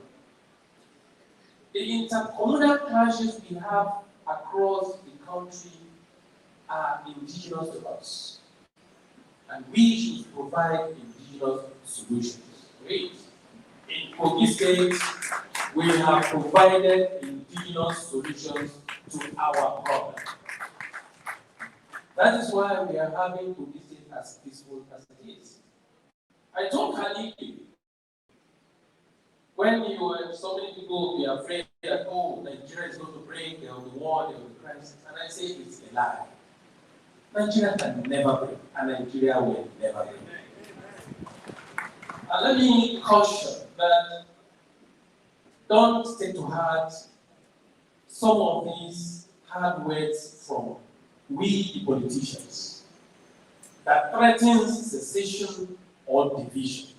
The intercommunal clashes we have across the country are indigenous to us, and we should provide indigenous solutions. Great. In Kogi State, we have provided indigenous solutions to our problem. That is why we are having Kogi State as peaceful as it is. I told Khalid, when so many people will be afraid that, oh, Nigeria is going to break, there will be war, there will be crisis, and I say it's a lie. Nigeria can never break, and Nigeria will never break. And let me caution that don't take to heart some of these hard words from we the politicians that threatens secession or division.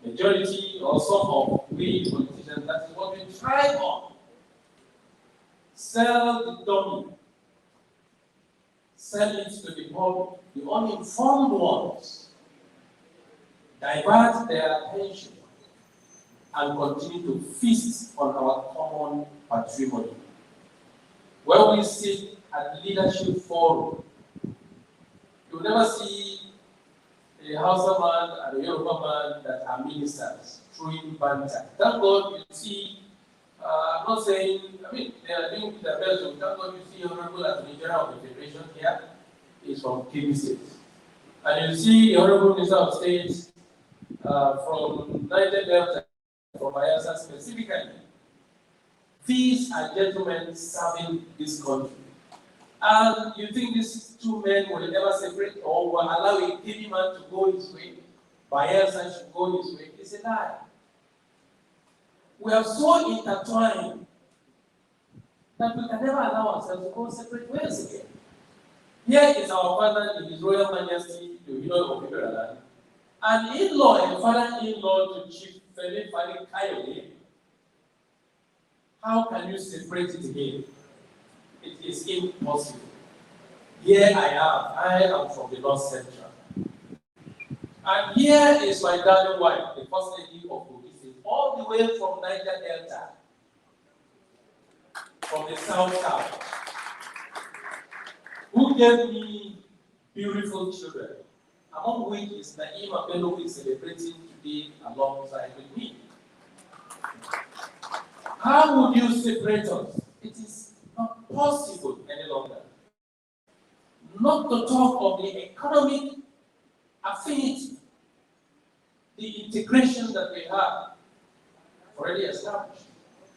Majority or some of we politicians, that is what we try on. Sell the dummy. Sell it to the public, the uninformed ones. Divert their attention and continue to feast on our common patrimony. When we sit at leadership forum, you'll never see a Hausa man and a Yoruba man that are ministers throwing banter. Thank God you see, I'm not saying, I mean, they are doing their best, so thank God you see Honorable Attorney General of the Federation here is from KB State. And you see the Honorable Minister of State from Niger Delta, from Bayelsa specifically. These are gentlemen serving this country. And you think these two men will never separate or will allow a KB man to go his way? Bayelsa should go his way. It's a lie. We are so intertwined that we can never allow ourselves to go separate ways again. Here is our father in His Royal Majesty, the Union of Iberland, an in-law and father-in-law to Chief Fele Fali Kayode. How can you separate it again? It is impossible. Here I am from the North Central. And here is my darling wife, the First Lady of Kogi State, all the way from Niger Delta, from the South, who gave me beautiful children, among which is Naima Bello, who is celebrating did alongside with me. How would you separate us? It is not possible any longer. Not to talk of the economic affinity, the integration that we have already established.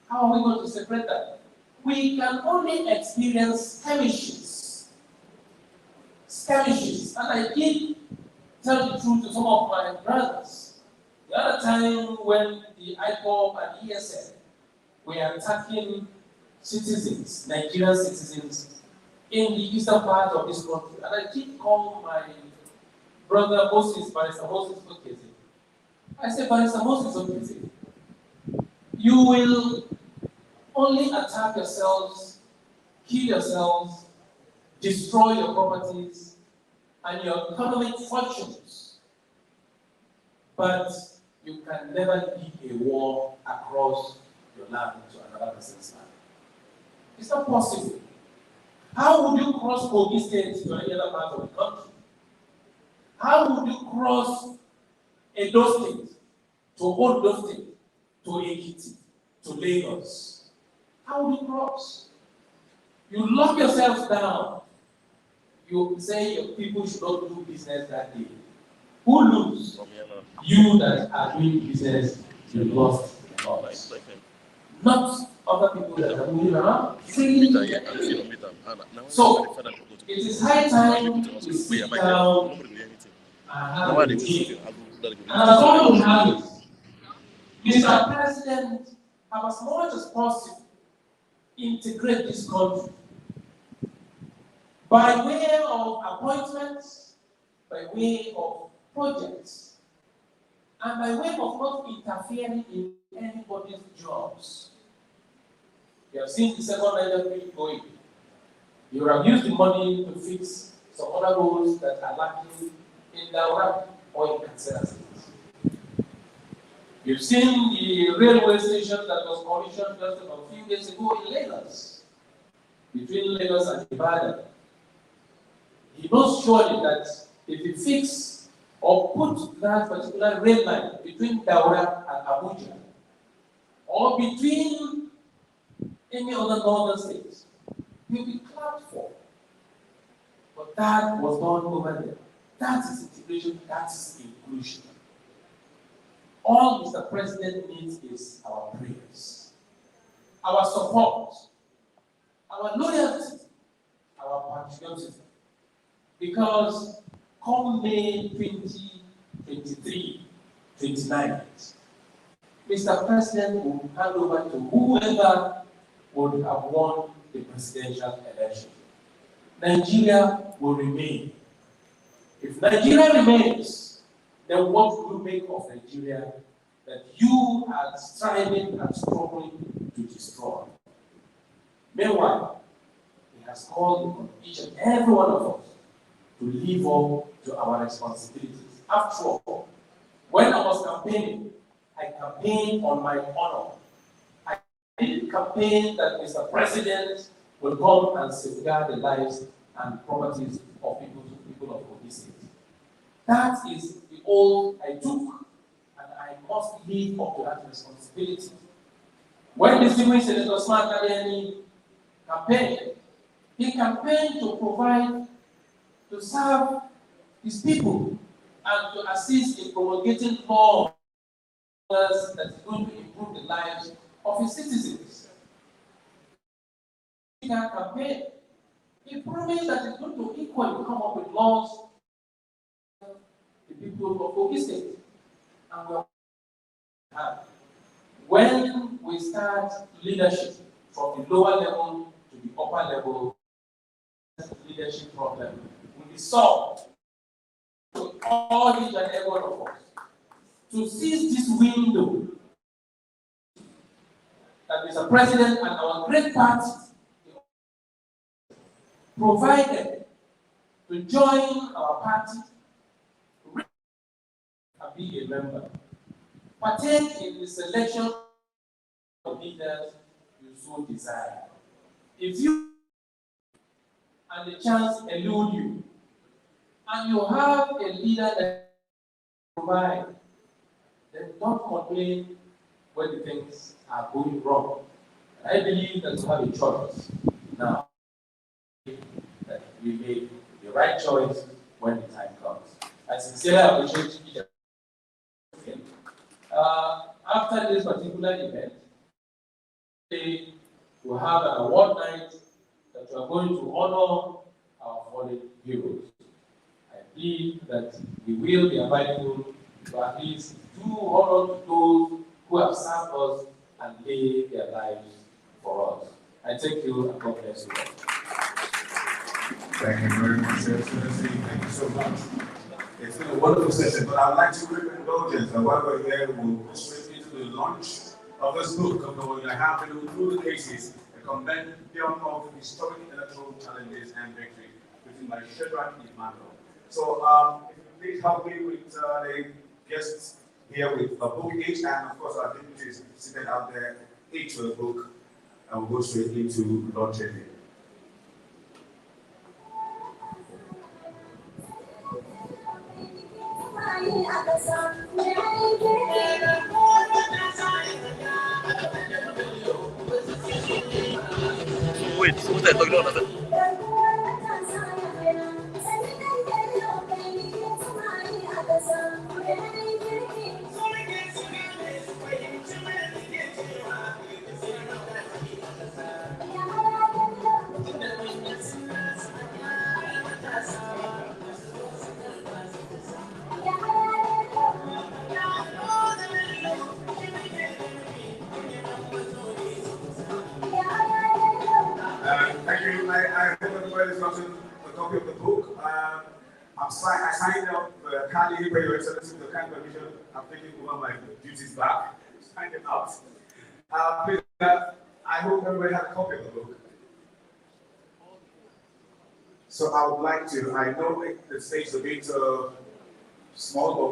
How are we going to separate that? We can only experience skirmishes. Skirmishes. And I did tell the truth to some of my brothers. The other time when the IPOB and ESN were attacking citizens, Nigerian citizens, in the eastern part of this country, and I did call my brother Moses, Barrister Moses Okeze. I said, Barrister Moses Okeze, you will only attack yourselves, kill yourselves, destroy your properties and your economic fortunes, but you can never lead a war across your land to another person's land. It's not possible. How would you cross Kogi State to any other part of the country? How would you cross Edo State to Ondo State, to Ekiti, to Lagos? How would you cross? You lock yourselves down. You say your people should not do business that day. Who lose? You that are doing business, you lost a lot. Not other people that are moving around freely. So, it is high time we sit down and have a meeting. And as long as we have it, Mr. President, have as much as possible integrate this country by way of appointments, by way of projects, and by way of not interfering in anybody's jobs. You have seen the second Niger Bridge going. You have used the money to fix some other roads that are lacking in Daura or in Kansas. You've seen the railway station that was commissioned just a few days ago in Lagos, between Lagos and Ibadan. He knows surely that if he fix or put that particular rail line between Daura and Abuja, or between any other northern states, he'll be clapped for. But that was done over there. That is integration, that is inclusion. All Mr. President needs is our prayers, our support, our loyalty, our patriotism. Because come May 2023, 29, Mr. President will hand over to whoever would have won the presidential election. Nigeria will remain. If Nigeria remains, then what will you make of Nigeria that you are striving and struggling to destroy? Meanwhile, he has called on each and every one of us to live up to our responsibilities. After all, when I was campaigning, I campaigned on my honor. I didn't campaign that Mr. President will come and safeguard the lives and properties of people of Kogi State. That is the oath I took, and I must live up to that responsibility. When distinguished Senator Smart Kadiani campaigned, he campaigned to provide, to serve his people, and to assist in promulgating laws that is going to improve the lives of his citizens. In that campaign, he promised that he's going to equally come up with laws for the people of Kogi State. And we have. When we start leadership from the lower level to the upper level, the leadership problem will be solved to all each and every one of us to seize this window that Mr. President and our great party provided to join our party and be a member. Partake in the selection of leaders you so desire. If you and the chance elude you, and you have a leader that provides then don't complain when the things are going wrong. And I believe that we have a choice now, that we make the right choice when the time comes. I sincerely appreciate each and every one. After this particular event, we will have an award night that we are going to honor our fallen heroes. I believe that we will be available to at least do honor to those who have served us and laid their lives for us. I thank you and God bless you all. Thank you very much, Your Excellency. Thank you so much. It's been a wonderful session, but I'd like to give indulgence. And while we're here, we'll go straight into the launch of this book of the one I have to go through the cases, a compendium of historic electoral challenges and victories, written by Shadrach Emmanuel. So, if you please help me with the guests here with a book each, and of course, our deputies seated out there, each with a book, and we'll go straight into launching it. Wait, who's that talking about? Thank you. I hope everybody's gotten a copy of the book. I signed up kindly by Your Excellency with the kind permission. I'm taking over my duties back. Signed it out. Please, I hope everybody had a copy of the book. So I would like to, I know the stage is a bit small, but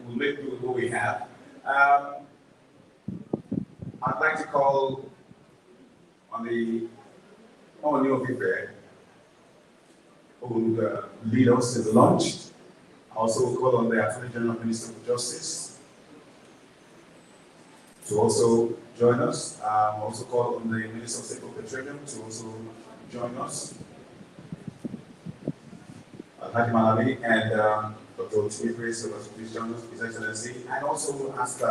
we'll make do with what we have. I'd like to call on the new people who will lead us in the launch. I also call on the Attorney General Minister of Justice to also join us. Also call on the Minister of State for Petroleum to also join us. Haji Malawi and Dr. Chibri, so please join us, His Excellency, and also ask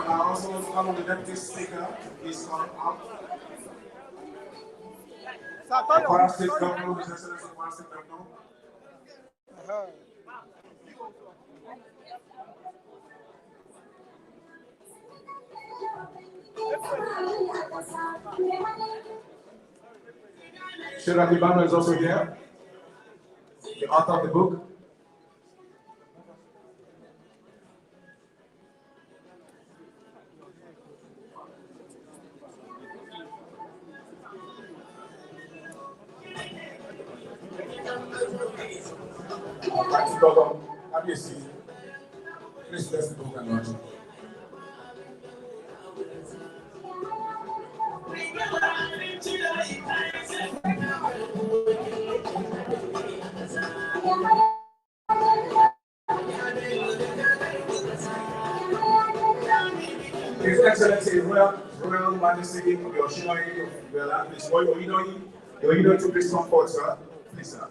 I also want to call on the Deputy Speaker. He's coming up. Kwara State Governor, His Excellency Kwara State Governor. Shadrach Emmanuel is also here, the author of the book. Thank you, Governor. Have you seen? Please bless the book and launch it. His Excellency, Royal Majesty of your Shinoyi of Bella, Miss Roy Oinoyi to please come forward, sir. Please, sir.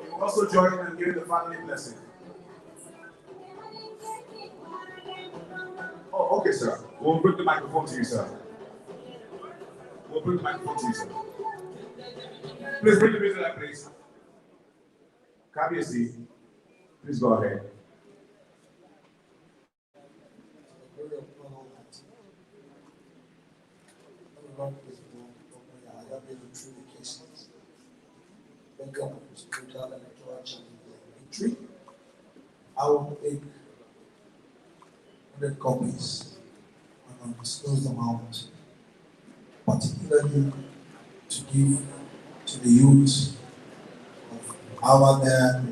You also join and give the family blessing. Oh, okay, sir. We'll bring the microphone to you, sir. We'll bring the microphone to you, sir. Please bring the music, please. Kabiyesi, please go ahead. I will take 100 copies and disclose the amount, particularly to give to the youth of our there,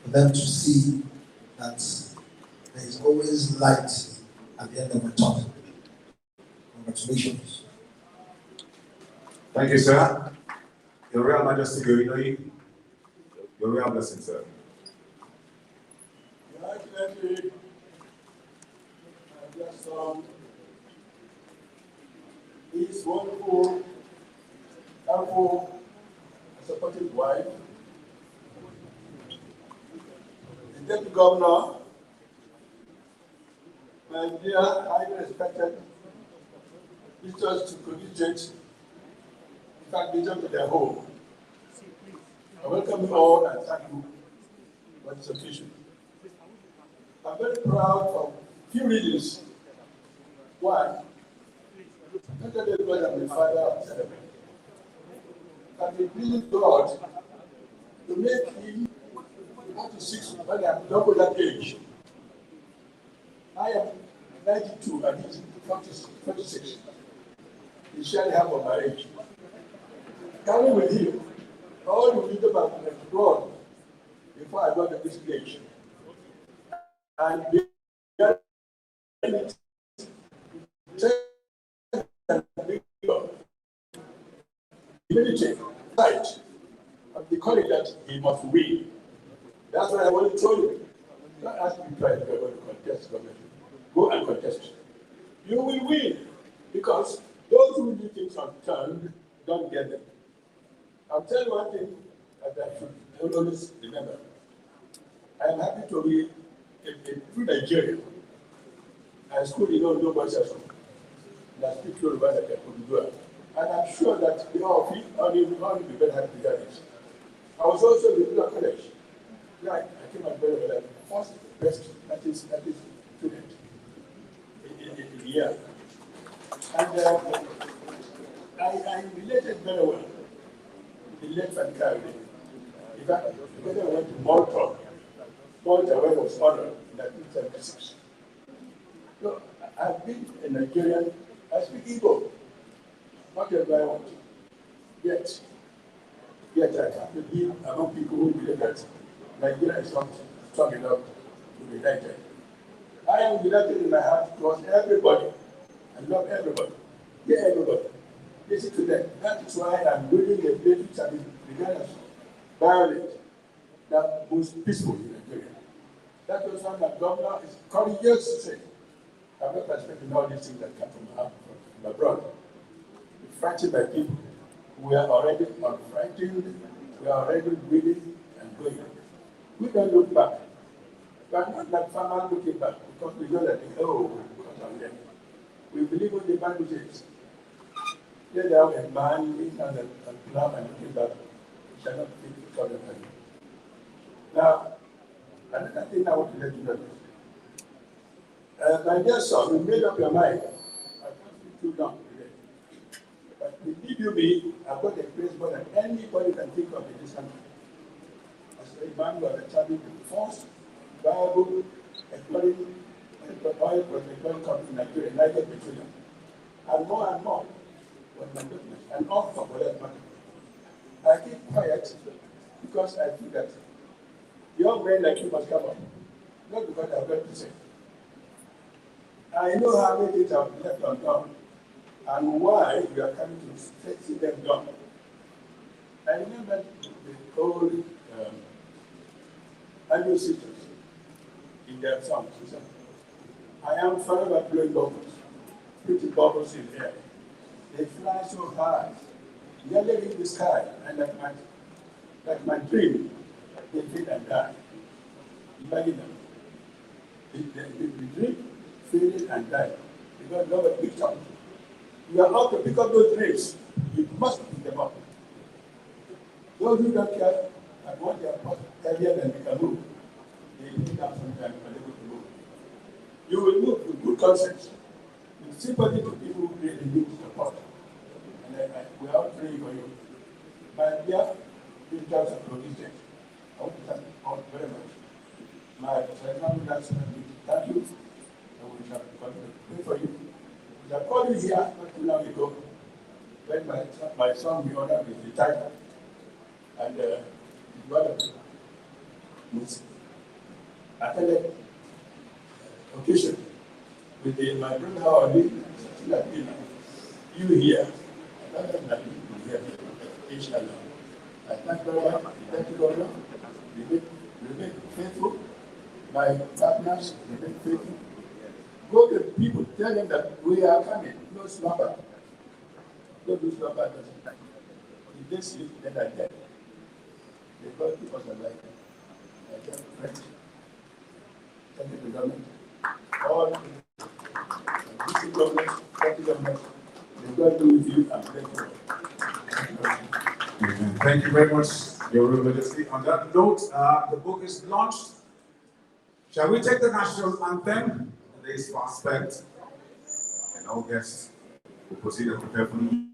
for them to see that there is always light at the end of the tunnel. Congratulations. Thank you, sir. Your Royal Majesty, your Royal blessing, sir. Your Excellency, I just his wonderful, helpful, and supportive wife, the Deputy Governor, my dear, highly respected visitors to Kogi, in fact, visitors to their home. I welcome you all and thank you for this occasion. I'm very proud of a few reasons. One, not only because I'm the father of Senegal, but we please God to make him 46 when I'm double that age. I am 92 and he's 46. He surely half of my age. Carry with him all the wisdom of God before I got to this age. And humility, right, of the courage that he must win. That's what I want to tell you. Don't ask me if I want to contest government. Go and contest. You will win because those who do things unturned don't get them. I'll tell you one thing that I should always remember. I am happy to be through Nigeria. I school in no boys at school. And I speak Yoruba like I could do it. And I'm sure that the all will be very happy to hear this. I was also in the college. Right, I came out very well. First best that is student in the year. And I related very well with the late Fankari. In fact, when I went to Malta, where I was honored in 1976. So I've been a Nigerian, I speak Igbo, not everybody want to. Yet I can't believe among people who believe that Nigeria is not strong enough to be united. I am united in my heart towards everybody. I love everybody. Hear everybody. Listen to them. That is why I'm building a place which has been regarded as violent, that most peaceful in Nigeria. That was why my governor is courageous to say, I'm not expecting all these things that come from abroad. We frightened by people. We are already unfrightened. We are already willing and going. We don't look back. We are not like farmers looking back because we know that because of them. We believe in the Bible says, let there a man living on the plow and looking back, we shall not be because of them. Now, another thing I want to let you know. My dear son, you made up your mind. I can't speak too long today. But believe you me, I've got a place more than anybody can think of in this country. As a man who has established the first viable exploring oil exploring company in Nigeria, Niger Petroleum. And more was my business, and also for that matter. I keep quiet because I feel that young men like you must come up, not because I've got to say. I know how many things have left undone and why we are coming to see them done. I remember the old annual sisters in their songs. I am forever blowing bubbles, pretty bubbles in air. They fly so high, nearly in the sky, and like my dream, they fade and die. Imagine them. The dream failing and dying because nobody picks up. You are out to pick up those dreams. You must pick them up. Those who don't care and want their part earlier than they can move, they need that sometimes unable to move. You will move with good conscience, with sympathy to people who really need support. And we are all praying for you. My dear visitors and producers, I want to thank you all very much. My personal thank you, and we shall continue to pray for you. We have called you here not too long ago when my son, the owner, is retired. And one of the most attended occasion with my brother, how are you? You here, another than you here, inshallah. I thank God, thank you, God. Remain faithful. My partners, remain faithful. Go to the people, tell them that we are coming, no slumber. Don't do slumber, doesn't time. If they sleep, then I dead. Because people are like, I tell friends, thank you to government, all the government, country government, they've got to do with you and pray for you. Amen. Thank you very much, Your Reverence. On that note, the book is launched. Shall we take the national anthem? Today's prospect and all guests will proceed to prepare for you.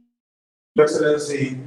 Excellency.